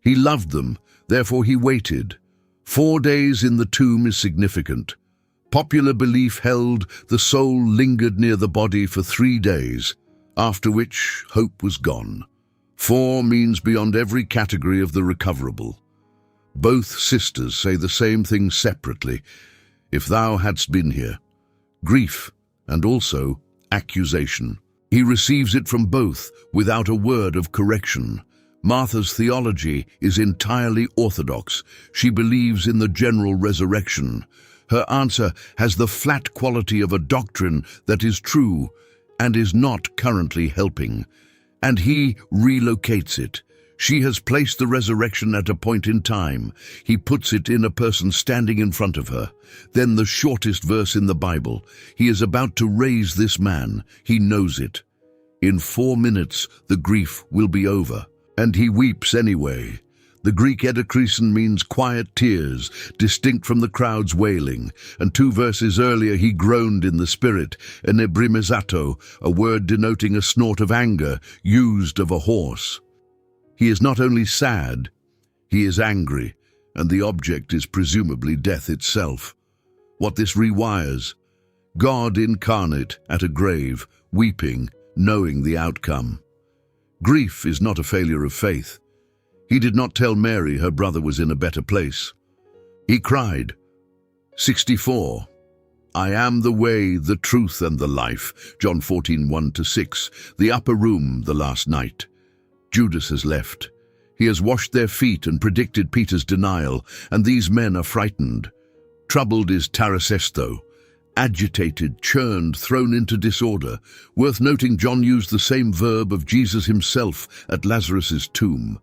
He loved them, therefore he waited. 4 days in the tomb is significant. Popular belief held the soul lingered near the body for 3 days, after which hope was gone. 4 means beyond every category of the recoverable. Both sisters say the same thing separately. If thou hadst been here. Grief, and also accusation. He receives it from both without a word of correction. Martha's theology is entirely orthodox. She believes in the general resurrection. Her answer has the flat quality of a doctrine that is true and is not currently helping. And he relocates it. She has placed the resurrection at a point in time. He puts it in a person standing in front of her. Then the shortest verse in the Bible. He is about to raise this man. He knows it. In 4 minutes, the grief will be over. And he weeps anyway. The Greek edakreison means quiet tears, distinct from the crowd's wailing, and 2 verses earlier he groaned in the spirit, enebrimizato, a word denoting a snort of anger, used of a horse. He is not only sad, he is angry, and the object is presumably death itself. What this rewires: God incarnate at a grave, weeping, knowing the outcome. Grief is not a failure of faith. He did not tell Mary her brother was in a better place. He cried. 64. I am the way, the truth, and the life. John 14:1-6. The upper room, the last night. Judas has left. He has washed their feet and predicted Peter's denial, and these men are frightened. Troubled is tarasesto. Agitated, churned, thrown into disorder. Worth noting, John used the same verb of Jesus himself at Lazarus's tomb.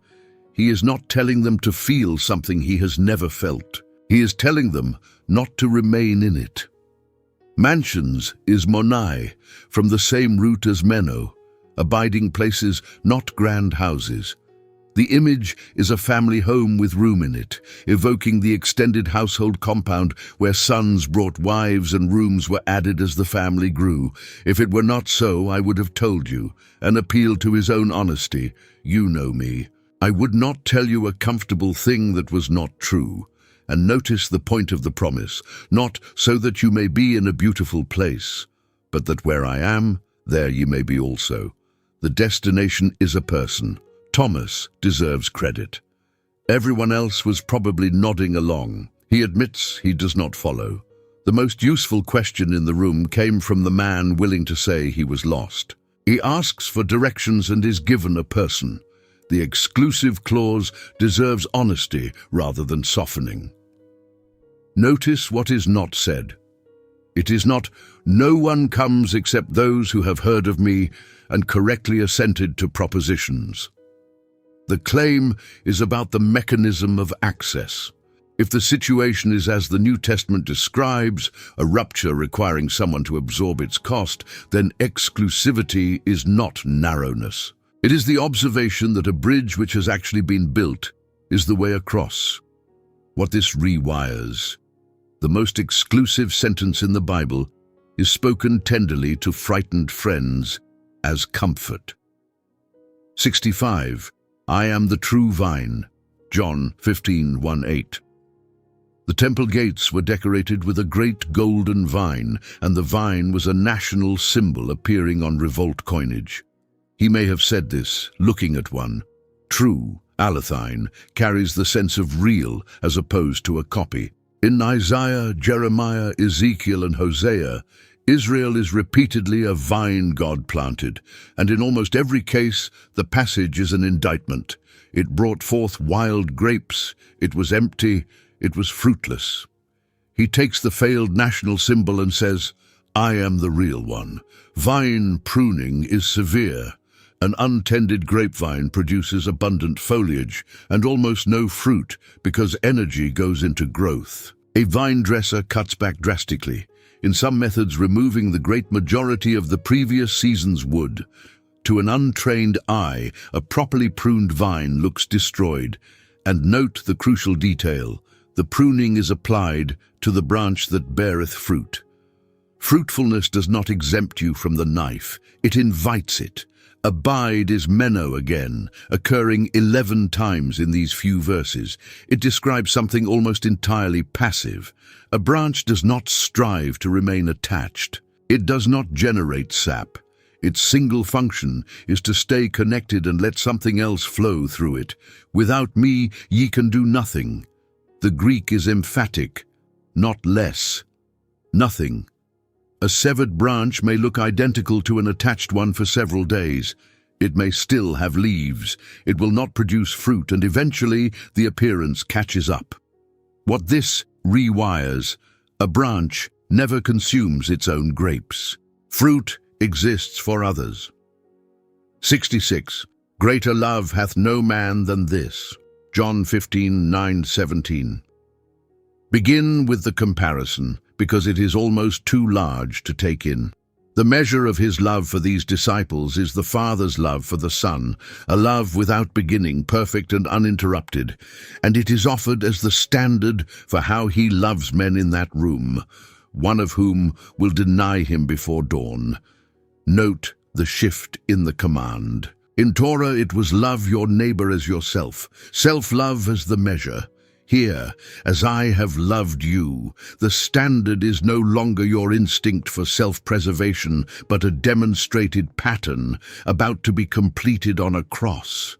He is not telling them to feel something he has never felt. He is telling them not to remain in it. Mansions is monai, from the same root as meno, abiding places, not grand houses. The image is a family home with room in it, evoking the extended household compound where sons brought wives and rooms were added as the family grew. If it were not so, I would have told you, an appeal to his own honesty. You know me. I would not tell you a comfortable thing that was not true. And notice the point of the promise, not so that you may be in a beautiful place, but that where I am, there ye may be also. The destination is a person. Thomas deserves credit. Everyone else was probably nodding along. He admits he does not follow. The most useful question in the room came from the man willing to say he was lost. He asks for directions and is given a person. The exclusive clause deserves honesty rather than softening. Notice what is not said. It is not, no one comes except those who have heard of me and correctly assented to propositions. The claim is about the mechanism of access. If the situation is as the New Testament describes, a rupture requiring someone to absorb its cost, then exclusivity is not narrowness. It is the observation that a bridge which has actually been built is the way across. What this rewires. The most exclusive sentence in the Bible is spoken tenderly to frightened friends as comfort. 65. I am the true vine. John 15:1-8. The temple gates were decorated with a great golden vine, and the vine was a national symbol appearing on revolt coinage. He may have said this, looking at one. True, alethein, carries the sense of real as opposed to a copy. In Isaiah, Jeremiah, Ezekiel, and Hosea, Israel is repeatedly a vine God planted, and in almost every case, the passage is an indictment. It brought forth wild grapes, it was empty, it was fruitless. He takes the failed national symbol and says, I am the real one. Vine pruning is severe. An untended grapevine produces abundant foliage and almost no fruit because energy goes into growth. A vine dresser cuts back drastically, in some methods removing the great majority of the previous season's wood. To an untrained eye, a properly pruned vine looks destroyed. And note the crucial detail. The pruning is applied to the branch that beareth fruit. Fruitfulness does not exempt you from the knife, it invites it. Abide is meno again, occurring 11 times in these few verses. It describes something almost entirely passive. A branch does not strive to remain attached. It does not generate sap. Its single function is to stay connected and let something else flow through it. Without me, ye can do nothing. The Greek is emphatic, not less. Nothing. A severed branch may look identical to an attached one for several days. It may still have leaves. It will not produce fruit, and eventually the appearance catches up. What this rewires, a branch never consumes its own grapes. Fruit exists for others. 66. Greater love hath no man than this. John 15:9-17. Begin with the comparison, because it is almost too large to take in. The measure of his love for these disciples is the Father's love for the Son, a love without beginning, perfect and uninterrupted, and it is offered as the standard for how he loves men in that room, one of whom will deny him before dawn. Note the shift in the command. In Torah it was love your neighbor as yourself, self-love as the measure. Here, as I have loved you, the standard is no longer your instinct for self-preservation, but a demonstrated pattern about to be completed on a cross.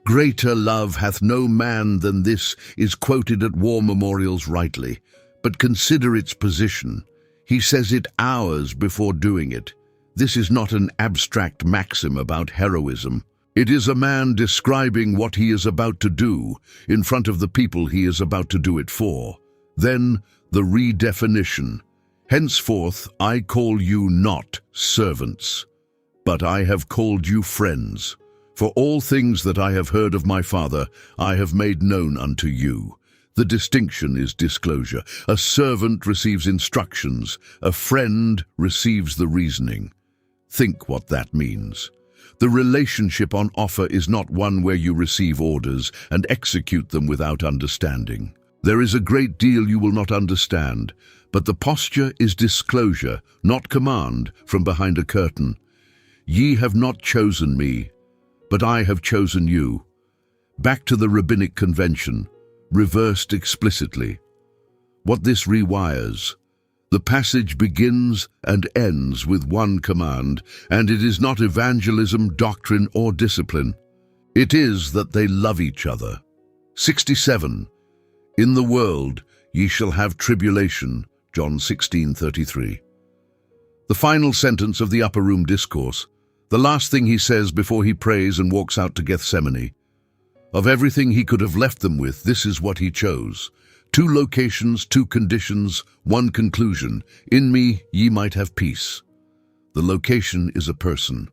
Greater love hath no man than this is quoted at war memorials rightly, but consider its position. He says it hours before doing it. This is not an abstract maxim about heroism. It is a man describing what he is about to do in front of the people he is about to do it for. Then the redefinition. Henceforth I call you not servants, but I have called you friends. For all things that I have heard of my Father, I have made known unto you. The distinction is disclosure. A servant receives instructions. A friend receives the reasoning. Think what that means. The relationship on offer is not one where you receive orders and execute them without understanding. There is a great deal you will not understand, but the posture is disclosure, not command, from behind a curtain. Ye have not chosen me, but I have chosen you. Back to the rabbinic convention, reversed explicitly. What this rewires. The passage begins and ends with one command, and it is not evangelism, doctrine, or discipline. It is that they love each other. 67. In the world ye shall have tribulation. John 16:33. The final sentence of the upper room discourse, the last thing he says before he prays and walks out to Gethsemane. Of everything he could have left them with, this is what he chose. 2 locations, 2 conditions, 1 conclusion. In me ye might have peace. The location is a person.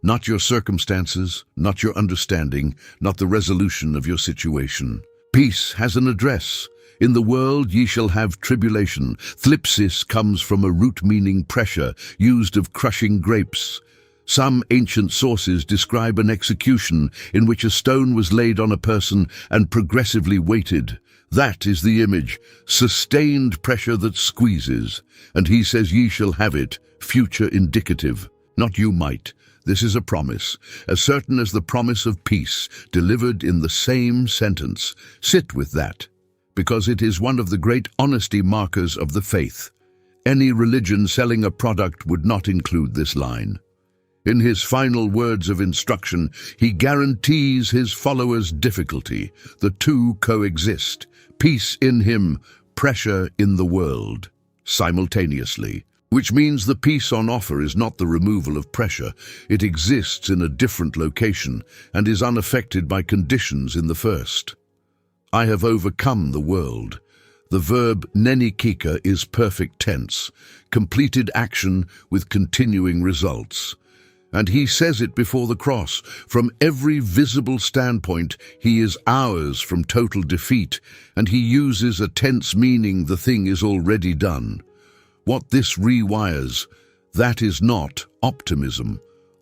Not your circumstances, not your understanding, not the resolution of your situation. Peace has an address. In the world ye shall have tribulation. Thlipsis comes from a root meaning pressure, used of crushing grapes. Some ancient sources describe an execution in which a stone was laid on a person and progressively weighted. That is the image, sustained pressure that squeezes. And he says ye shall have it, future indicative, not you might. This is a promise, as certain as the promise of peace, delivered in the same sentence. Sit with that, because it is one of the great honesty markers of the faith. Any religion selling a product would not include this line. In his final words of instruction, he guarantees his followers difficulty. The two coexist. Peace in him, pressure in the world simultaneously, which means the peace on offer is not the removal of pressure. It exists in a different location and is unaffected by conditions in the first. I have overcome the world. The verb nenikika is perfect tense, completed action with continuing results. And he says it before the cross. From every visible standpoint, he is ours from total defeat, and he uses a tense meaning the thing is already done. What this rewires, that is not optimism.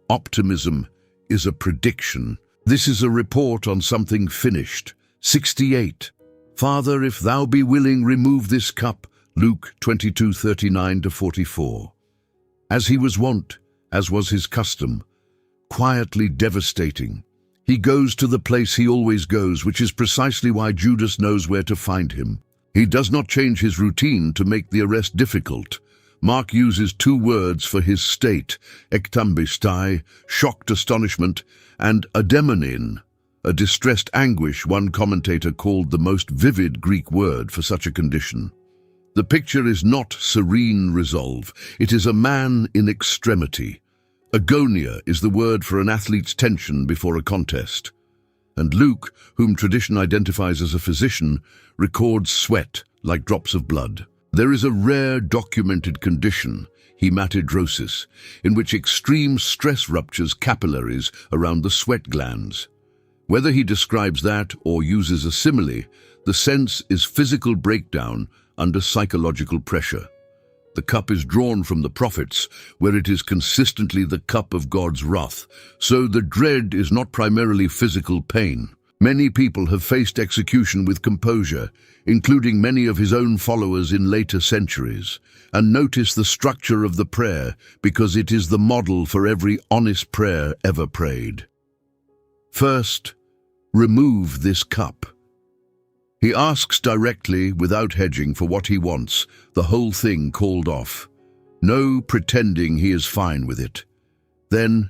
Optimism is a prediction. This is a report on something finished. 68. Father, if thou be willing, remove this cup. Luke 22:39-44. As he was wont, as was his custom, quietly devastating, he goes to the place he always goes, which is precisely why Judas knows where to find him. He does not change his routine to make the arrest difficult. Mark uses two words for his state, ektambistai, shocked astonishment, and ademonin, a distressed anguish one commentator called the most vivid Greek word for such a condition. The picture is not serene resolve, it is a man in extremity. Agonia is the word for an athlete's tension before a contest. And Luke, whom tradition identifies as a physician, records sweat like drops of blood. There is a rare documented condition, hematidrosis, in which extreme stress ruptures capillaries around the sweat glands. Whether he describes that or uses a simile, the sense is physical breakdown under psychological pressure. The cup is drawn from the prophets, where it is consistently the cup of God's wrath, so the dread is not primarily physical pain. Many people have faced execution with composure, including many of his own followers in later centuries. And notice the structure of the prayer, because it is the model for every honest prayer ever prayed. First, remove this cup. He asks directly, without hedging, for what he wants, the whole thing called off. No pretending he is fine with it. Then,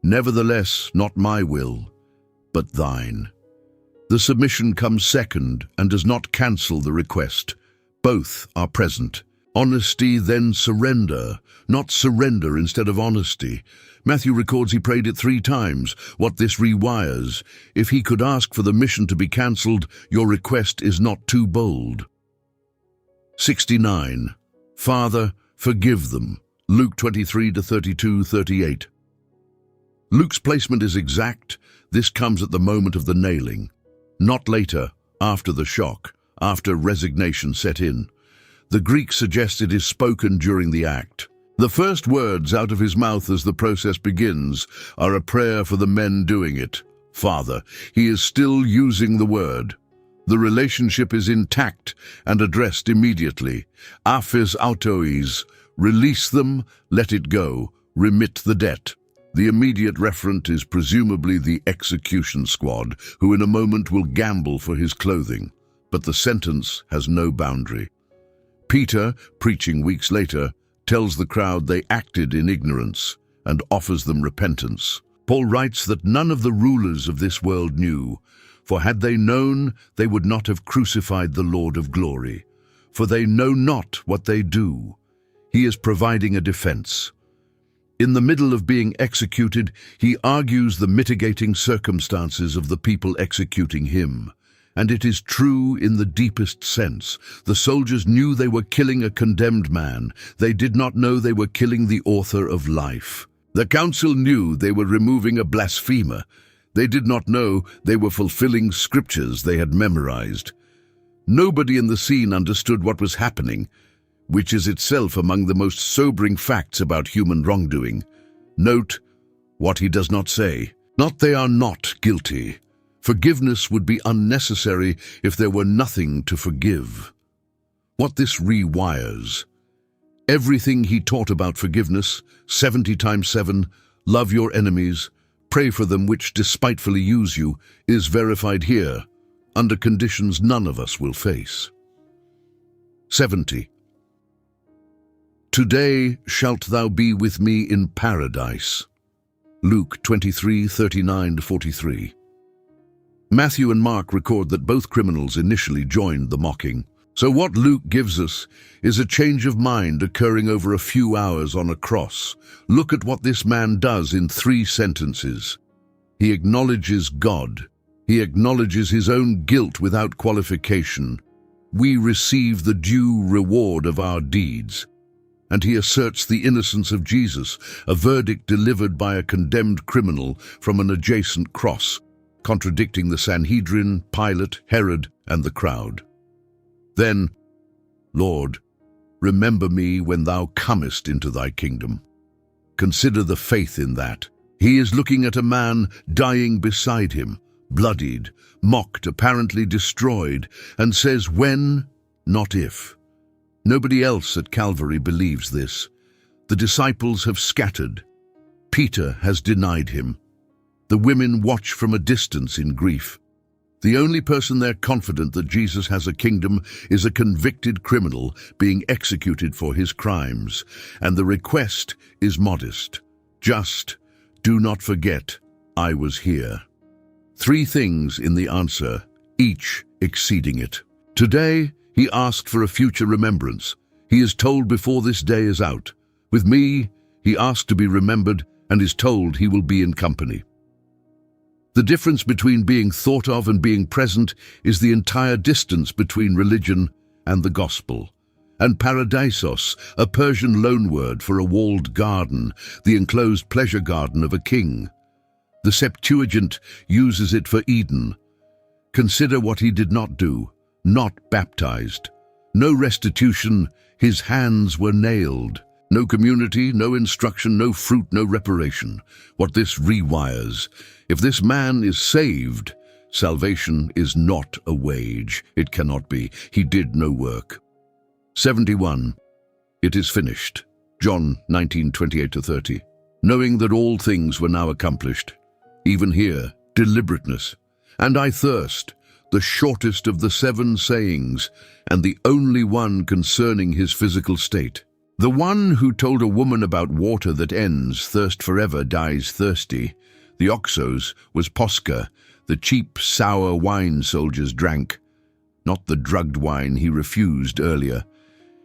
nevertheless, not my will, but thine. The submission comes second and does not cancel the request. Both are present. Honesty, then surrender, not surrender instead of honesty. Matthew records he prayed it 3 times. What this rewires: if he could ask for the mission to be cancelled, your request is not too bold. 69. Father, forgive them. Luke 23:32-38. Luke's placement is exact. This comes at the moment of the nailing, not later, after the shock, after resignation set in. The Greek suggests it is spoken during the act. The first words out of his mouth as the process begins are a prayer for the men doing it. Father, he is still using the word. The relationship is intact and addressed immediately. Aphis autois, release them, let it go, remit the debt. The immediate referent is presumably the execution squad, who in a moment will gamble for his clothing. But the sentence has no boundary. Peter, preaching weeks later, tells the crowd they acted in ignorance and offers them repentance. Paul writes that none of the rulers of this world knew, for had they known, they would not have crucified the Lord of glory. For they know not what they do. He is providing a defense. In the middle of being executed, he argues the mitigating circumstances of the people executing him. And it is true in the deepest sense. The soldiers knew they were killing a condemned man. They did not know they were killing the author of life. The council knew they were removing a blasphemer. They did not know they were fulfilling scriptures they had memorized. Nobody in the scene understood what was happening, which is itself among the most sobering facts about human wrongdoing. Note what he does not say. Not they are not guilty. Forgiveness would be unnecessary if there were nothing to forgive. What this rewires: everything he taught about forgiveness, 70 times 7, love your enemies, pray for them which despitefully use you, is verified here, under conditions none of us will face. 70. Today shalt thou be with me in paradise. Luke 23:39-43. Matthew and Mark record that both criminals initially joined the mocking. So what Luke gives us is a change of mind occurring over a few hours on a cross. Look at what this man does in 3 sentences. He acknowledges God. He acknowledges his own guilt without qualification. We receive the due reward of our deeds. And he asserts the innocence of Jesus, a verdict delivered by a condemned criminal from an adjacent cross, contradicting the Sanhedrin, Pilate, Herod, and the crowd. Then, Lord, remember me when thou comest into thy kingdom. Consider the faith in that. He is looking at a man dying beside him, bloodied, mocked, apparently destroyed, and says when, not if. Nobody else at Calvary believes this. The disciples have scattered. Peter has denied him. The women watch from a distance in grief. The only person they're confident that Jesus has a kingdom is a convicted criminal being executed for his crimes, and the request is modest. Just, do not forget, I was here. 3 things in the answer, each exceeding it. Today, he asked for a future remembrance. He is told before this day is out. With me, he asked to be remembered and is told he will be in company. The difference between being thought of and being present is the entire distance between religion and the gospel. And paradisos, a Persian loanword for a walled garden, the enclosed pleasure garden of a king. The Septuagint uses it for Eden. Consider what he did not do, not baptized. No restitution, his hands were nailed. No community, no instruction, no fruit, no reparation. What this rewires. If this man is saved, salvation is not a wage. It cannot be. He did no work. 71. It is finished. John 19:28-30. Knowing that all things were now accomplished. Even here, deliberateness. And I thirst, the shortest of the 7 sayings, and the only one concerning his physical state. The one who told a woman about water that ends, thirst forever, dies thirsty. The oxos was Posca, the cheap, sour wine soldiers drank, not the drugged wine he refused earlier.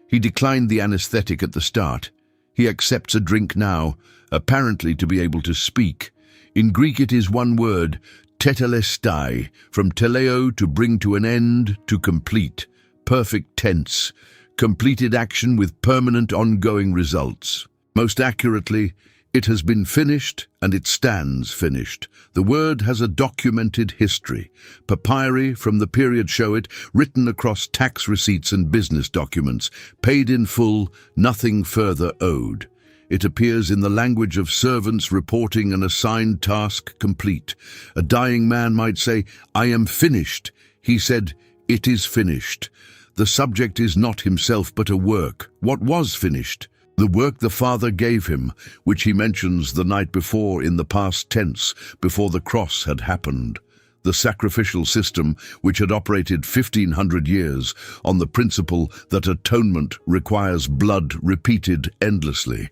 He declined the anesthetic at the start. He accepts a drink now, apparently to be able to speak. In Greek it is one word, tetelestai, from teleo, to bring to an end, to complete, perfect tense, completed action with permanent ongoing results. Most accurately, it has been finished and it stands finished. The word has a documented history. Papyri from the period show it, written across tax receipts and business documents, paid in full, nothing further owed. It appears in the language of servants reporting an assigned task complete. A dying man might say, I am finished. He said, it is finished. The subject is not himself but a work. What was finished? The work the Father gave him, which he mentions the night before in the past tense, before the cross had happened. The sacrificial system, which had operated 1,500 years on the principle that atonement requires blood repeated endlessly.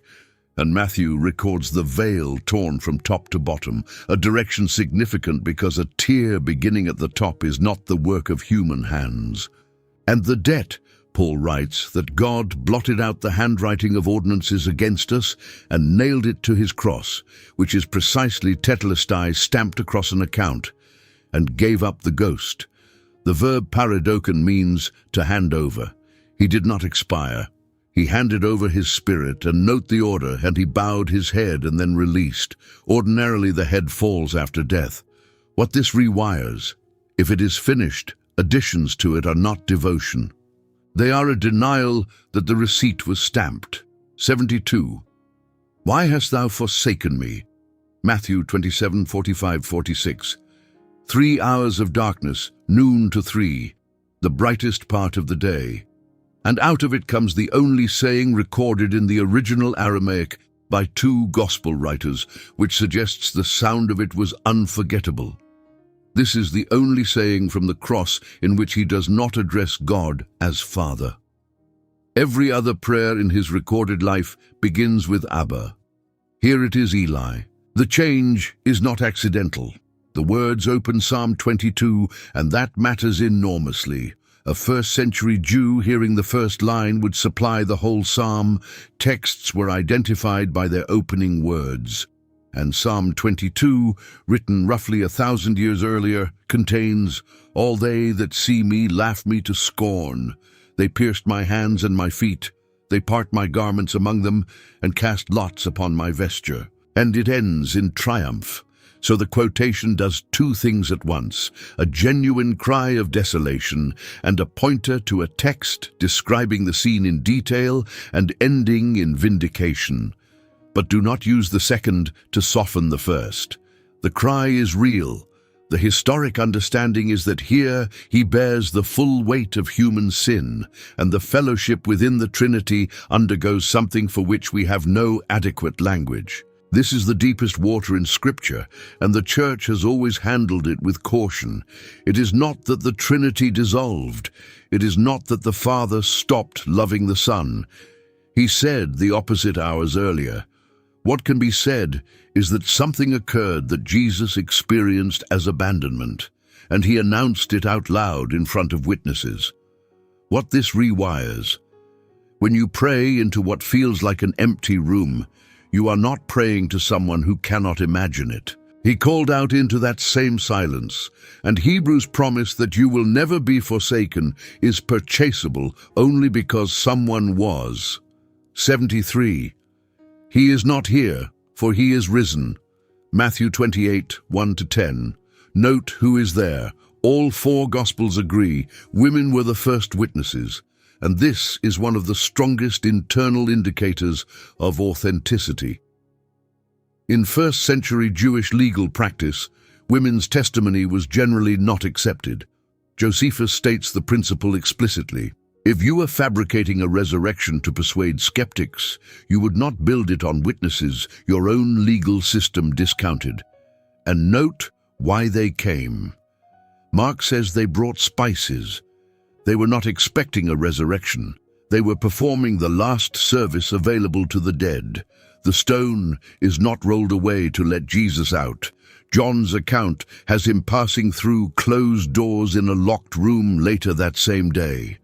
And Matthew records the veil torn from top to bottom, a direction significant because a tear beginning at the top is not the work of human hands. And the debt, Paul writes, that God blotted out the handwriting of ordinances against us and nailed it to his cross, which is precisely tetelestai stamped across an account, and gave up the ghost. The verb paradoken means to hand over. He did not expire. He handed over his spirit, and note the order, and he bowed his head and then released. Ordinarily the head falls after death. What this rewires, if it is finished, additions to it are not devotion. They are a denial that the receipt was stamped. 72. Why hast thou forsaken me? Matthew 27:45-46. 3 hours of darkness, noon to 3, the brightest part of the day. And out of it comes the only saying recorded in the original Aramaic by 2 gospel writers, which suggests the sound of it was unforgettable. This is the only saying from the cross in which he does not address God as Father. Every other prayer in his recorded life begins with Abba. Here it is Eli. The change is not accidental. The words open Psalm 22, and that matters enormously. A first-century Jew hearing the first line would supply the whole psalm. Texts were identified by their opening words. And Psalm 22, written roughly 1,000 years earlier, contains, "All they that see me laugh me to scorn. They pierced my hands and my feet. They part my garments among them and cast lots upon my vesture." And it ends in triumph. So the quotation does two things at once: a genuine cry of desolation and a pointer to a text describing the scene in detail and ending in vindication. But do not use the second to soften the first. The cry is real. The historic understanding is that here he bears the full weight of human sin, and the fellowship within the Trinity undergoes something for which we have no adequate language. This is the deepest water in Scripture, and the Church has always handled it with caution. It is not that the Trinity dissolved. It is not that the Father stopped loving the Son. He said the opposite hours earlier. What can be said is that something occurred that Jesus experienced as abandonment, and he announced it out loud in front of witnesses. What this rewires: when you pray into what feels like an empty room, you are not praying to someone who cannot imagine it. He called out into that same silence, and Hebrews' promise that you will never be forsaken is purchasable only because someone was. 73. He is not here, for he is risen. Matthew 28, 1-10. Note who is there. All four Gospels agree. Women were the first witnesses. And this is one of the strongest internal indicators of authenticity. In first-century Jewish legal practice, women's testimony was generally not accepted. Josephus states the principle explicitly. If you were fabricating a resurrection to persuade skeptics, you would not build it on witnesses your own legal system discounted. And note why they came. Mark says they brought spices. They were not expecting a resurrection. They were performing the last service available to the dead. The stone is not rolled away to let Jesus out. John's account has him passing through closed doors in a locked room later that same day.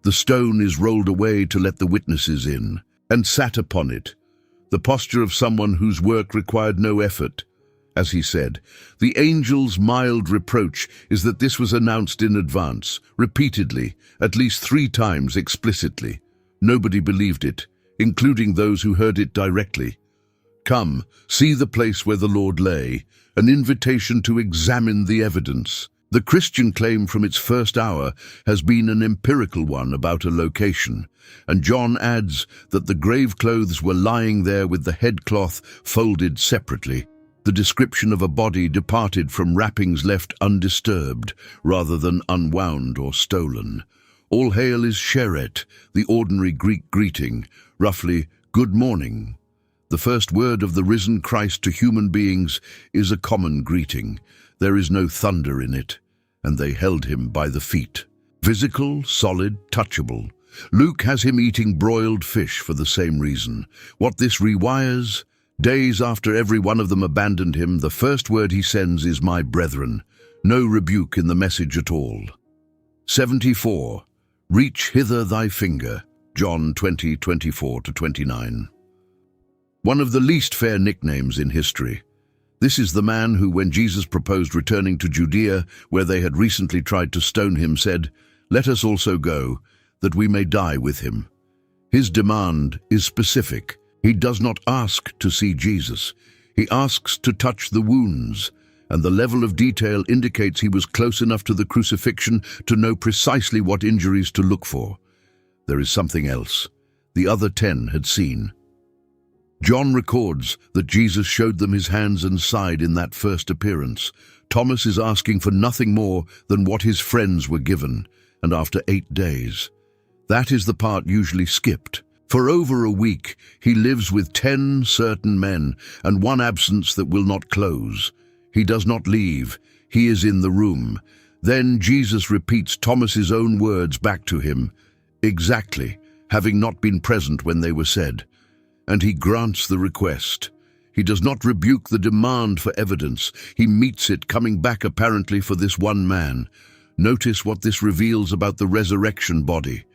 The stone is rolled away to let the witnesses in, and sat upon it, the posture of someone whose work required no effort. As he said, the angel's mild reproach is that this was announced in advance, repeatedly, at least 3 times explicitly. Nobody believed it, including those who heard it directly. Come, see the place where the Lord lay, an invitation to examine the evidence. The Christian claim from its first hour has been an empirical one about a location, and John adds that the grave clothes were lying there with the headcloth folded separately. The description of a body departed from wrappings left undisturbed, rather than unwound or stolen. All hail is sheret, the ordinary Greek greeting, roughly, good morning. The first word of the risen Christ to human beings is a common greeting. There is no thunder in it, and they held him by the feet. Physical, solid, touchable. Luke has him eating broiled fish for the same reason. What this rewires: days after every one of them abandoned him, the first word he sends is "my brethren." No rebuke in the message at all. 74. Reach hither thy finger. John 20, 24-29. One of the least fair nicknames in history. This is the man who, when Jesus proposed returning to Judea, where they had recently tried to stone him, said, "Let us also go, that we may die with him." His demand is specific. He does not ask to see Jesus. He asks to touch the wounds, and the level of detail indicates he was close enough to the crucifixion to know precisely what injuries to look for. There is something else. The other 10 had seen. John records that Jesus showed them his hands and side in that first appearance. Thomas is asking for nothing more than what his friends were given, and after 8 days. That is the part usually skipped. For over a week, he lives with 10 certain men and one absence that will not close. He does not leave. He is in the room. Then Jesus repeats Thomas's own words back to him, exactly, having not been present when they were said. And he grants the request. He does not rebuke the demand for evidence. He meets it, coming back apparently for this one man. Notice what this reveals about the resurrection body.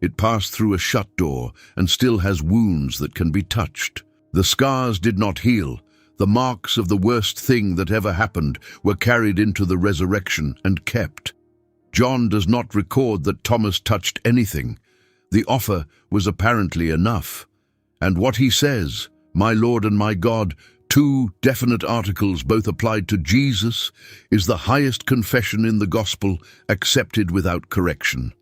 It passed through a shut door and still has wounds that can be touched. The scars did not heal. The marks of the worst thing that ever happened were carried into the resurrection and kept. John does not record that Thomas touched anything. The offer was apparently enough. And what he says, "My Lord and my God," two definite articles both applied to Jesus, is the highest confession in the gospel, accepted without correction.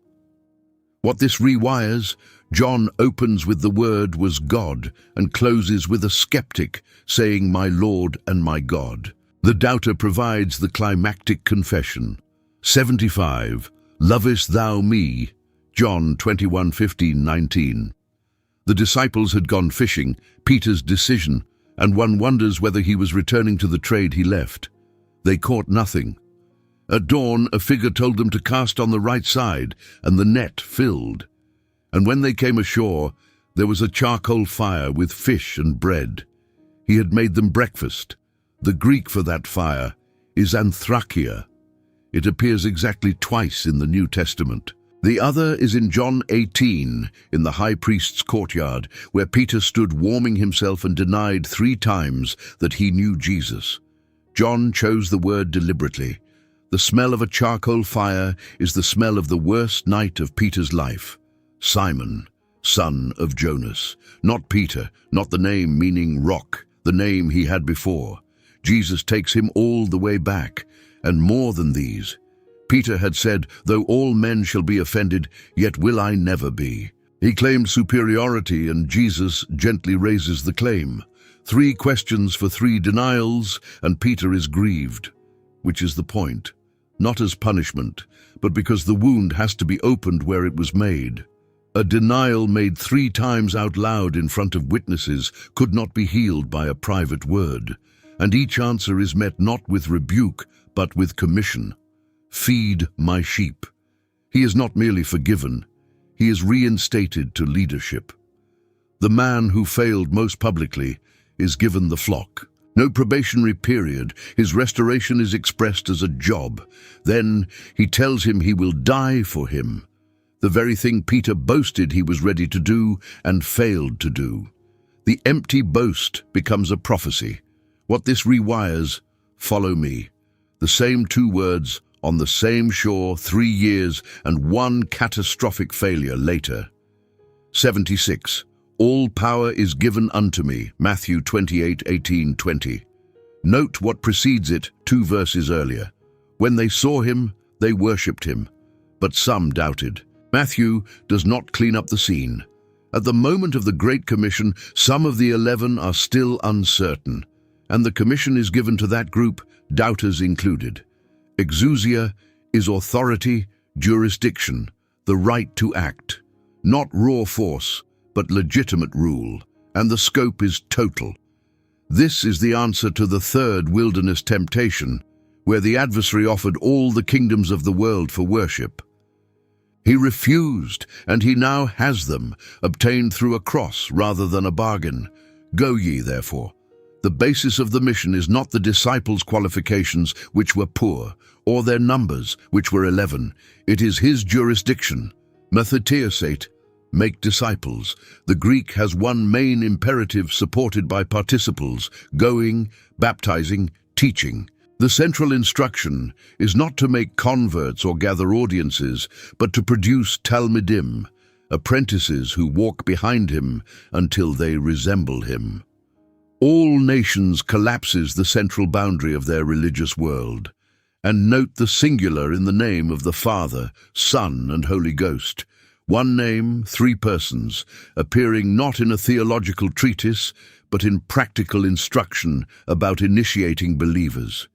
What this rewires, John opens with the word "was God" and closes with a skeptic saying "my Lord and my God." The doubter provides the climactic confession. 75. Lovest thou me? John 21:15-19. The disciples had gone fishing, Peter's decision, and one wonders whether he was returning to the trade he left. They caught nothing. At dawn, a figure told them to cast on the right side, and the net filled. And when they came ashore, there was a charcoal fire with fish and bread. He had made them breakfast. The Greek for that fire is anthrakia. It appears exactly twice in the New Testament. The other is in John 18, in the high priest's courtyard, where Peter stood warming himself and denied 3 times that he knew Jesus. John chose the word deliberately. The smell of a charcoal fire is the smell of the worst night of Peter's life. Simon, son of Jonas. Not Peter, not the name meaning rock, the name he had before. Jesus takes him all the way back, and more than these. Peter had said, "Though all men shall be offended, yet will I never be." He claimed superiority, and Jesus gently raises the claim. 3 questions for 3 denials, and Peter is grieved. Which is the point. Not as punishment, but because the wound has to be opened where it was made. A denial made 3 times out loud in front of witnesses could not be healed by a private word. And each answer is met not with rebuke, but with commission. Feed my sheep. He is not merely forgiven, he is reinstated to leadership. The man who failed most publicly is given the flock. No probationary period, his restoration is expressed as a job. Then he tells him he will die for him. The very thing Peter boasted he was ready to do and failed to do. The empty boast becomes a prophecy. What this rewires, follow me. The same 2 words, on the same shore, 3 years, and 1 catastrophic failure later. 76. All power is given unto me, Matthew 28:18-20. Note what precedes it 2 verses earlier. When they saw him, they worshipped him, but some doubted. Matthew does not clean up the scene. At the moment of the Great Commission, some of the 11 are still uncertain, and the commission is given to that group, doubters included. Exousia is authority, jurisdiction, the right to act. Not raw force, but legitimate rule, and the scope is total. This is the answer to the 3rd wilderness temptation, where the adversary offered all the kingdoms of the world for worship. He refused, and he now has them, obtained through a cross rather than a bargain. Go ye, therefore. The basis of the mission is not the disciples' qualifications, which were poor, or their numbers, which were 11. It is his jurisdiction. Matheteosate, make disciples. The Greek has one main imperative supported by participles, going, baptizing, teaching. The central instruction is not to make converts or gather audiences, but to produce talmidim, apprentices who walk behind him until they resemble him. All nations collapses the central boundary of their religious world. And note the singular in the name of the Father, Son, and Holy Ghost. One name, 3 persons, appearing not in a theological treatise, but in practical instruction about initiating believers.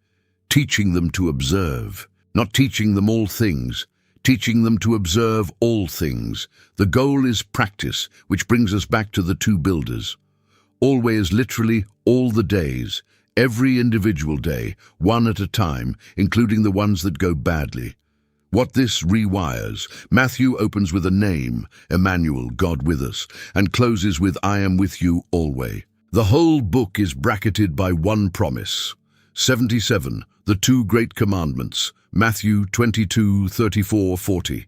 Teaching them to observe, not teaching them all things, teaching them to observe all things. The goal is practice, which brings us back to the 2 builders. Always, literally, all the days, every individual day, 1 at a time, including the ones that go badly. What this rewires, Matthew opens with a name, Emmanuel, God with us, and closes with I am with you always. The whole book is bracketed by one promise. 77. The two great commandments, Matthew 22:34-40.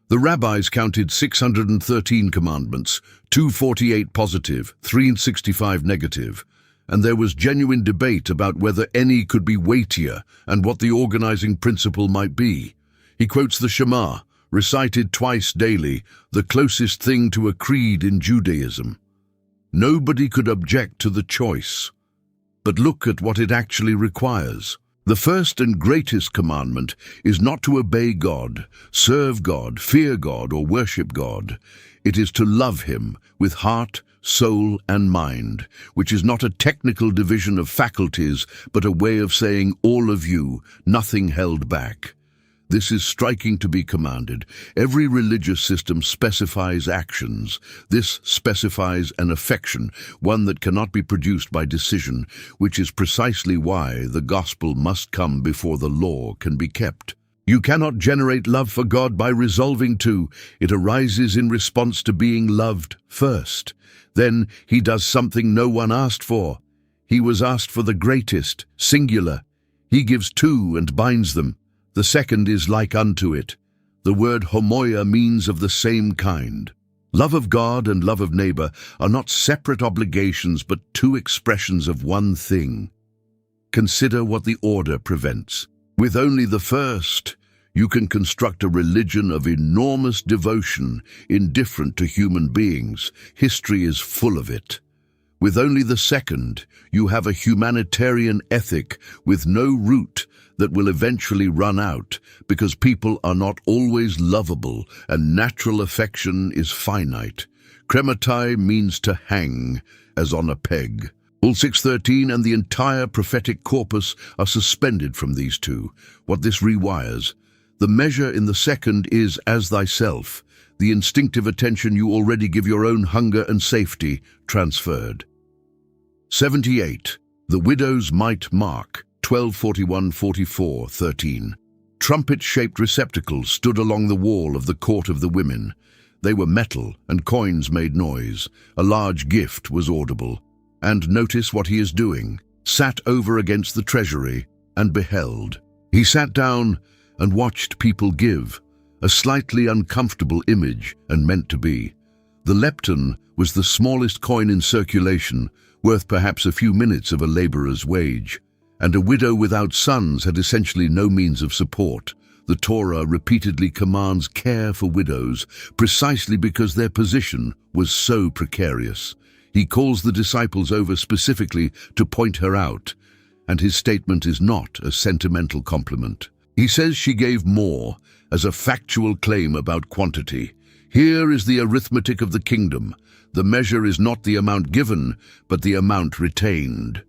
The rabbis counted 613 commandments, 248 positive, 365 negative, and there was genuine debate about whether any could be weightier and what the organizing principle might be. He quotes the Shema, recited twice daily, the closest thing to a creed in Judaism. Nobody could object to the choice. But look at what it actually requires. The first and greatest commandment is not to obey God, serve God, fear God, or worship God. It is to love Him with heart, soul, and mind, which is not a technical division of faculties, but a way of saying all of you, nothing held back. This is striking to be commanded. Every religious system specifies actions. This specifies an affection, one that cannot be produced by decision, which is precisely why the gospel must come before the law can be kept. You cannot generate love for God by resolving to. It arises in response to being loved first. Then He does something no one asked for. He was asked for the greatest, singular. He gives two and binds them. The second is like unto it. The word homoia means of the same kind. Love of God and love of neighbor are not separate obligations but two expressions of one thing. Consider what the order prevents. With only the first, you can construct a religion of enormous devotion, indifferent to human beings. History is full of it. With only the second, you have a humanitarian ethic with no root that will eventually run out because people are not always lovable and natural affection is finite. Krematai means to hang, as on a peg. All 613 and the entire prophetic corpus are suspended from these two. What this rewires, the measure in the second is as thyself, the instinctive attention you already give your own hunger and safety, transferred. 78. The widow's mite mark. 12:41-44-13. Trumpet-shaped receptacles stood along the wall of the court of the women. They were metal, and coins made noise. A large gift was audible. And notice what he is doing. Sat over against the treasury, and beheld. He sat down and watched people give. A slightly uncomfortable image, and meant to be. The lepton was the smallest coin in circulation, worth perhaps a few minutes of a laborer's wage. And a widow without sons had essentially no means of support. The Torah repeatedly commands care for widows, precisely because their position was so precarious. He calls the disciples over specifically to point her out, and his statement is not a sentimental compliment. He says she gave more as a factual claim about quantity. Here is the arithmetic of the kingdom. The measure is not the amount given, but the amount retained.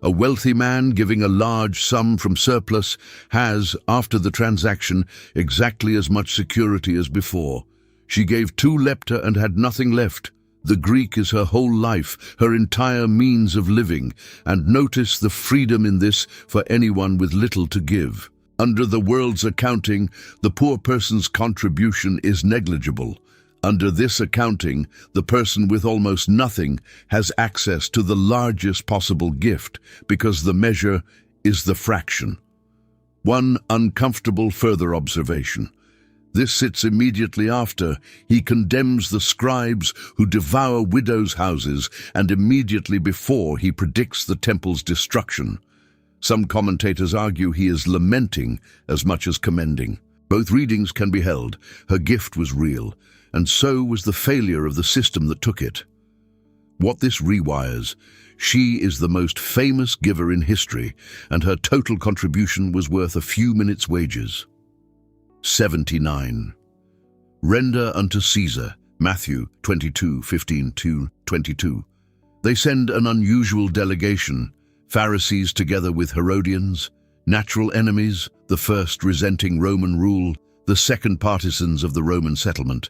A wealthy man giving a large sum from surplus has, after the transaction, exactly as much security as before. She gave 2 lepta and had nothing left. The Greek is her whole life, her entire means of living, and notice the freedom in this for anyone with little to give. Under the world's accounting, the poor person's contribution is negligible. Under this accounting, the person with almost nothing has access to the largest possible gift because the measure is the fraction. One uncomfortable further observation. This sits immediately after he condemns the scribes who devour widows' houses and immediately before he predicts the temple's destruction. Some commentators argue he is lamenting as much as commending. Both readings can be held. Her gift was real, and so was the failure of the system that took it. What this rewires, she is the most famous giver in history, and her total contribution was worth a few minutes' wages. 79. Render unto Caesar, Matthew 22:15-22. They send an unusual delegation, Pharisees together with Herodians, natural enemies, the first resenting Roman rule, the second partisans of the Roman settlement.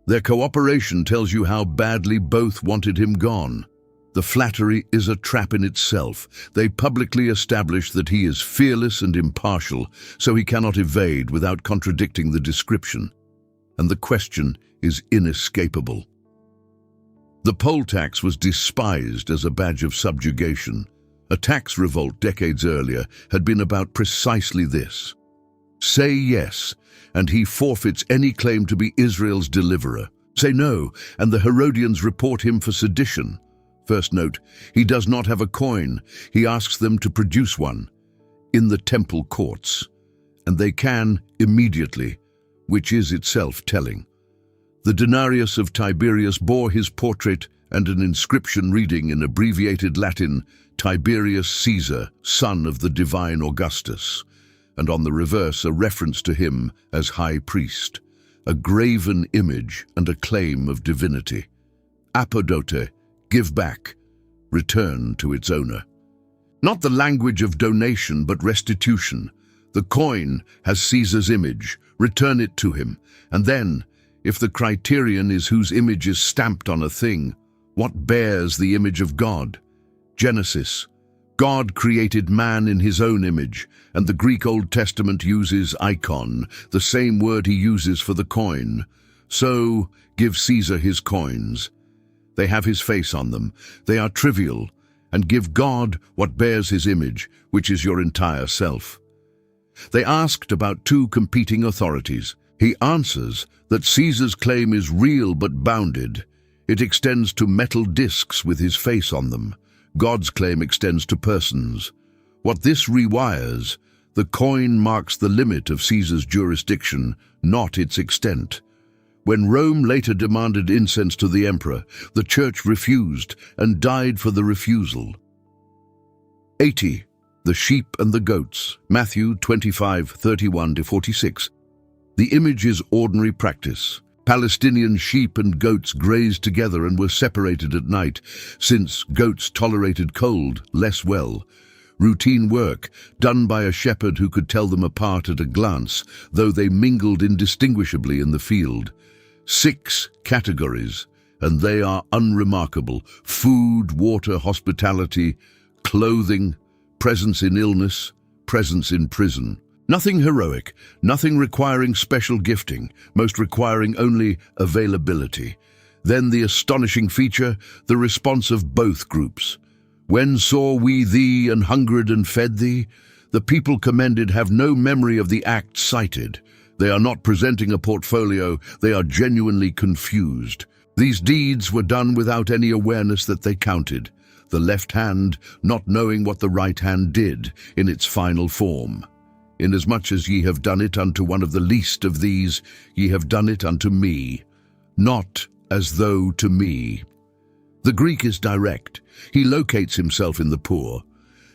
Their cooperation tells you how badly both wanted him gone. The flattery is a trap in itself. They publicly establish that he is fearless and impartial, so he cannot evade without contradicting the description. And the question is inescapable. The poll tax was despised as a badge of subjugation. A tax revolt decades earlier had been about precisely this. Say yes, and he forfeits any claim to be Israel's deliverer. Say no, and the Herodians report him for sedition. First note, he does not have a coin. He asks them to produce one in the temple courts, and they can immediately, which is itself telling. The denarius of Tiberius bore his portrait and an inscription reading in abbreviated Latin, Tiberius Caesar, son of the divine Augustus, and on the reverse a reference to him as high priest, a graven image and a claim of divinity. Apodote, give back, return to its owner. Not the language of donation, but restitution. The coin has Caesar's image, return it to him. And then, if the criterion is whose image is stamped on a thing, what bears the image of God? Genesis. God created man in his own image, and the Greek Old Testament uses icon, the same word he uses for the coin. So, give Caesar his coins. They have his face on them. They are trivial, and give God what bears his image, which is your entire self. They asked about two competing authorities. He answers that Caesar's claim is real but bounded. It extends to metal discs with his face on them. God's claim extends to persons. What this rewires, the coin marks the limit of Caesar's jurisdiction, not its extent. When Rome later demanded incense to the emperor, the church refused and died for the refusal. 80. The sheep and the goats. Matthew 25:31-46. The image is ordinary practice. Palestinian sheep and goats grazed together and were separated at night, since goats tolerated cold less well. Routine work, done by a shepherd who could tell them apart at a glance, though they mingled indistinguishably in the field. 6 categories, and they are unremarkable: food, water, hospitality, clothing, presence in illness, presence in prison. Nothing heroic, nothing requiring special gifting, most requiring only availability. Then the astonishing feature, the response of both groups. When saw we thee and hungered and fed thee? The people commended have no memory of the act cited. They are not presenting a portfolio, they are genuinely confused. These deeds were done without any awareness that they counted, the left hand not knowing what the right hand did in its final form. Inasmuch as ye have done it unto one of the least of these, ye have done it unto me, not as though to me. The Greek is direct. He locates himself in the poor.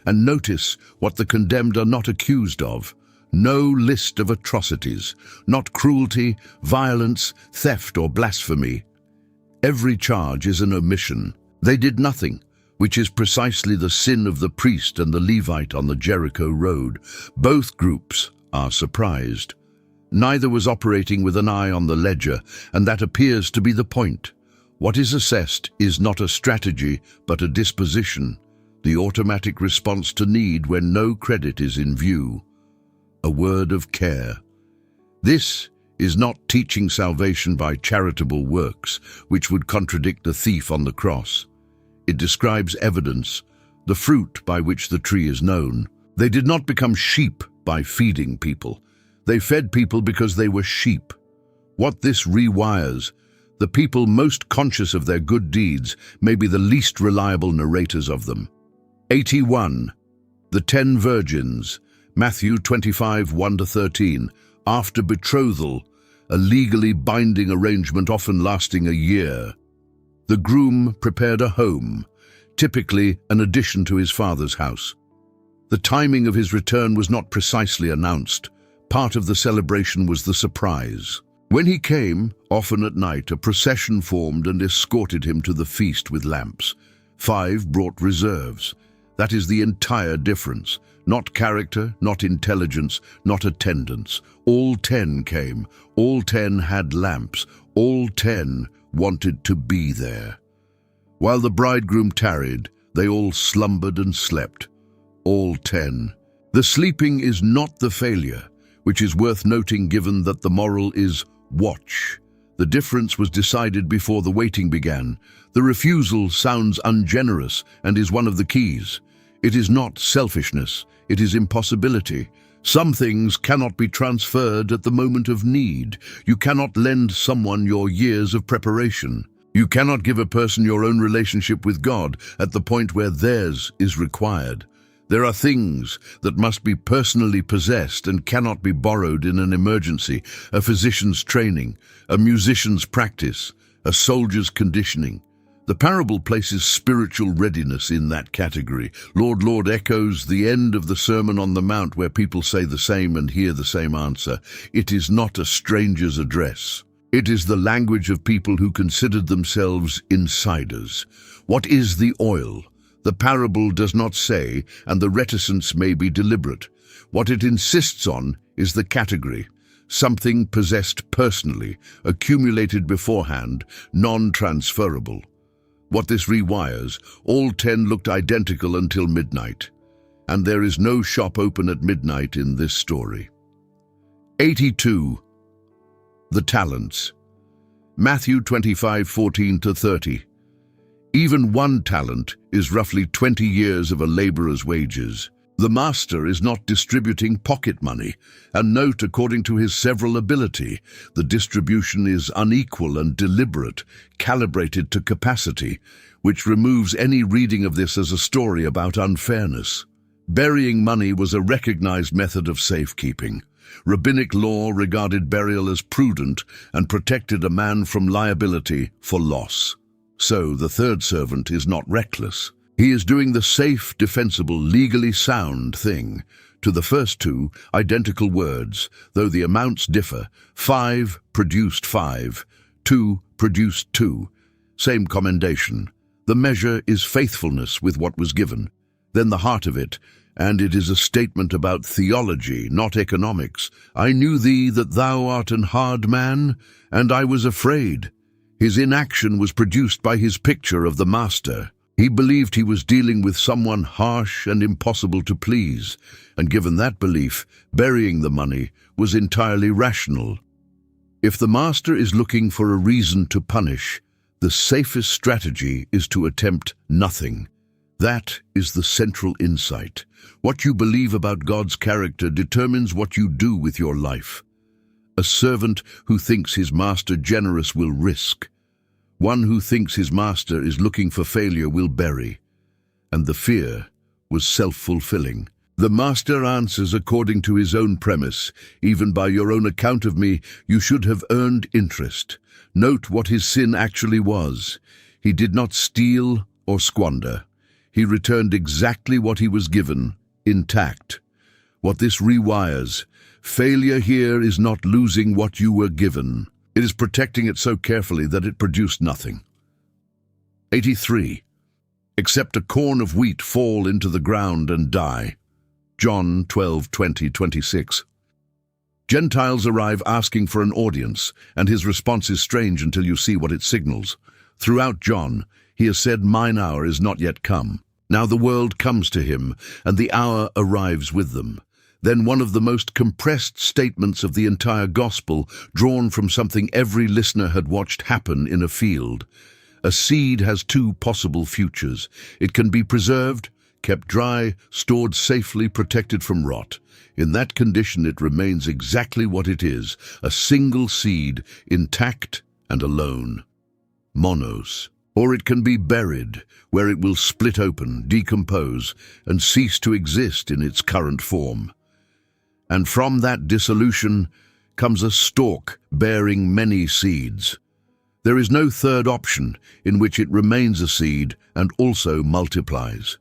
And notice what the condemned are not accused of. No list of atrocities, not cruelty, violence, theft, or blasphemy. Every charge is an omission. They did nothing, which is precisely the sin of the priest and the Levite on the Jericho road. Both groups are surprised. Neither was operating with an eye on the ledger, and that appears to be the point. What is assessed is not a strategy, but a disposition, the automatic response to need when no credit is in view. A word of care. This is not teaching salvation by charitable works, which would contradict the thief on the cross. It describes evidence, the fruit by which the tree is known. They did not become sheep by feeding people. They fed people because they were sheep. What this rewires, the people most conscious of their good deeds may be the least reliable narrators of them. 81. The 10 virgins. Matthew 25:1-13. After betrothal, a legally binding arrangement often lasting a year, the groom prepared a home, typically an addition to his father's house. The timing of his return was not precisely announced. Part of the celebration was the surprise. When he came, often at night, a procession formed and escorted him to the feast with lamps. 5 brought reserves. That is the entire difference. Not character, not intelligence, not attendance. All 10 came. All 10 had lamps. All 10 wanted to be there. While the bridegroom tarried, they all slumbered and slept. All 10. The sleeping is not the failure, which is worth noting given that the moral is watch. The difference was decided before the waiting began. The refusal sounds ungenerous and is one of the keys. It is not selfishness, it is impossibility. Some things cannot be transferred at the moment of need. You cannot lend someone your years of preparation. You cannot give a person your own relationship with God at the point where theirs is required. There are things that must be personally possessed and cannot be borrowed in an emergency: a physician's training, a musician's practice, a soldier's conditioning. The parable places spiritual readiness in that category. Lord echoes the end of the Sermon on the Mount, where people say the same and hear the same answer. It is not a stranger's address. It is the language of people who considered themselves insiders. What is the oil? The parable does not say, and the reticence may be deliberate. What it insists on is the category: something possessed personally, accumulated beforehand, non-transferable. What this rewires: all 10 looked identical until midnight, and there is no shop open at midnight in this story. 82. The talents. Matthew 25:14-30. Even 1 talent is roughly 20 years of a laborer's wages. The master is not distributing pocket money, and note, according to his several ability, the distribution is unequal and deliberate, calibrated to capacity, which removes any reading of this as a story about unfairness. Burying money was a recognized method of safekeeping. Rabbinic law regarded burial as prudent and protected a man from liability for loss. So the third servant is not reckless. He is doing the safe, defensible, legally sound thing. To the first 2, identical words, though the amounts differ. 5 produced 5, 2 produced 2. Same commendation. The measure is faithfulness with what was given. Then the heart of it, and it is a statement about theology, not economics. I knew thee that thou art an hard man, and I was afraid. His inaction was produced by his picture of the master. He believed he was dealing with someone harsh and impossible to please, and given that belief, burying the money was entirely rational. If the master is looking for a reason to punish, the safest strategy is to attempt nothing. That is the central insight. What you believe about God's character determines what you do with your life. A servant who thinks his master generous will risk. One who thinks his master is looking for failure will bury. And the fear was self-fulfilling. The master answers according to his own premise: even by your own account of me, you should have earned interest. Note what his sin actually was. He did not steal or squander. He returned exactly what he was given, intact. What this rewires: failure here is not losing what you were given. It is protecting it so carefully that it produced nothing. 83. Except a corn of wheat fall into the ground and die. John 12:20-26. Gentiles arrive asking for an audience, and his response is strange until you see what it signals. Throughout John, he has said, "Mine hour is not yet come." Now the world comes to him, and the hour arrives with them. Then one of the most compressed statements of the entire gospel, drawn from something every listener had watched happen in a field. A seed has 2 possible futures. It can be preserved, kept dry, stored safely, protected from rot. In that condition it remains exactly what it is, a single seed, intact and alone. Monos. Or it can be buried, where it will split open, decompose, and cease to exist in its current form. And from that dissolution comes a stalk bearing many seeds. There is no third option in which it remains a seed and also multiplies.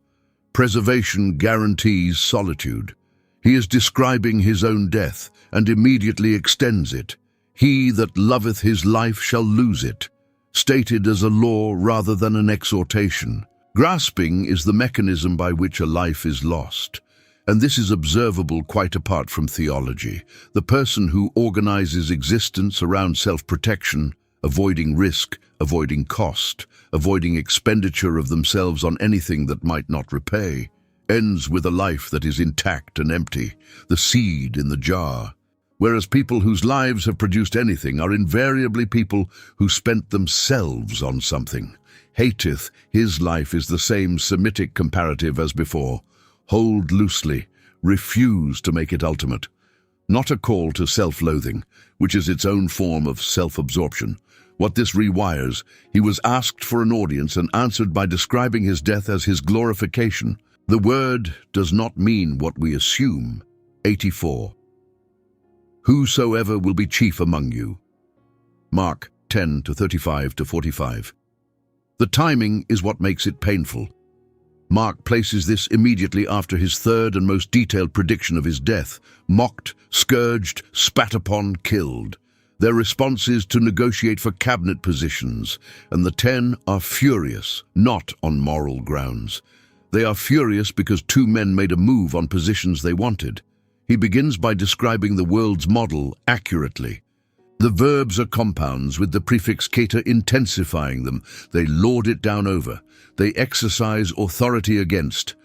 Preservation guarantees solitude. He is describing his own death and immediately extends it. He that loveth his life shall lose it, stated as a law rather than an exhortation. Grasping is the mechanism by which a life is lost. And this is observable quite apart from theology. The person who organizes existence around self-protection, avoiding risk, avoiding cost, avoiding expenditure of themselves on anything that might not repay, ends with a life that is intact and empty, the seed in the jar. whereas people whose lives have produced anything are invariably people who spent themselves on something. Hateth, his life is the same Semitic comparative as before. Hold loosely, refuse to make it ultimate. Not a call to self-loathing, which is its own form of self-absorption. What this rewires, he was asked for an audience and answered by describing his death as his glorification. The word does not mean what we assume. 84. Whosoever will be chief among you. Mark 10:35-45. The timing is what makes it painful. Mark places this immediately after his third and most detailed prediction of his death: mocked, scourged, spat upon, killed. Their response is to negotiate for cabinet positions, and the 10 are furious, not on moral grounds. They are furious because two men made a move on positions they wanted. He begins by describing the world's model accurately. The verbs are compounds with the prefix keta intensifying them. They lord it down over. They exercise authority against.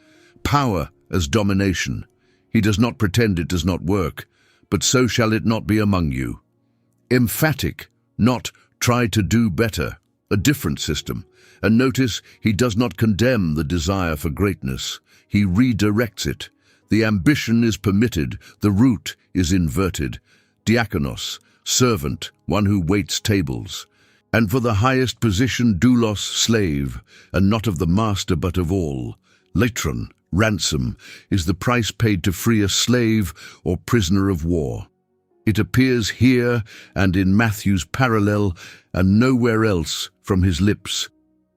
Power as domination. He does not pretend it does not work, but so shall it not be among you. Emphatic, not try to do better, a different system. And notice, he does not condemn the desire for greatness. He redirects it. The ambition is permitted, the root is inverted. Diakonos, servant, one who waits tables. And for the highest position, doulos, slave, and not of the master but of all. Latron, ransom, is the price paid to free a slave or prisoner of war. It appears here and in Matthew's parallel and nowhere else from his lips,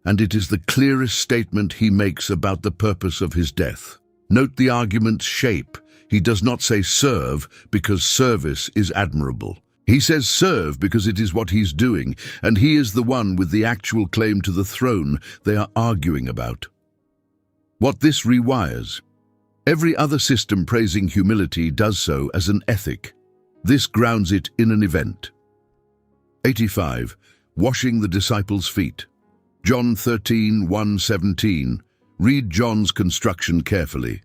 and it is the clearest statement he makes about the purpose of his death. Note the argument's shape. He does not say serve because service is admirable. He says serve because it is what he's doing, and he is the one with the actual claim to the throne they are arguing about. What this rewires. Every other system praising humility does so as an ethic. This grounds it in an event. 85. Washing the disciples' feet. John 13:1-17. Read John's construction carefully.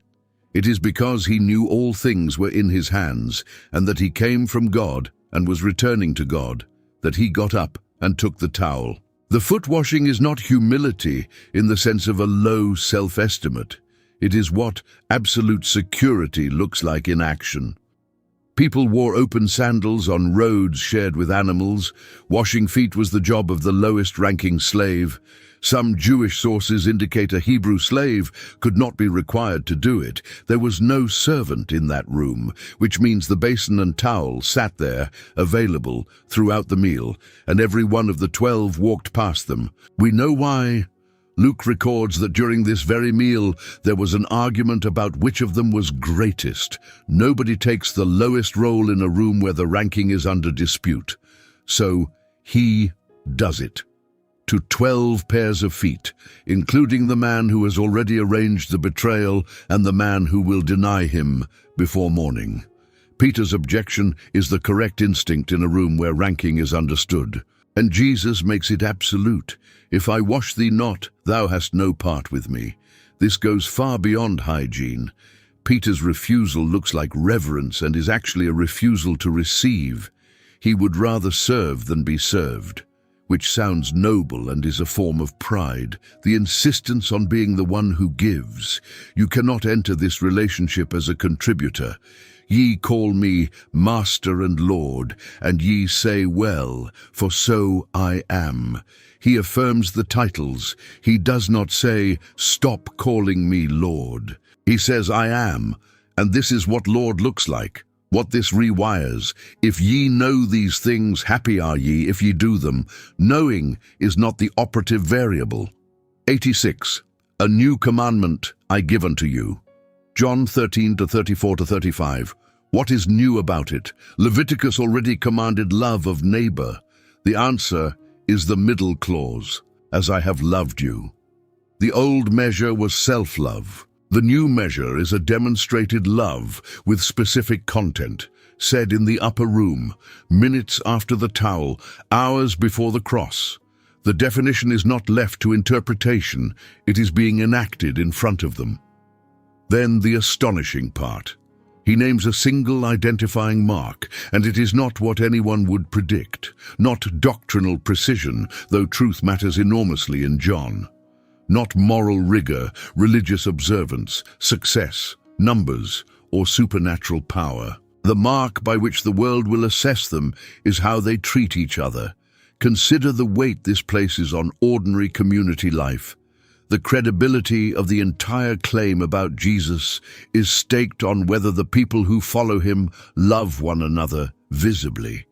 It is because he knew all things were in his hands, and that he came from God and was returning to God, that he got up and took the towel. The foot washing is not humility in the sense of a low self-estimate. It is what absolute security looks like in action. People wore open sandals on roads shared with animals. Washing feet was the job of the lowest-ranking slave. Some Jewish sources indicate a Hebrew slave could not be required to do it. There was no servant in that room, which means the basin and towel sat there, available, throughout the meal, and every one of the 12 walked past them. We know why. Luke records that during this very meal there was an argument about which of them was greatest. Nobody takes the lowest role in a room where the ranking is under dispute. So he does it. To 12 pairs of feet, including the man who has already arranged the betrayal and the man who will deny him before morning. Peter's objection is the correct instinct in a room where ranking is understood. And Jesus makes it absolute. If I wash thee not, thou hast no part with me. This goes far beyond hygiene. Peter's refusal looks like reverence and is actually a refusal to receive. He would rather serve than be served, which sounds noble and is a form of pride, the insistence on being the one who gives. You cannot enter this relationship as a contributor. Ye call me Master and Lord, and ye say well, for so I am. He affirms the titles. He does not say, stop calling me Lord. He says, I am, and this is what Lord looks like. What this rewires. If ye know these things, happy are ye if ye do them. Knowing is not the operative variable. 86. A new commandment I give unto you. John 13:34-35. What is new about it? Leviticus already commanded love of neighbor. The answer is the middle clause, as I have loved you. The old measure was self-love. The new measure is a demonstrated love with specific content, said in the upper room, minutes after the towel, hours before the cross. The definition is not left to interpretation, it is being enacted in front of them. Then the astonishing part. He names a single identifying mark, and it is not what anyone would predict, not doctrinal precision, though truth matters enormously in John. Not moral rigor, religious observance, success, numbers, or supernatural power. The mark by which the world will assess them is how they treat each other. Consider the weight this places on ordinary community life. The credibility of the entire claim about Jesus is staked on whether the people who follow him love one another visibly,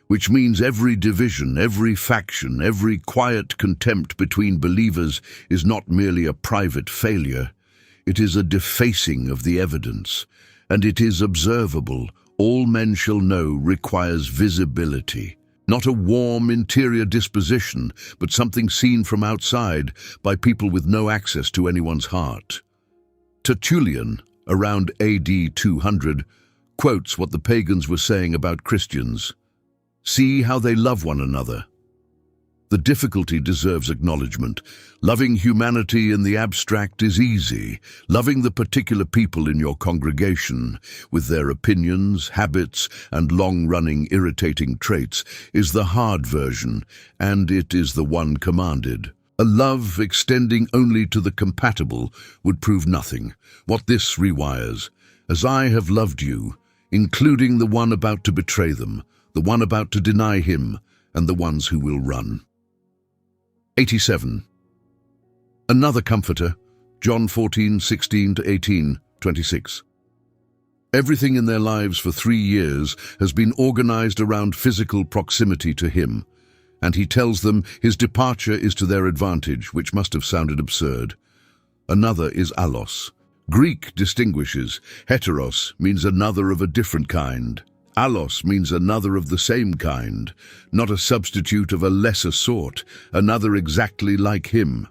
which means every division, every faction, every quiet contempt between believers is not merely a private failure. It is a defacing of the evidence, and it is observable. All men shall know requires visibility. Not a warm interior disposition, but something seen from outside by people with no access to anyone's heart. Tertullian, around AD 200, quotes what the pagans were saying about Christians. See how they love one another. The difficulty deserves acknowledgement. Loving humanity in the abstract is easy. Loving the particular people in your congregation, with their opinions, habits, and long-running irritating traits, is the hard version, and it is the one commanded. A love extending only to the compatible would prove nothing. What this rewires: as I have loved you, including the one about to betray them, the one about to deny him, and the ones who will run. 87. Another comforter, John 14:16-18, 26. Everything in their lives for 3 years has been organized around physical proximity to him, and he tells them his departure is to their advantage, which must have sounded absurd. Another is allos. Greek distinguishes. Heteros means another of a different kind. Allos means another of the same kind, not a substitute of a lesser sort, another exactly like him.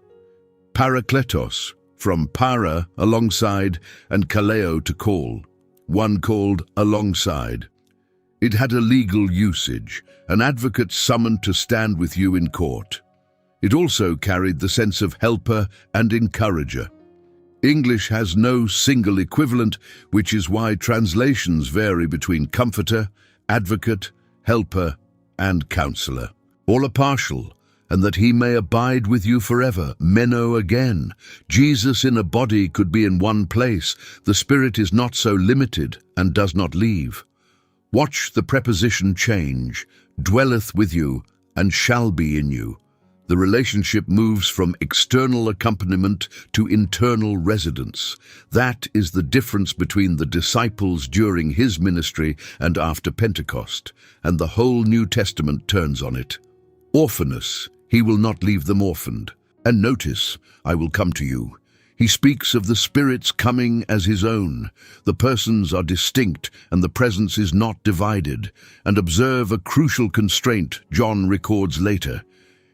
Parakletos, from para, alongside, and kaleo, to call, one called alongside. It had a legal usage, an advocate summoned to stand with you in court. It also carried the sense of helper and encourager. English has no single equivalent, which is why translations vary between comforter, advocate, helper, and counselor. All are partial, and that he may abide with you forever. Meno again. Jesus in a body could be in one place. The Spirit is not so limited and does not leave. Watch the preposition change. Dwelleth with you and shall be in you. The relationship moves from external accompaniment to internal residence. That is the difference between the disciples during his ministry and after Pentecost, and the whole New Testament turns on it. Orphanus, he will not leave them orphaned. And notice, I will come to you. He speaks of the Spirit's coming as his own. The persons are distinct and the presence is not divided. And observe a crucial constraint John records later.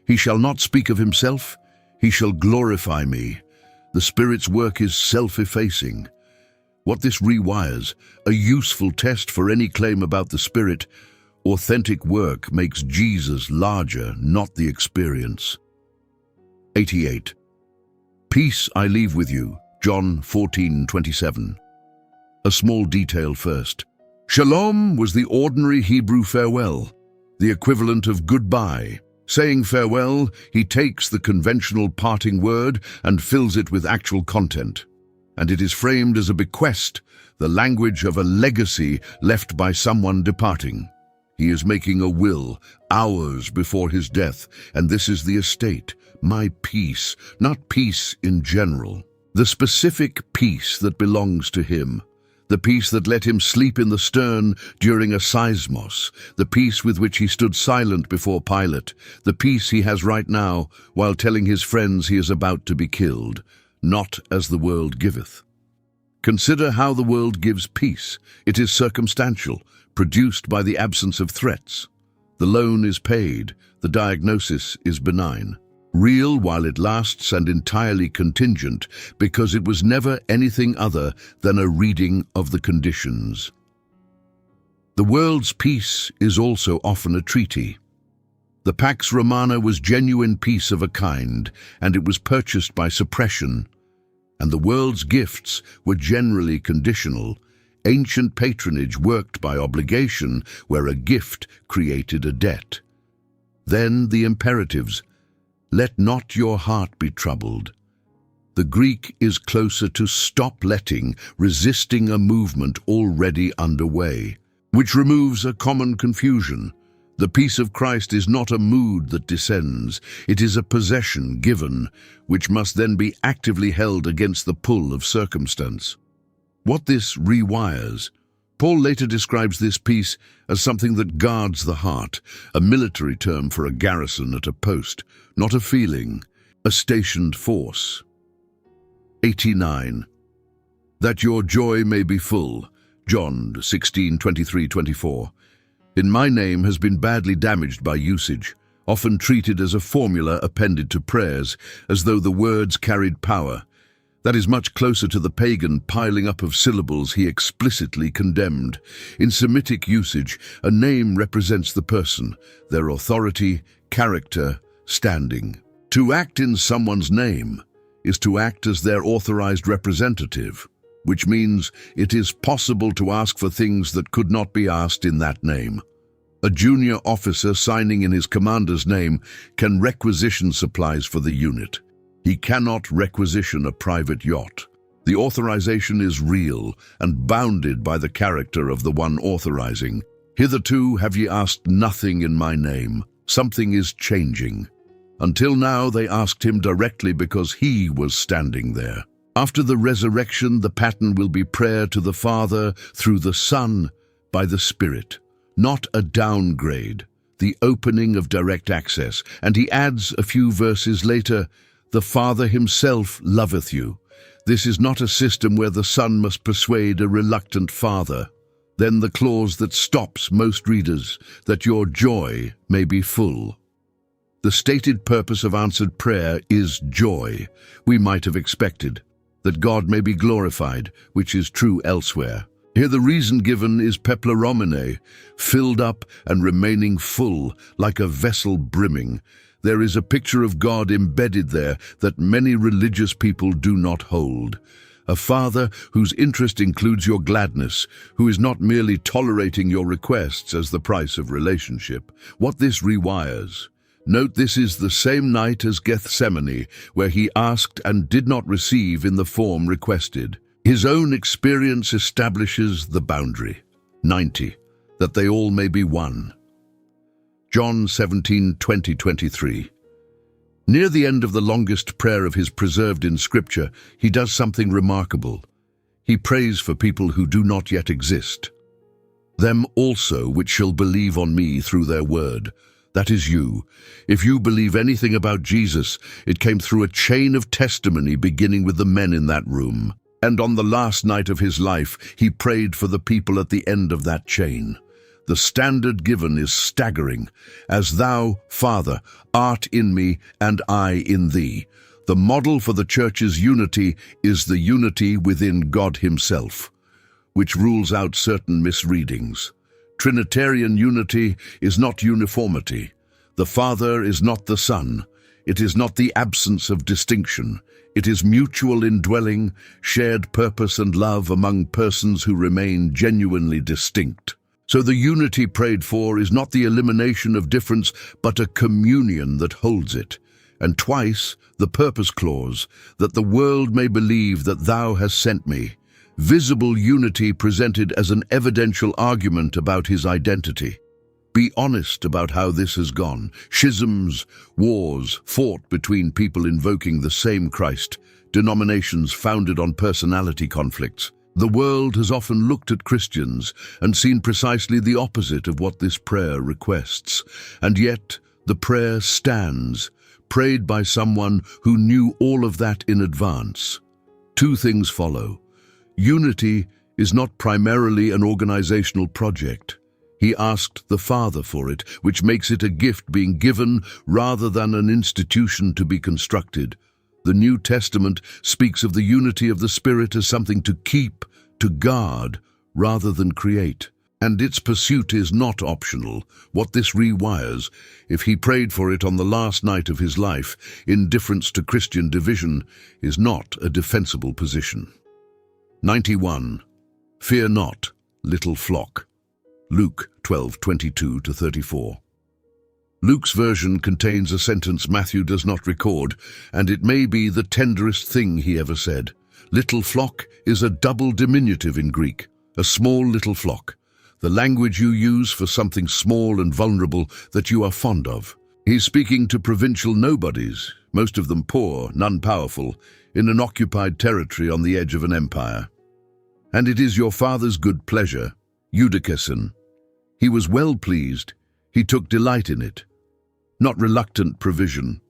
He shall not speak of himself, he shall glorify me. The Spirit's work is self-effacing. What this rewires, a useful test for any claim about the Spirit, authentic work makes Jesus larger, not the experience. 88. Peace I leave with you, John 14:27. A small detail first. Shalom was the ordinary Hebrew farewell, the equivalent of goodbye. Saying farewell, he takes the conventional parting word and fills it with actual content. And it is framed as a bequest, the language of a legacy left by someone departing. He is making a will, hours before his death, and this is the estate, my peace, not peace in general. The specific peace that belongs to him. The peace that let him sleep in the stern during a seismos, the peace with which he stood silent before Pilate, the peace he has right now while telling his friends he is about to be killed, not as the world giveth. Consider how the world gives peace. It is circumstantial, produced by the absence of threats. The loan is paid, the diagnosis is benign. Real while it lasts and entirely contingent, because it was never anything other than a reading of the conditions. The world's peace is also often a treaty. The Pax Romana was genuine peace of a kind, and it was purchased by suppression. And the world's gifts were generally conditional, ancient patronage worked by obligation, where a gift created a debt. Then the imperatives, let not your heart be troubled. The Greek is closer to stop letting, resisting a movement already underway, which removes a common confusion. The peace of Christ is not a mood that descends, it is a possession given, which must then be actively held against the pull of circumstance. What this rewires, Paul later describes this peace as something that guards the heart, a military term for a garrison at a post, not a feeling, a stationed force. 89. That your joy may be full. John 16:23-24. In my name has been badly damaged by usage, often treated as a formula appended to prayers, as though the words carried power. That is much closer to the pagan piling up of syllables he explicitly condemned. In Semitic usage, a name represents the person, their authority, character, standing. To act in someone's name is to act as their authorized representative, which means it is possible to ask for things that could not be asked in that name. A junior officer signing in his commander's name can requisition supplies for the unit. He cannot requisition a private yacht. The authorization is real and bounded by the character of the one authorizing. Hitherto have ye asked nothing in my name. Something is changing. Until now they asked him directly because he was standing there. After the resurrection, the pattern will be prayer to the Father through the Son by the Spirit. Not a downgrade, the opening of direct access. And he adds a few verses later, the Father himself loveth you. This is not a system where the Son must persuade a reluctant Father. Then the clause that stops most readers, that your joy may be full. The stated purpose of answered prayer is joy. We might have expected that God may be glorified, which is true elsewhere. Here the reason given is pepleromene, filled up and remaining full, like a vessel brimming. There is a picture of God embedded there that many religious people do not hold. A Father whose interest includes your gladness, who is not merely tolerating your requests as the price of relationship. What this rewires. Note this is the same night as Gethsemane, where he asked and did not receive in the form requested. His own experience establishes the boundary. 90. That they all may be one. John 17:20-23. Near the end of the longest prayer of his preserved in Scripture, he does something remarkable. He prays for people who do not yet exist. Them also which shall believe on me through their word. That is you. If you believe anything about Jesus, it came through a chain of testimony beginning with the men in that room. And on the last night of his life, he prayed for the people at the end of that chain. The standard given is staggering. As thou, Father, art in me and I in thee. The model for the church's unity is the unity within God himself, which rules out certain misreadings. Trinitarian unity is not uniformity. The Father is not the Son. It is not the absence of distinction. It is mutual indwelling, shared purpose and love among persons who remain genuinely distinct. So the unity prayed for is not the elimination of difference, but a communion that holds it. And twice, the purpose clause, that the world may believe that thou hast sent me. Visible unity presented as an evidential argument about his identity. Be honest about how this has gone. Schisms, wars, fought between people invoking the same Christ, denominations founded on personality conflicts. The world has often looked at Christians and seen precisely the opposite of what this prayer requests. And yet, the prayer stands, prayed by someone who knew all of that in advance. Two things follow. Unity is not primarily an organizational project. He asked the Father for it, which makes it a gift being given rather than an institution to be constructed. The New Testament speaks of the unity of the Spirit as something to keep, to guard, rather than create. And its pursuit is not optional. What this rewires, if he prayed for it on the last night of his life, indifference to Christian division, is not a defensible position. 91. Fear not, little flock. Luke 12:22-34. Luke's version contains a sentence Matthew does not record, and it may be the tenderest thing he ever said. Little flock is a double diminutive in Greek, a small little flock, the language you use for something small and vulnerable that you are fond of. He's speaking to provincial nobodies, most of them poor, none powerful, in an occupied territory on the edge of an empire. And it is your Father's good pleasure, eudokeson. He was well pleased, he took delight in it. Not reluctant provision,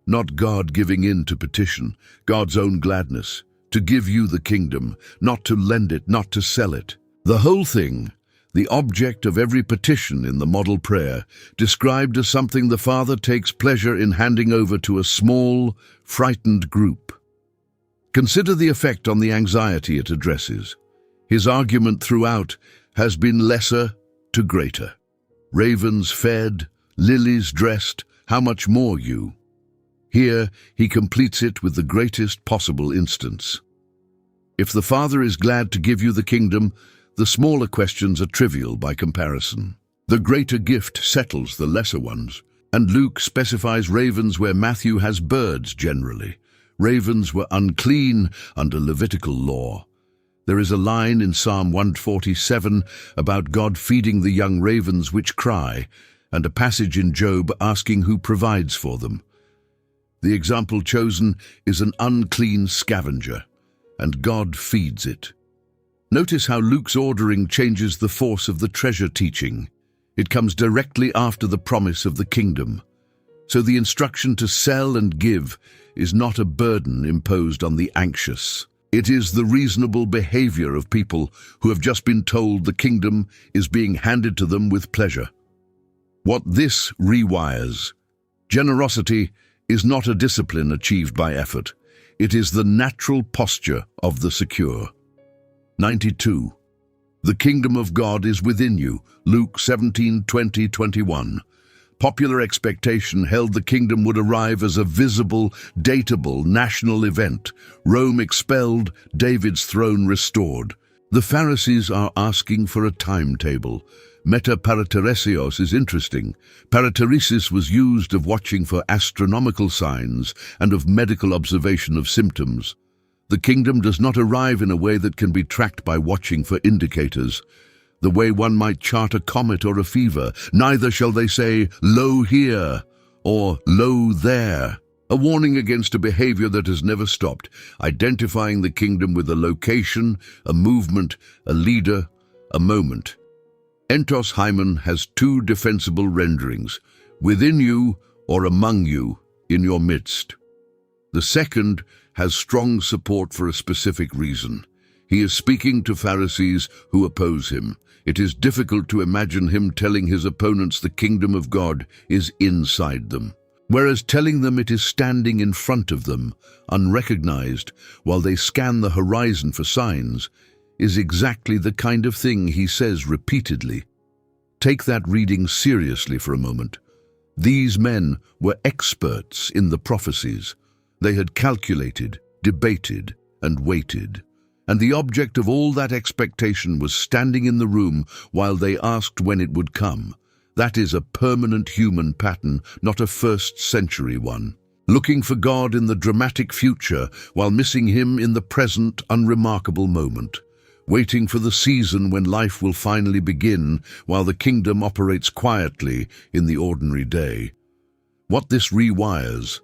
not God giving in to petition, God's own gladness, to give you the kingdom, not to lend it, not to sell it. The whole thing, the object of every petition in the model prayer, described as something the Father takes pleasure in handing over to a small, frightened group. Consider the effect on the anxiety it addresses. His argument throughout has been lesser to greater. Ravens fed, lilies dressed, how much more you? Here he completes it with the greatest possible instance. If the Father is glad to give you the kingdom, the smaller questions are trivial by comparison. The greater gift settles the lesser ones, and Luke specifies ravens where Matthew has birds generally. Ravens were unclean under Levitical law. There is a line in Psalm 147 about God feeding the young ravens which cry, and a passage in Job asking who provides for them. The example chosen is an unclean scavenger, and God feeds it. Notice how Luke's ordering changes the force of the treasure teaching. It comes directly after the promise of the kingdom. So the instruction to sell and give is not a burden imposed on the anxious. It is the reasonable behavior of people who have just been told the kingdom is being handed to them with pleasure. What this rewires: generosity is not a discipline achieved by effort. It is the natural posture of the secure. 92. The kingdom of God is within you. Luke 17:20-21. Popular expectation held the kingdom would arrive as a visible, datable national event. Rome expelled, David's throne restored. The Pharisees are asking for a timetable. Metaparatheresios is interesting. Parateresis was used of watching for astronomical signs and of medical observation of symptoms. The kingdom does not arrive in a way that can be tracked by watching for indicators. The way one might chart a comet or a fever. Neither shall they say, "Lo here," or "Lo there." A warning against a behavior that has never stopped, identifying the kingdom with a location, a movement, a leader, a moment. Entos Hymen has two defensible renderings: within you or among you, in your midst. The second has strong support for a specific reason. He is speaking to Pharisees who oppose him. It is difficult to imagine him telling his opponents the kingdom of God is inside them, whereas telling them it is standing in front of them, unrecognized, while they scan the horizon for signs, is exactly the kind of thing he says repeatedly. Take that reading seriously for a moment. These men were experts in the prophecies. They had calculated, debated, and waited. And the object of all that expectation was standing in the room while they asked when it would come. That is a permanent human pattern, not a first-century one. Looking for God in the dramatic future while missing him in the present, unremarkable moment. Waiting for the season when life will finally begin while the kingdom operates quietly in the ordinary day. What this rewires: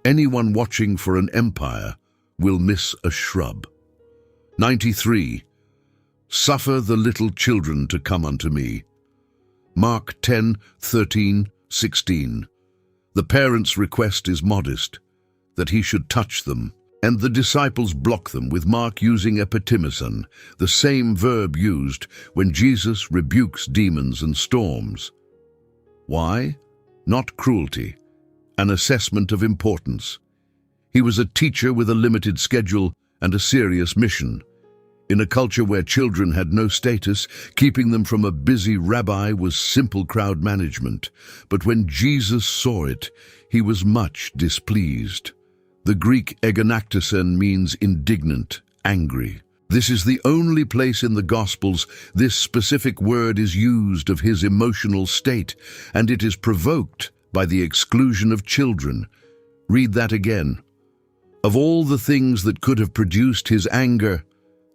anyone watching for an empire will miss a shrub. 93. Suffer the little children to come unto me. Mark 10:13-16. The parents' request is modest, that he should touch them, and the disciples block them, with Mark using epitimeson, the same verb used when Jesus rebukes demons and storms. Why? Not cruelty, an assessment of importance. He was a teacher with a limited schedule and a serious mission. In a culture where children had no status, keeping them from a busy rabbi was simple crowd management. But when Jesus saw it, he was much displeased. The Greek egonaktosen means indignant, angry. This is the only place in the Gospels this specific word is used of his emotional state, and it is provoked by the exclusion of children. Read that again. Of all the things that could have produced his anger,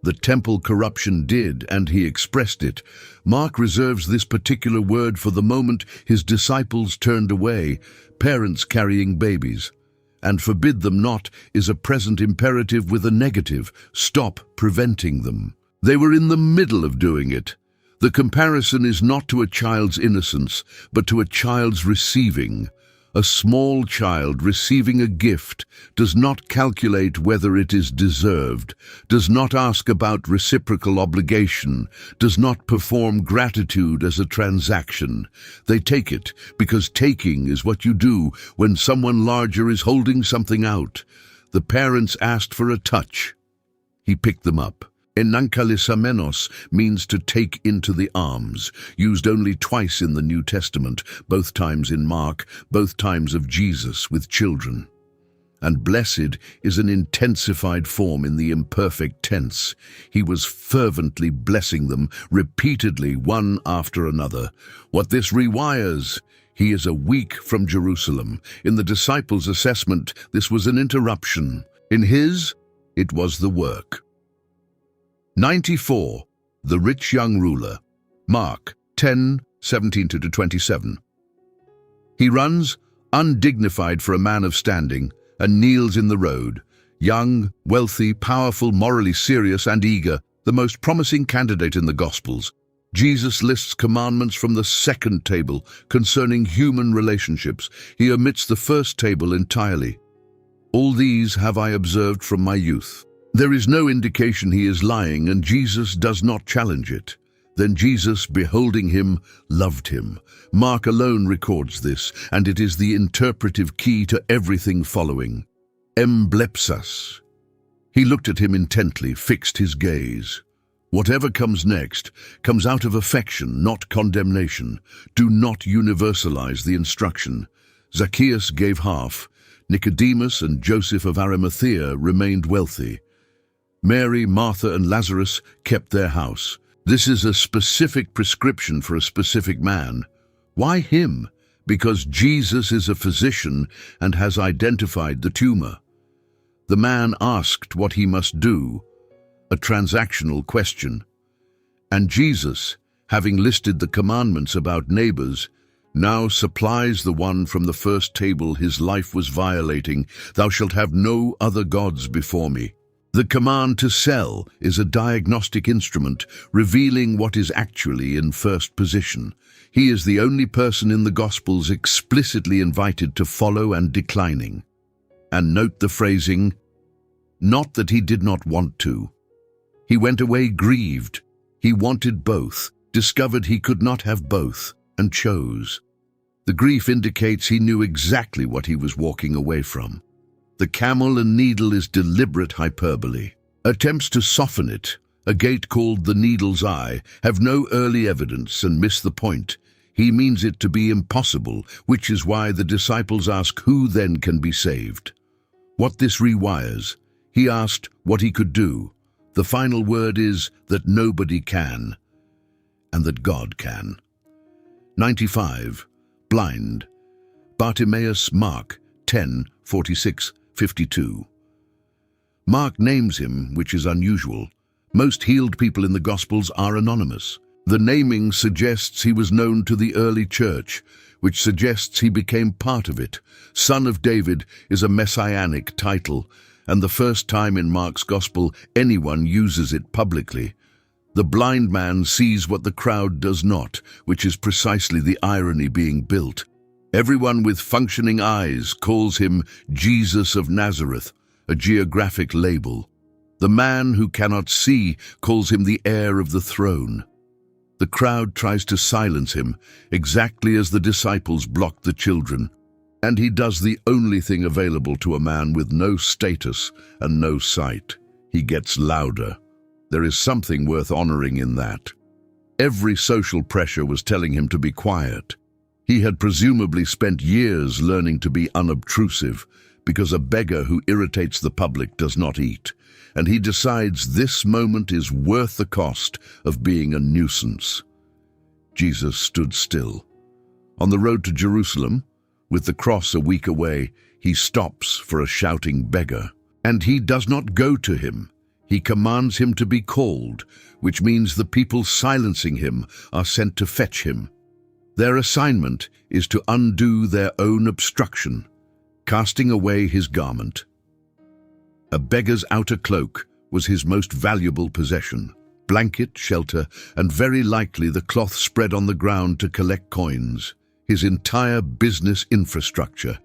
the temple corruption did, and he expressed it. Mark reserves this particular word for the moment his disciples turned away, parents carrying babies. And forbid them not is a present imperative with a negative, stop preventing them. They were in the middle of doing it. The comparison is not to a child's innocence, but to a child's receiving. A small child receiving a gift does not calculate whether it is deserved, does not ask about reciprocal obligation, does not perform gratitude as a transaction. They take it because taking is what you do when someone larger is holding something out. The parents asked for a touch. He picked them up. Enankhalisamenos means to take into the arms, used only twice in the New Testament, both times in Mark, both times of Jesus with children. And blessed is an intensified form in the imperfect tense. He was fervently blessing them, repeatedly, one after another. What this rewires: he is a week from Jerusalem. In the disciples' assessment, this was an interruption. In his, it was the work. 94. The Rich Young Ruler. Mark 10:17-27. He runs, undignified for a man of standing, and kneels in the road. Young, wealthy, powerful, morally serious and eager, the most promising candidate in the Gospels. Jesus lists commandments from the second table concerning human relationships. He omits the first table entirely. All these have I observed from my youth. There is no indication he is lying, and Jesus does not challenge it. Then Jesus, beholding him, loved him. Mark alone records this, and it is the interpretive key to everything following. Emblepsas. He looked at him intently, fixed his gaze. Whatever comes next comes out of affection, not condemnation. Do not universalize the instruction. Zacchaeus gave half. Nicodemus and Joseph of Arimathea remained wealthy. Mary, Martha, and Lazarus kept their house. This is a specific prescription for a specific man. Why him? Because Jesus is a physician and has identified the tumor. The man asked what he must do, a transactional question. And Jesus, having listed the commandments about neighbors, now supplies the one from the first table his life was violating. Thou shalt have no other gods before me. The command to sell is a diagnostic instrument revealing what is actually in first position. He is the only person in the Gospels explicitly invited to follow and declining. And note the phrasing, not that he did not want to. He went away grieved. He wanted both, discovered he could not have both, and chose. The grief indicates he knew exactly what he was walking away from. The camel and needle is deliberate hyperbole. Attempts to soften it, a gate called the needle's eye, have no early evidence and miss the point. He means it to be impossible, which is why the disciples ask who then can be saved. What this rewires: he asked what he could do. The final word is that nobody can, and that God can. 95. Blind. Bartimaeus, Mark 10:46-52. Mark names him, which is unusual. Most healed people in the Gospels are anonymous. The naming suggests he was known to the early church, which suggests he became part of it. Son of David is a messianic title, and the first time in Mark's Gospel anyone uses it publicly. The blind man sees what the crowd does not, which is precisely the irony being built. Everyone with functioning eyes calls him Jesus of Nazareth, a geographic label. The man who cannot see calls him the heir of the throne. The crowd tries to silence him, exactly as the disciples blocked the children. And he does the only thing available to a man with no status and no sight. He gets louder. There is something worth honoring in that. Every social pressure was telling him to be quiet. He had presumably spent years learning to be unobtrusive. because a beggar who irritates the public does not eat, and he decides this moment is worth the cost of being a nuisance. Jesus stood still. On the road to Jerusalem, with the cross a week away, he stops for a shouting beggar. And he does not go to him. He commands him to be called, which means the people silencing him are sent to fetch him. Their assignment is to undo their own obstruction, casting away his garment. A beggar's outer cloak was his most valuable possession. Blanket, shelter, and very likely the cloth spread on the ground to collect coins, his entire business infrastructure,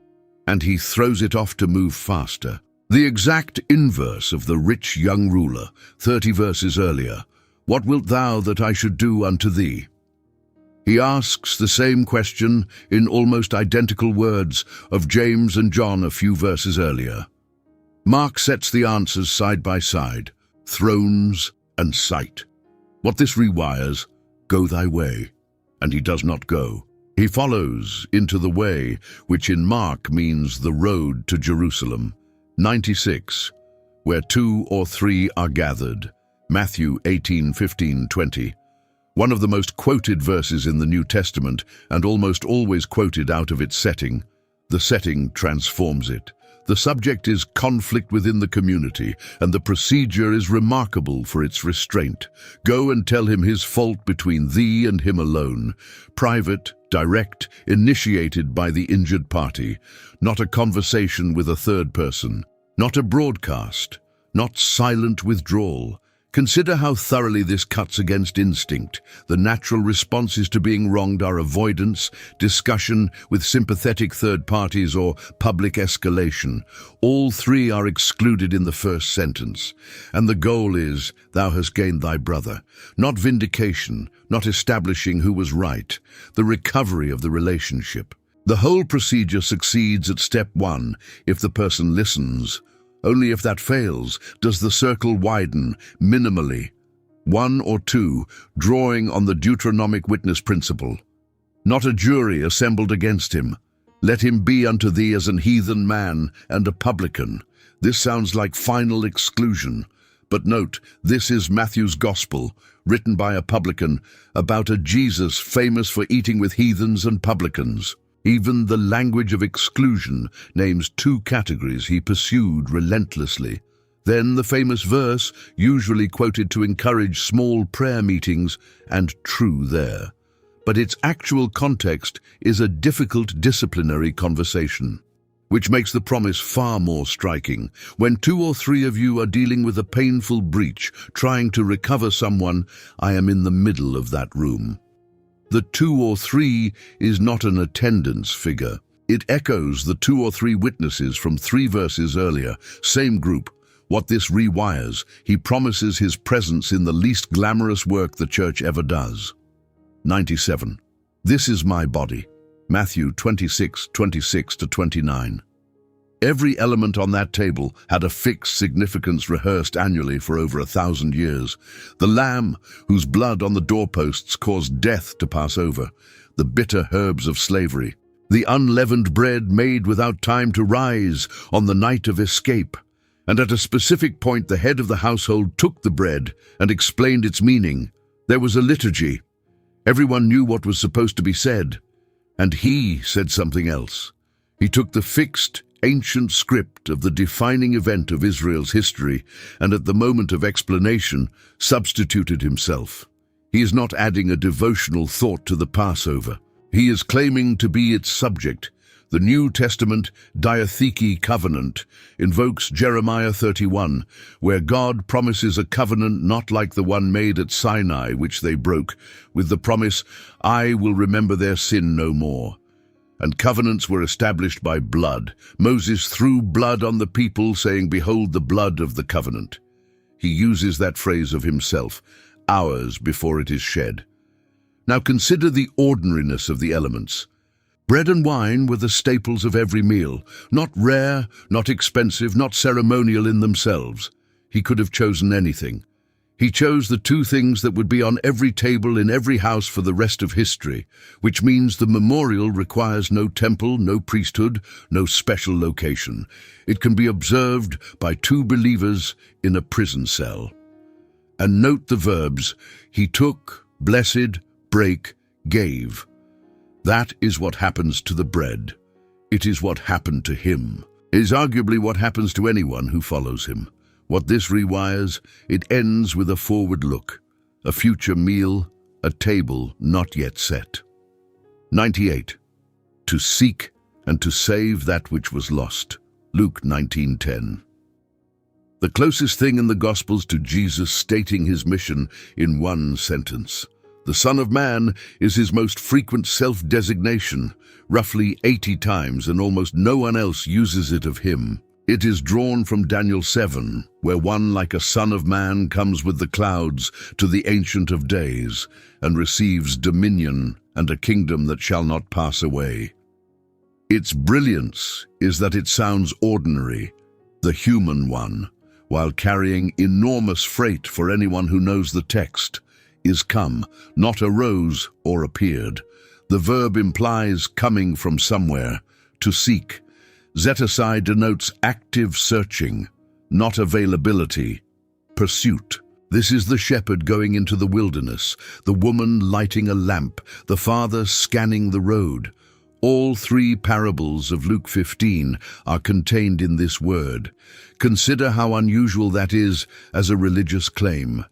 and he throws it off to move faster. The exact inverse of the rich young ruler, 30 verses earlier. What wilt thou that I should do unto thee? He asks the same question in almost identical words of James and John a few verses earlier. Mark sets the answers side by side, thrones and sight. What this rewires, go thy way, and he does not go. He follows into the way, which in Mark means the road to Jerusalem. 96, where 2 or 3 are gathered. Matthew 18:15-20. One of the most quoted verses in the New Testament and almost always quoted out of its setting. The setting transforms it. The subject is conflict within the community, and the procedure is remarkable for its restraint. Go and tell him his fault between thee and him alone. Private, direct, initiated by the injured party. Not a conversation with a third person. Not a broadcast. Not silent withdrawal. Consider how thoroughly this cuts against instinct. The natural responses to being wronged are avoidance, discussion with sympathetic third parties, or public escalation. All 3 are excluded in the first sentence. And the goal is, thou hast gained thy brother. Not vindication, not establishing who was right. The recovery of the relationship. The whole procedure succeeds at step 1 if the person listens. Only if that fails does the circle widen minimally. 1 or 2, drawing on the Deuteronomic witness principle. Not a jury assembled against him. Let him be unto thee as an heathen man and a publican. This sounds like final exclusion. But note, this is Matthew's gospel, written by a publican, about a Jesus famous for eating with heathens and publicans. Even the language of exclusion names 2 categories he pursued relentlessly. Then the famous verse, usually quoted to encourage small prayer meetings, and true there. But its actual context is a difficult disciplinary conversation, which makes the promise far more striking. When 2 or 3 of you are dealing with a painful breach, trying to recover someone, I am in the middle of that room. The 2 or 3 is not an attendance figure. It echoes the 2 or 3 witnesses from 3 verses earlier, same group. What this rewires, he promises his presence in the least glamorous work the church ever does. 97. This is my body. Matthew 26:26-29. Every element on that table had a fixed significance rehearsed annually for over 1,000 years. The lamb, whose blood on the doorposts caused death to pass over. The bitter herbs of slavery. The unleavened bread made without time to rise on the night of escape. And at a specific point, the head of the household took the bread and explained its meaning. There was a liturgy. Everyone knew what was supposed to be said. And he said something else. He took the fixed, ancient script of the defining event of Israel's history, and at the moment of explanation, substituted himself. He is not adding a devotional thought to the Passover. He is claiming to be its subject. The New Testament diatheke covenant invokes Jeremiah 31, where God promises a covenant not like the one made at Sinai, which they broke, with the promise, I will remember their sin no more. And covenants were established by blood. Moses threw blood on the people, saying, behold the blood of the covenant. He uses that phrase of himself, hours before it is shed. Now consider the ordinariness of the elements. Bread and wine were the staples of every meal, not rare, not expensive, not ceremonial in themselves. He could have chosen anything. He chose the two things that would be on every table in every house for the rest of history, which means the memorial requires no temple, no priesthood, no special location. It can be observed by two believers in a prison cell. And note the verbs, he took, blessed, break, gave. That is what happens to the bread. It is what happened to him. It is arguably what happens to anyone who follows him. What this rewires, it ends with a forward look, a future meal, a table not yet set. 98. To seek and to save that which was lost. Luke 19:10. The closest thing in the Gospels to Jesus stating his mission in one sentence. The Son of Man is his most frequent self-designation, roughly 80 times, and almost no one else uses it of him. It is drawn from Daniel 7, where one like a son of man comes with the clouds to the Ancient of Days and receives dominion and a kingdom that shall not pass away. Its brilliance is that it sounds ordinary, the human one, while carrying enormous freight for anyone who knows the text, is come, not arose or appeared. The verb implies coming from somewhere, to seek. Zetasai denotes active searching, not availability, pursuit. This is the shepherd going into the wilderness, the woman lighting a lamp, the father scanning the road. All three parables of Luke 15 are contained in this word. Consider how unusual that is as a religious claim.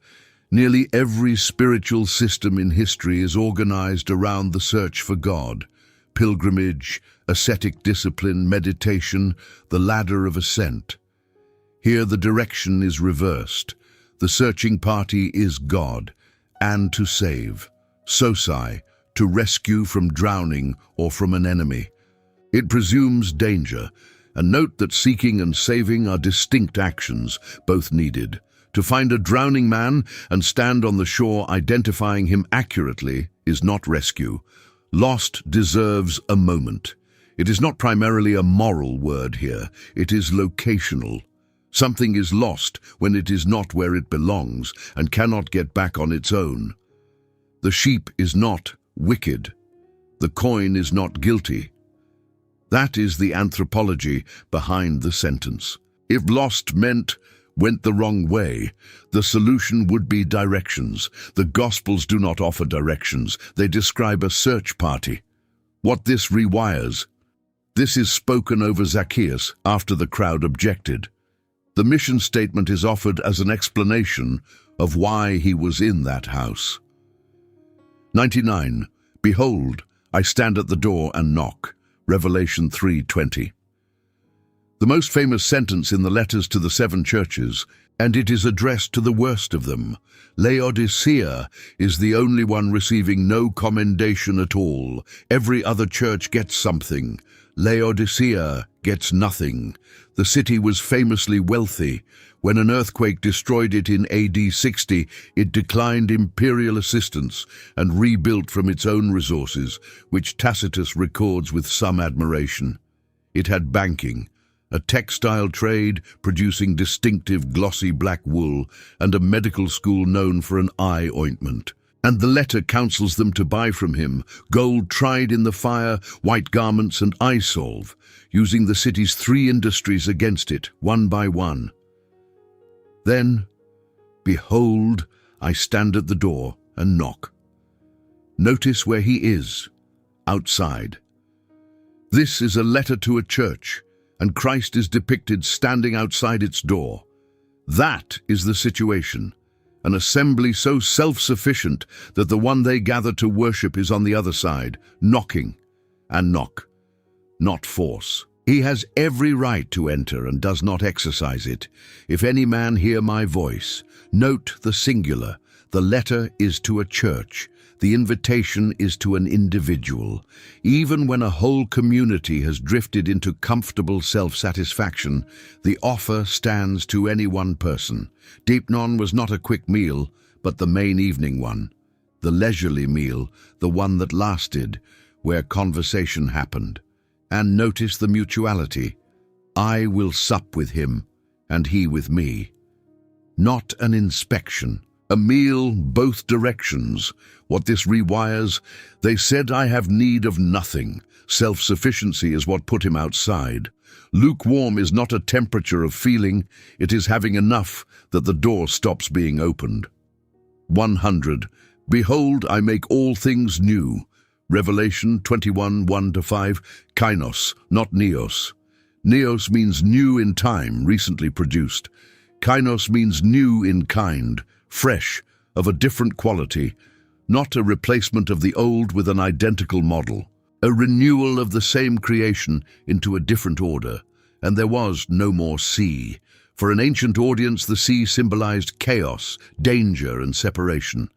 Nearly every spiritual system in history is organized around the search for God. Pilgrimage, ascetic discipline, meditation, the ladder of ascent. Here the direction is reversed. The searching party is God, and to save. Sosai, to rescue from drowning or from an enemy. It presumes danger, and note that seeking and saving are distinct actions, both needed. To find a drowning man and stand on the shore identifying him accurately is not rescue. Lost deserves a moment. It is not primarily a moral word here, it is locational. Something is lost when it is not where it belongs and cannot get back on its own. The sheep is not wicked. The coin is not guilty. That is the anthropology behind the sentence. If lost meant went the wrong way, the solution would be directions. The Gospels do not offer directions. They describe a search party. What this rewires, this is spoken over Zacchaeus after the crowd objected. The mission statement is offered as an explanation of why he was in that house. 99. Behold, I stand at the door and knock. Revelation 3:20. The most famous sentence in the letters to the 7 churches, and it is addressed to the worst of them. Laodicea is the only one receiving no commendation at all. Every other church gets something. Laodicea gets nothing. The city was famously wealthy. When an earthquake destroyed it in AD 60, it declined imperial assistance and rebuilt from its own resources, which Tacitus records with some admiration. It had banking, a textile trade producing distinctive glossy black wool, and a medical school known for an eye ointment. And the letter counsels them to buy from him gold tried in the fire, white garments, and eye salve, using the city's 3 industries against it, one by one. Then, behold, I stand at the door and knock. Notice where he is, outside. This is a letter to a church, and Christ is depicted standing outside its door. That is the situation. An assembly so self-sufficient that the one they gather to worship is on the other side, knocking, and knock, not force. He has every right to enter and does not exercise it. If any man hear my voice, note the singular. The letter is to a church. The invitation is to an individual. Even when a whole community has drifted into comfortable self-satisfaction, the offer stands to any one person. Deepnon was not a quick meal, but the main evening one. The leisurely meal, the one that lasted, where conversation happened. And notice the mutuality. I will sup with him, and he with me. Not an inspection, A meal, both directions. What this rewires, they said, I have need of nothing. Self-sufficiency is what put him outside. Lukewarm is not a temperature of feeling, it is having enough that the door stops being opened. 100. Behold, I make all things new. Revelation 21, 1-5. Kainos, not neos. Neos means new in time, recently produced. Kainos means new in kind, fresh, of a different quality, not a replacement of the old with an identical model. A renewal of the same creation into a different order, and there was no more sea. For an ancient audience, the sea symbolized chaos, danger, and separation.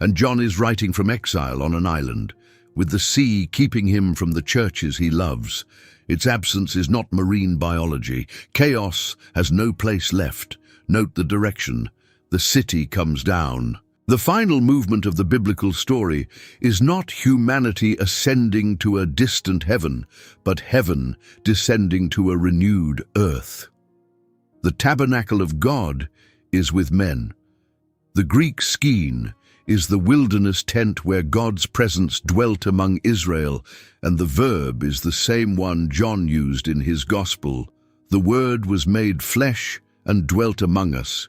And John is writing from exile on an island, with the sea keeping him from the churches he loves. Its absence is not marine biology. Chaos has no place left. Note the direction. The city comes down. The final movement of the biblical story is not humanity ascending to a distant heaven, but heaven descending to a renewed earth. The tabernacle of God is with men. The Greek skene is the wilderness tent where God's presence dwelt among Israel, and the verb is the same one John used in his gospel. The Word was made flesh and dwelt among us,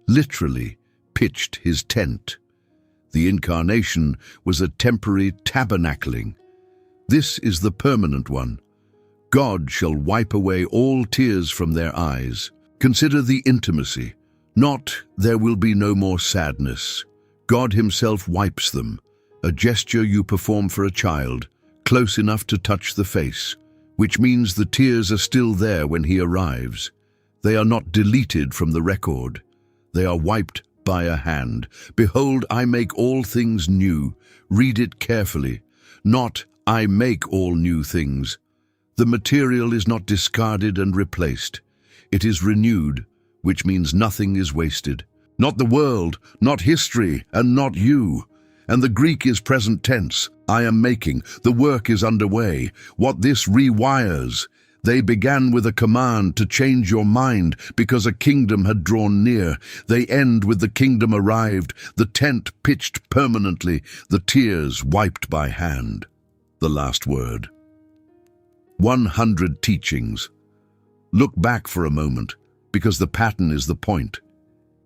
literally pitched his tent. The incarnation was a temporary tabernacling. This is the permanent one. God shall wipe away all tears from their eyes. Consider the intimacy. Not, there will be no more sadness. God himself wipes them, a gesture you perform for a child, close enough to touch the face, which means the tears are still there when he arrives. They are not deleted from the record. They are wiped by a hand. Behold, I make all things new. Read it carefully. Not, I make all new things. The material is not discarded and replaced. It is renewed, which means nothing is wasted. Not the world, not history, and not you. And the Greek is present tense. I am making. The work is underway. What this rewires. They began with a command to change your mind because a kingdom had drawn near. They end with the kingdom arrived, the tent pitched permanently, the tears wiped by hand. The last word. 100 teachings. Look back for a moment, because the pattern is the point.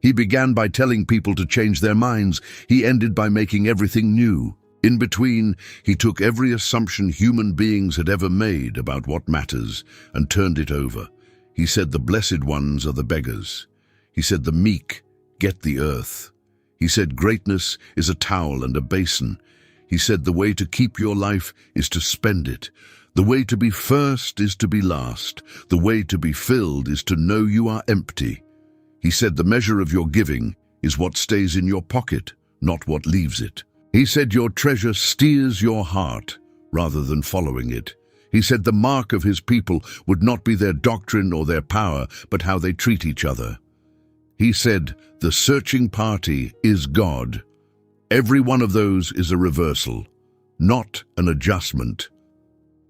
He began by telling people to change their minds. He ended by making everything new. In between, he took every assumption human beings had ever made about what matters and turned it over. He said the blessed ones are the beggars. He said the meek get the earth. He said greatness is a towel and a basin. He said the way to keep your life is to spend it. The way to be first is to be last. The way to be filled is to know you are empty. He said the measure of your giving is what stays in your pocket, not what leaves it. He said your treasure steers your heart rather than following it. He said the mark of his people would not be their doctrine or their power, but how they treat each other. He said the searching party is God. Every one of those is a reversal, not an adjustment.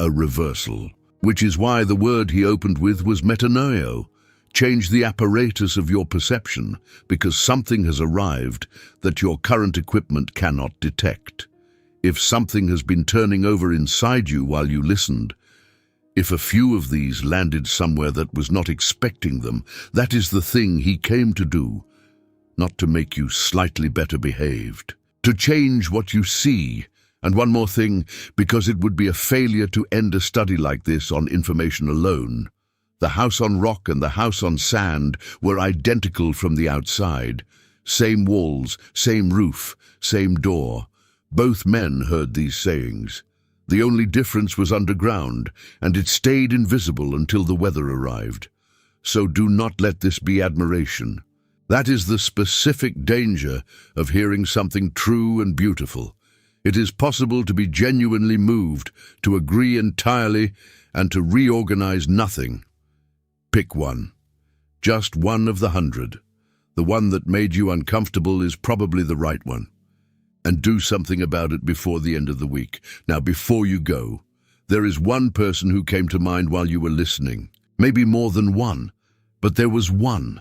A reversal, which is why the word he opened with was metanoeo. Change the apparatus of your perception, because something has arrived that your current equipment cannot detect. If something has been turning over inside you while you listened, if a few of these landed somewhere that was not expecting them, that is the thing he came to do, not to make you slightly better behaved, to change what you see. And one more thing, because it would be a failure to end a study like this on information alone. The house on rock and the house on sand were identical from the outside. Same walls, same roof, same door. Both men heard these sayings. The only difference was underground, and it stayed invisible until the weather arrived. So do not let this be admiration. That is the specific danger of hearing something true and beautiful. It is possible to be genuinely moved, to agree entirely, and to reorganize nothing. Pick one. Just one of the 100. The one that made you uncomfortable is probably the right one. And do something about it before the end of the week. Now, before you go, there is one person who came to mind while you were listening. Maybe more than one, but there was one.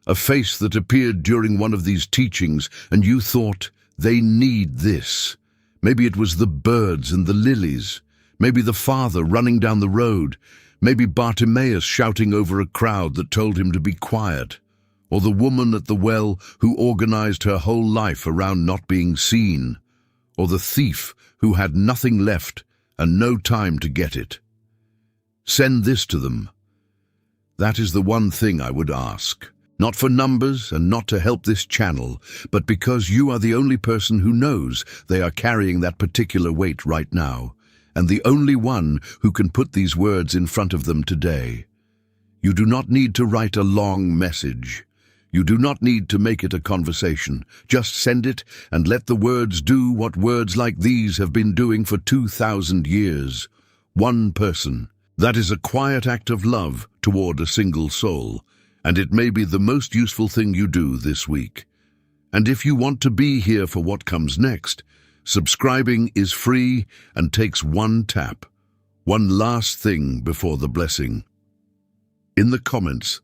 A face that appeared during one of these teachings, and you thought, they need this. Maybe it was the birds and the lilies. Maybe the father running down the road. Maybe Bartimaeus shouting over a crowd that told him to be quiet. Or the woman at the well who organized her whole life around not being seen. Or the thief who had nothing left and no time to get it. Send this to them. That is the one thing I would ask. Not for numbers and not to help this channel, but because you are the only person who knows they are carrying that particular weight right now, and the only one who can put these words in front of them today. You do not need to write a long message. You do not need to make it a conversation. Just send it and let the words do what words like these have been doing for 2,000 years. One person. That is a quiet act of love toward a single soul, and it may be the most useful thing you do this week. And if you want to be here for what comes next, subscribing is free and takes one tap. One last thing before the blessing. In the comments,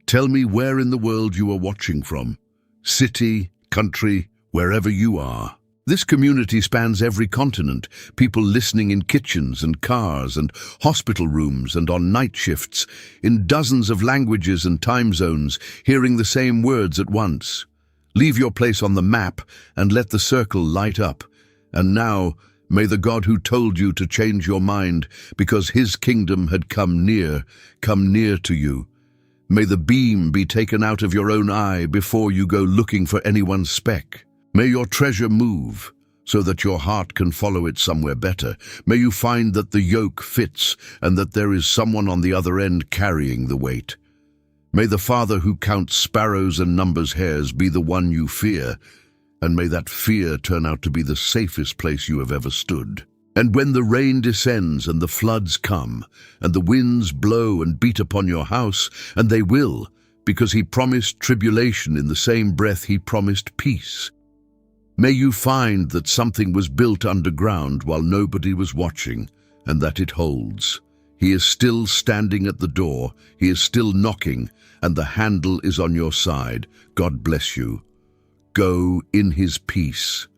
tell me where in the world you are watching from. City, country, wherever you are. This community spans every continent, people listening in kitchens and cars and hospital rooms and on night shifts, in dozens of languages and time zones, hearing the same words at once. Leave your place on the map and let the circle light up. And now, may the God who told you to change your mind because his kingdom had come near to you. May the beam be taken out of your own eye before you go looking for anyone's speck. May your treasure move so that your heart can follow it somewhere better. May you find that the yoke fits and that there is someone on the other end carrying the weight. May the Father who counts sparrows and numbers hairs be the one you fear, and may that fear turn out to be the safest place you have ever stood. And when the rain descends and the floods come, and the winds blow and beat upon your house, and they will, because he promised tribulation in the same breath he promised peace. May you find that something was built underground while nobody was watching, and that it holds. He is still standing at the door, he is still knocking, and the handle is on your side. God bless you. Go in his peace.